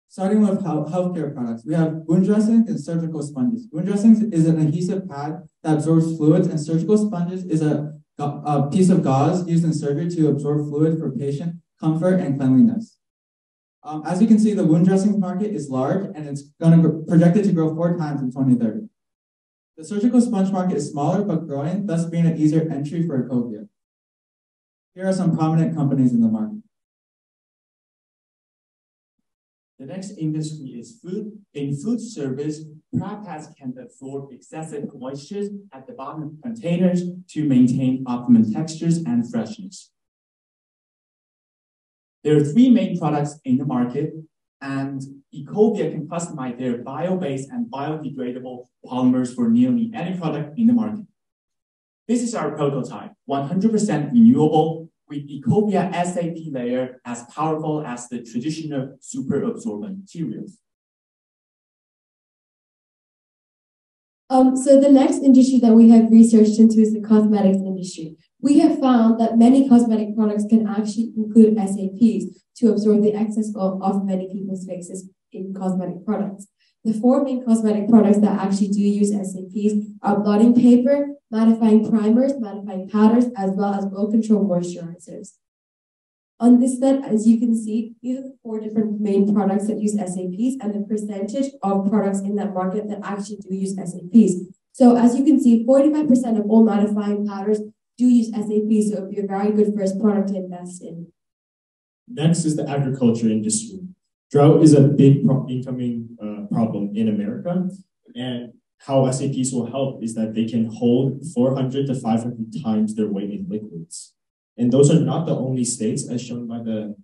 Starting with healthcare products, we have wound dressings and surgical sponges. Wound dressings is an adhesive pad that absorbs fluids, and surgical sponges is a piece of gauze used in surgery to absorb fluid for patient comfort and cleanliness. As you can see, the wound dressing market is large, and it's projected to grow 4 times in 2030. The surgical sponge market is smaller but growing, thus being an easier entry for Ecovia. Here are some prominent companies in the market. The next industry is food. In food service, prep pads can absorb excessive moisture at the bottom of containers to maintain optimum textures and freshness. There are 3 main products in the market, and Ecovia can customize their bio-based and biodegradable polymers for nearly any product in the market. This is our prototype, 100% renewable, with Ecovia SAP layer as powerful as the traditional superabsorbent materials. So the next industry that we have researched into is the cosmetics industry. We have found that many cosmetic products can actually include SAPs to absorb the excess of many people's faces in cosmetic products. The 4 main cosmetic products that actually do use SAPs are blotting paper, mattifying primers, mattifying powders, as well as low-control moisturizers. On this slide, as you can see, these are the 4 different main products that use SAPs and the percentage of products in that market that actually do use SAPs. So as you can see, 45% of all mattifying powders do use SAPs, so it would be a very good first product to invest in. Next is the agriculture industry. Drought is a big incoming problem in America, and how SAPs will help is that they can hold 400 to 500 times their weight in liquids. And those are not the only states, as shown by the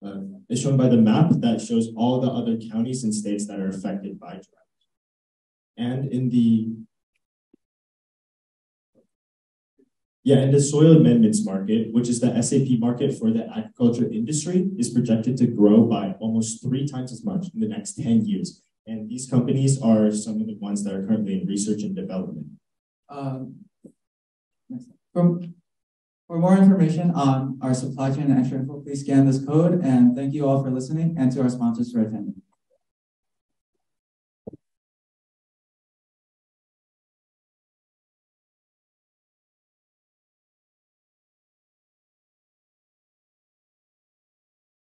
map that shows all the other counties and states that are affected by drought. And in the soil amendments market, which is the SAP market for the agriculture industry, is projected to grow by almost 3 times as much in the next 10 years. And these companies are some of the ones that are currently in research and development. For more information on our supply chain and extra info, please scan this code. And thank you all for listening, and to our sponsors for attending.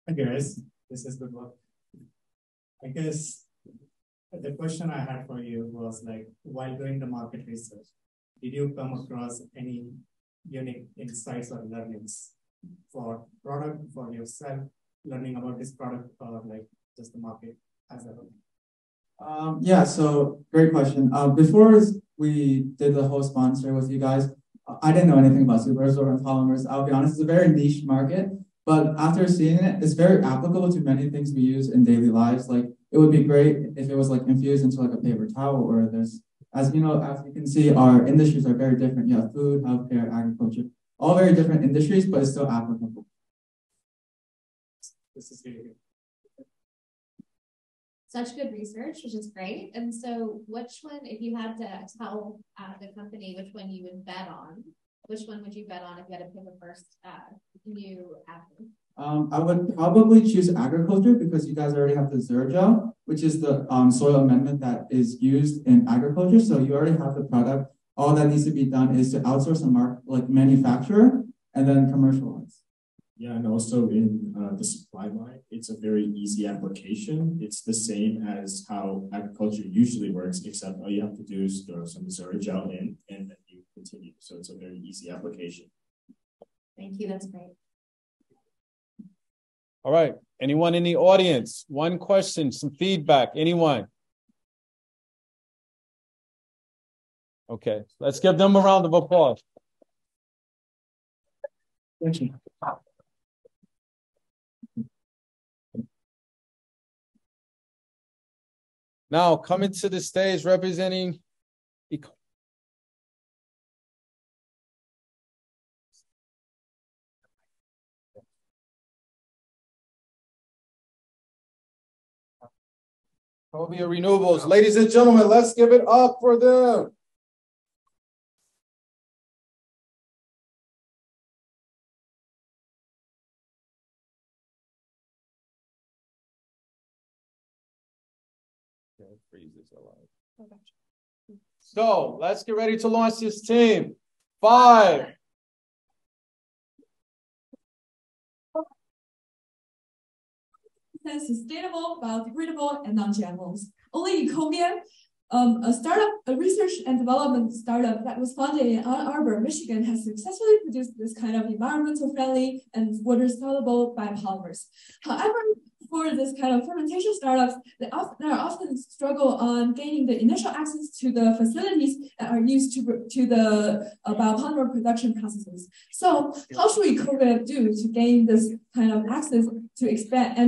Hi guys, this is good work. I guess the question I had for you was like, while doing the market research, did you come across any unique insights or learnings for product, for yourself, learning about this product, or like just the market as a whole? Yeah, so great question. Before we did the whole sponsor with you guys, I didn't know anything about superabsorbent polymers. I'll be honest, it's a very niche market, but after seeing it, it's very applicable to many things we use in daily lives. Like, it would be great if it was like infused into like a paper towel, or there's, as you know, as you can see, our industries are very different. You have food, healthcare, agriculture, all very different industries, but it's still applicable. This is really good. Such good research, which is great. And so which one, if you had to tell the company which one you would bet on, which one would you bet on if you had to pick a first new avenue? I would probably choose agriculture because you guys already have the Zergel, which is the soil amendment that is used in agriculture. So you already have the product. All that needs to be done is to outsource and manufacturer and then commercialize. Yeah, and also in the supply line, it's a very easy application. It's the same as how agriculture usually works, except all you have to do is throw some Zergel in and then you continue. So it's a very easy application. Thank you, that's great. All right. Anyone in the audience? One question, some feedback. Anyone? Okay, let's give them a round of applause. Thank you. Now, coming to the stage representing Ecovia Renewables. Ladies and gentlemen, let's give it up for them. So let's get ready to launch this team. 5. Sustainable, biodegradable, and non-GMOs. Only Ecovia, a research and development startup that was founded in Ann Arbor, Michigan, has successfully produced this kind of environmental friendly and water soluble biopolymers. However, for this kind of fermentation startups, they often struggle on gaining the initial access to the facilities that are used to the biopolymer production processes. So how should Ecovia do to gain this kind of access to expand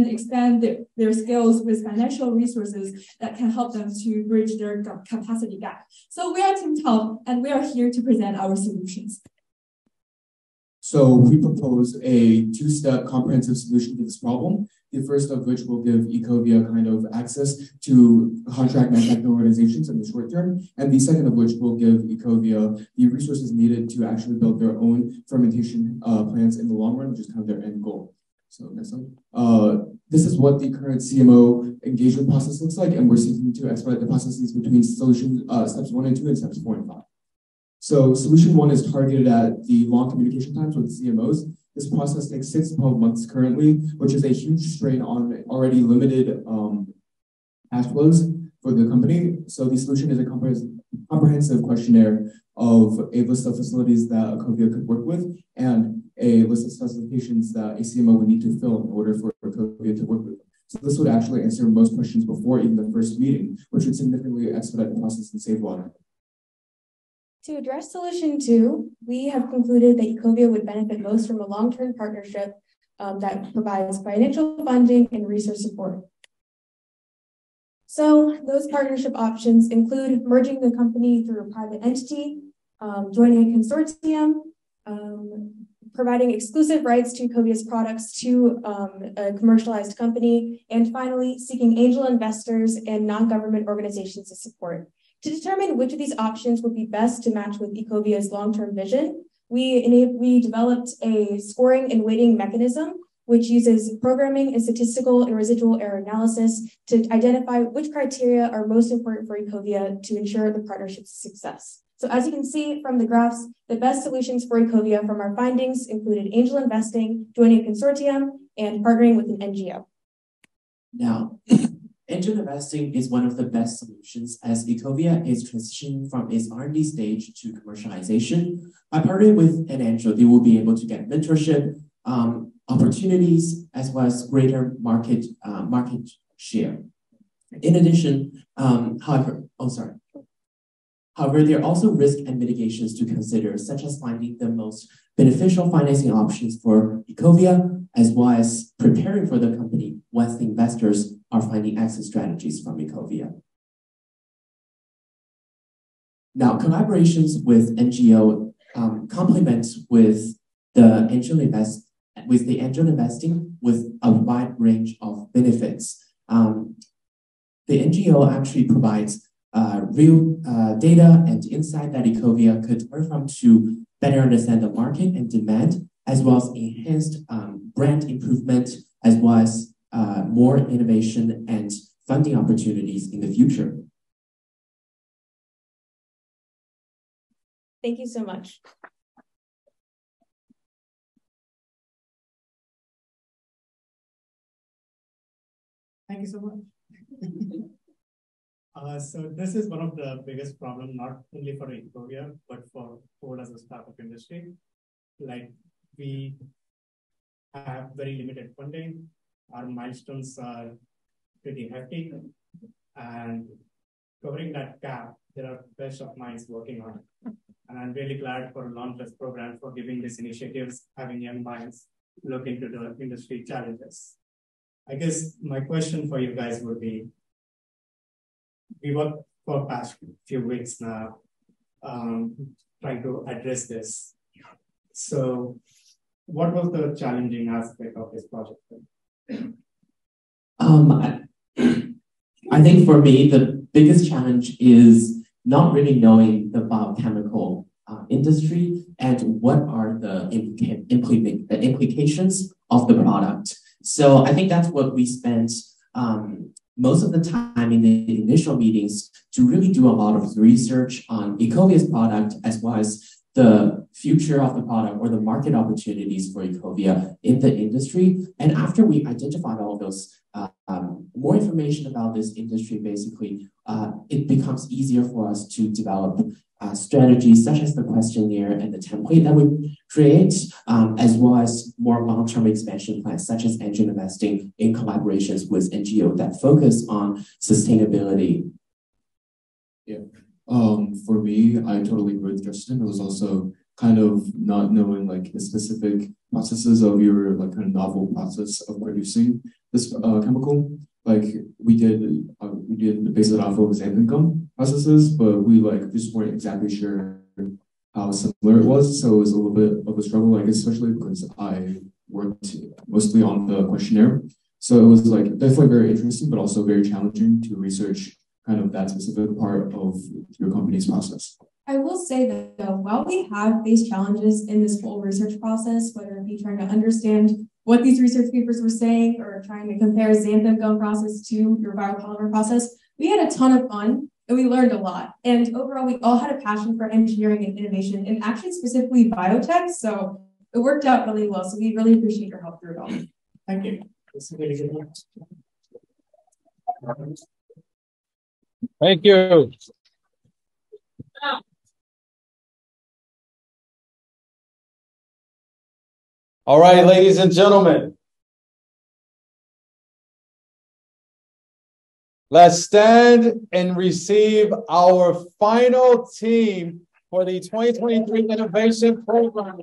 their skills with financial resources that can help them to bridge their capacity gap? So we are Team 12, and we are here to present our solutions. So we propose a two-step comprehensive solution to this problem. The first of which will give Ecovia kind of access to contract manufacturing organizations in the short term, and the second of which will give Ecovia the resources needed to actually build their own fermentation plants in the long run, which is kind of their end goal. So next one. This is what the current CMO engagement process looks like, and we're seeking to expedite the processes between solution steps 1 and 2 and steps 4 and 5. So solution 1 is targeted at the long communication times with CMOs. This process takes 6 to 12 months currently, which is a huge strain on already limited cash flows for the company. So the solution is a comprehensive questionnaire of a list of facilities that Ecovia could work with and a list of specifications that a CMO would need to fill in order for Ecovia to work with. So this would actually answer most questions before even the first meeting, which would significantly expedite the process and save water. To address solution 2, we have concluded that Ecovia would benefit most from a long-term partnership that provides financial funding and resource support. So those partnership options include merging the company through a private entity, joining a consortium, providing exclusive rights to Ecovia's products to a commercialized company, and finally, seeking angel investors and non-government organizations to support. To determine which of these options would be best to match with Ecovia's long-term vision, we developed a scoring and weighting mechanism, which uses programming and statistical and residual error analysis to identify which criteria are most important for Ecovia to ensure the partnership's success. So as you can see from the graphs, the best solutions for Ecovia from our findings included angel investing, joining a consortium, and partnering with an NGO. Now, angel investing is one of the best solutions as Ecovia is transitioning from its R&D stage to commercialization. By partnering with an angel, they will be able to get mentorship, opportunities, as well as greater market share. In addition, however, there are also risk and mitigations to consider, such as finding the most beneficial financing options for Ecovia, as well as preparing for the company once the investors are finding exit strategies from Ecovia. Now, collaborations with NGO complements with the angel with the angel investing with a wide range of benefits. The NGO actually provides real data and insight that Ecovia could learn from to better understand the market and demand, as well as enhanced brand improvement, as well as more innovation and funding opportunities in the future. Thank you so much. Thank you so much. So this is one of the biggest problems, not only for Ecovia, but for Ford as a startup industry. Like, we have very limited funding. Our milestones are pretty hefty, and covering that gap, there are best of minds working on it. And I'm really glad for LaunchX program for giving these initiatives, having young minds look into the industry challenges. I guess my question for you guys would be, we worked for the past few weeks now trying to address this. So what was the challenging aspect of this project? I think for me, the biggest challenge is not really knowing the biochemical industry and what are the implications of the product. So I think that's what we spent most of the time in the initial meetings to really do a lot of research on Ecovia's product, as well as the future of the product or the market opportunities for Ecovia in the industry. And after we identified all those more information about this industry, basically, it becomes easier for us to develop strategies such as the questionnaire and the template that we create, as well as more long-term expansion plans, such as angel investing in collaborations with NGO that focus on sustainability. Yeah. For me, I totally agree with Justin. It was also kind of not knowing like the specific processes of your like kind of novel process of producing this chemical. Like we did base it off of xanthan gum processes, but we like just weren't exactly sure how similar it was. So it was a little bit of a struggle, like especially because I worked mostly on the questionnaire. So it was like definitely very interesting, but also very challenging to research kind of that specific part of your company's process. I will say that though, while we have faced challenges in this whole research process, whether it be trying to understand what these research papers were saying or trying to compare xanthan gum process to your biopolymer process, we had a ton of fun and we learned a lot. And overall, we all had a passion for engineering and innovation, and actually specifically biotech. So it worked out really well. So we really appreciate your help through it all. Thank you. Thank you. All right, ladies and gentlemen. Let's stand and receive our final team for the 2023 Innovation Program.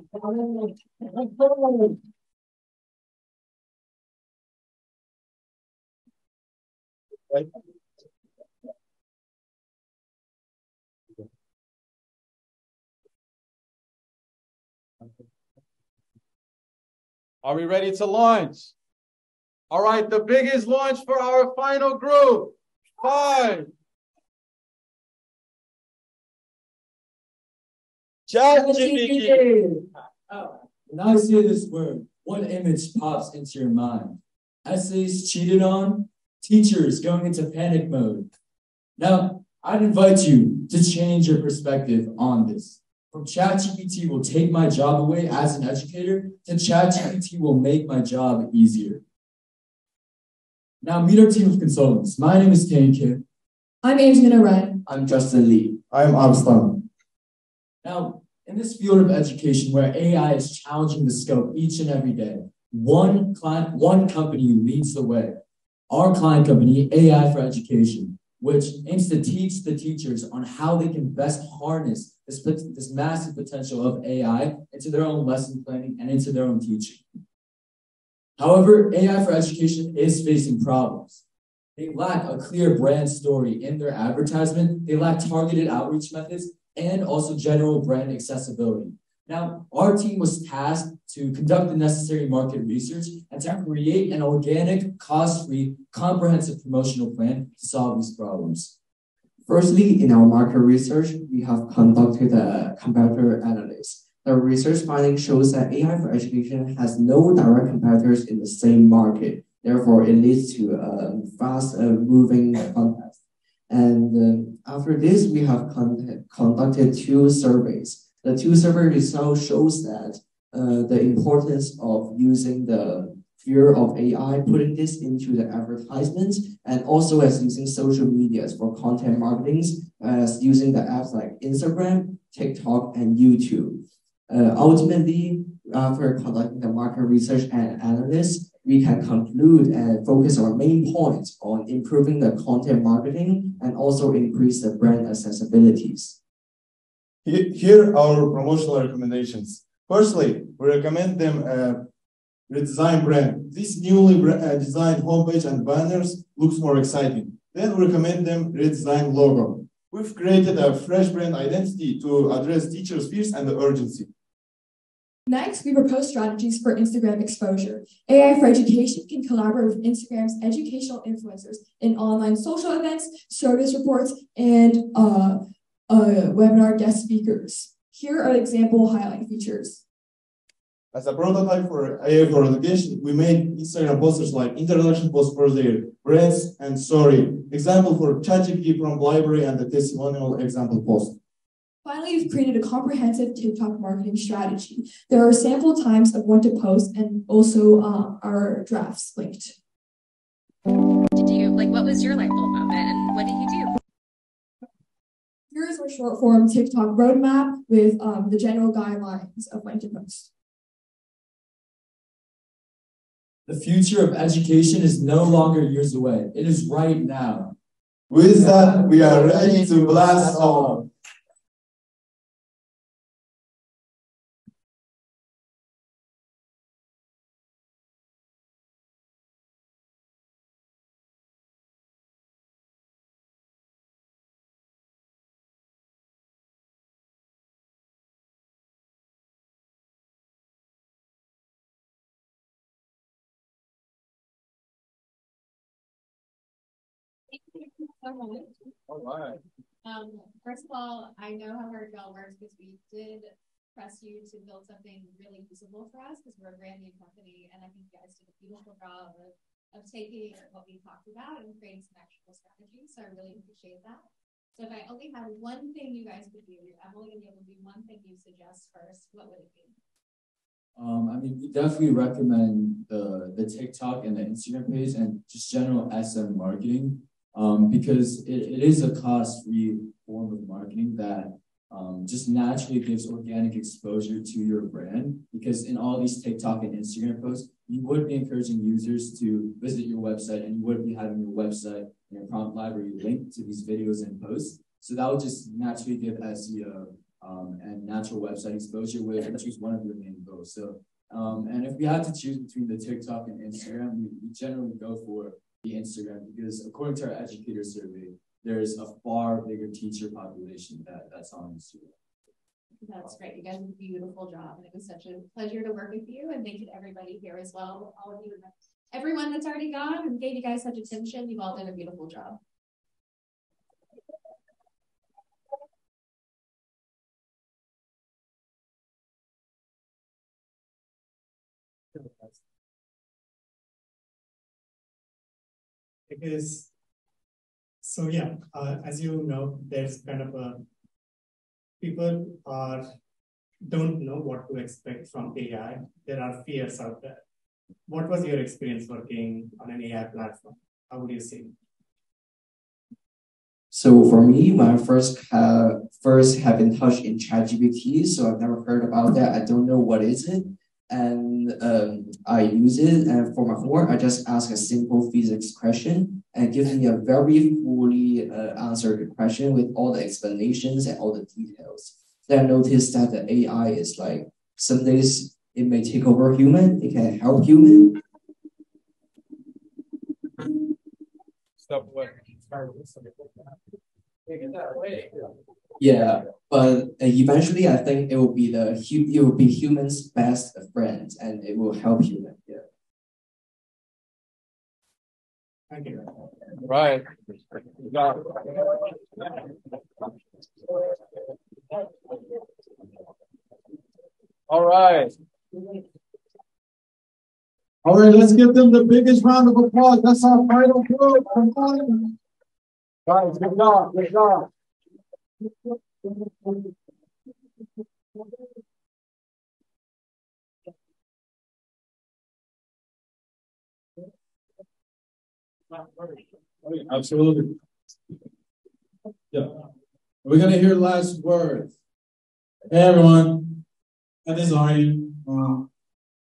Are we ready to launch? All right, the biggest launch for our final group. 5. ChatGPT. When I say this word, what image pops into your mind? Essays cheated on? Teachers going into panic mode? Now, I'd invite you to change your perspective on this. From ChatGPT will take my job away as an educator to ChatGPT will make my job easier. Now meet our team of consultants. My name is Kane Kim. I'm Angelina Ryan. I'm Justin Lee. I'm Abslam. Now, in this field of education where AI is challenging the scope each and every day, one company leads the way. Our client company, AI for Education, which aims to teach the teachers on how they can best harness this massive potential of AI into their own lesson planning and into their own teaching. However, AI for Education is facing problems. They lack a clear brand story in their advertisement. They lack targeted outreach methods and also general brand accessibility. Now, our team was tasked to conduct the necessary market research and to create an organic, cost-free, comprehensive promotional plan to solve these problems. Firstly, in our market research, we have conducted a competitor analysis. The research finding shows that AI for education has no direct competitors in the same market. Therefore, it leads to a fast-moving contest. And after this, we have conducted 2 surveys. The 2 survey results shows that the importance of using the fear of AI, putting this into the advertisements, and also as using social medias for content marketing, as using the apps like Instagram, TikTok, and YouTube. Ultimately, after conducting the market research and analysis, we can conclude and focus our main points on improving the content marketing and also increase the brand accessibilities. Here are our promotional recommendations. Firstly, we recommend them redesign brand. This newly designed homepage and banners looks more exciting. Then we recommend them redesign logo. We've created a fresh brand identity to address teachers' fears and the urgency. Next, we propose strategies for Instagram exposure. AI for Education can collaborate with Instagram's educational influencers in online social events, service reports, and webinar guest speakers. Here are example highlight features. As a prototype for AI for Education, we made Instagram posters like introduction post for their brands and story, example for ChatGPT from library, and the testimonial example post. Finally, we've created a comprehensive TikTok marketing strategy. There are sample times of when to post and also our drafts linked. What was your light bulb moment and what did you do? Here's our short form TikTok roadmap with the general guidelines of when to post. The future of education is no longer years away. It is right now. With that, we are ready to blast off. All right. First of all, I know how hard y'all worked because we did press you to build something really usable for us because we're a brand new company, and I think you guys did a beautiful job of taking what we talked about and creating some actual strategies. So I really appreciate that. So if I only had one thing you guys could do, I'm only gonna be able to do one thing you suggest first. What would it be? We definitely recommend the TikTok and the Instagram page and just general SM marketing. Because it is a cost-free form of marketing that just naturally gives organic exposure to your brand. Because in all these TikTok and Instagram posts, you would be encouraging users to visit your website, and you would be having your website and your prompt library linked to these videos and posts. So that would just naturally give SEO and natural website exposure, which is one of your main goals. So, and if we had to choose between the TikTok and Instagram, we generally go for the Instagram because according to our educator survey, there's a far bigger teacher population that's on Instagram. That's great. You guys did a beautiful job, and it was such a pleasure to work with you. And thank you to everybody here as well. All of you, everyone that's already gone, and gave you guys such attention. You've all done a beautiful job. Because, so yeah, as you know, there's kind of people don't know what to expect from AI. There are fears out there. What was your experience working on an AI platform? How would you see it? So for me, when I first have been touched in ChatGPT, so I've never heard about that. I don't know what is it. And I use it, and for my homework, I just ask a simple physics question and gives me a very fully answered question with all the explanations and all the details. Then I noticed that the AI is like, some days it may take over human, it can help human. Stop away. Take it that way. Yeah, but eventually I think it will be humans' best friend, and it will help human. Yeah. Thank you. Right. All right. All right, let's give them the biggest round of applause. That's our final group. Come on. Guys, good job. Good job. Absolutely. Yeah. We're gonna hear last words. Hey everyone, this is Aryan.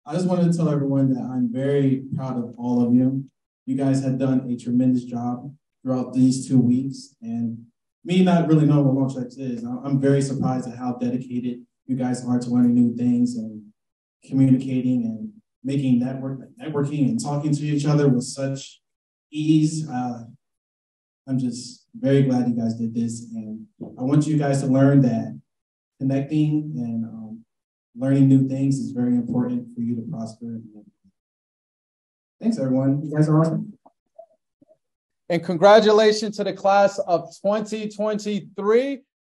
I just wanted to tell everyone that I'm very proud of all of you. You guys have done a tremendous job throughout these 2 weeks, and me not really knowing what LaunchX is, I'm very surprised at how dedicated you guys are to learning new things and communicating and making networking and talking to each other with such ease. I'm just very glad you guys did this, and I want you guys to learn that connecting and learning new things is very important for you to prosper. Thanks, everyone. You guys are awesome. And congratulations to the class of 2023.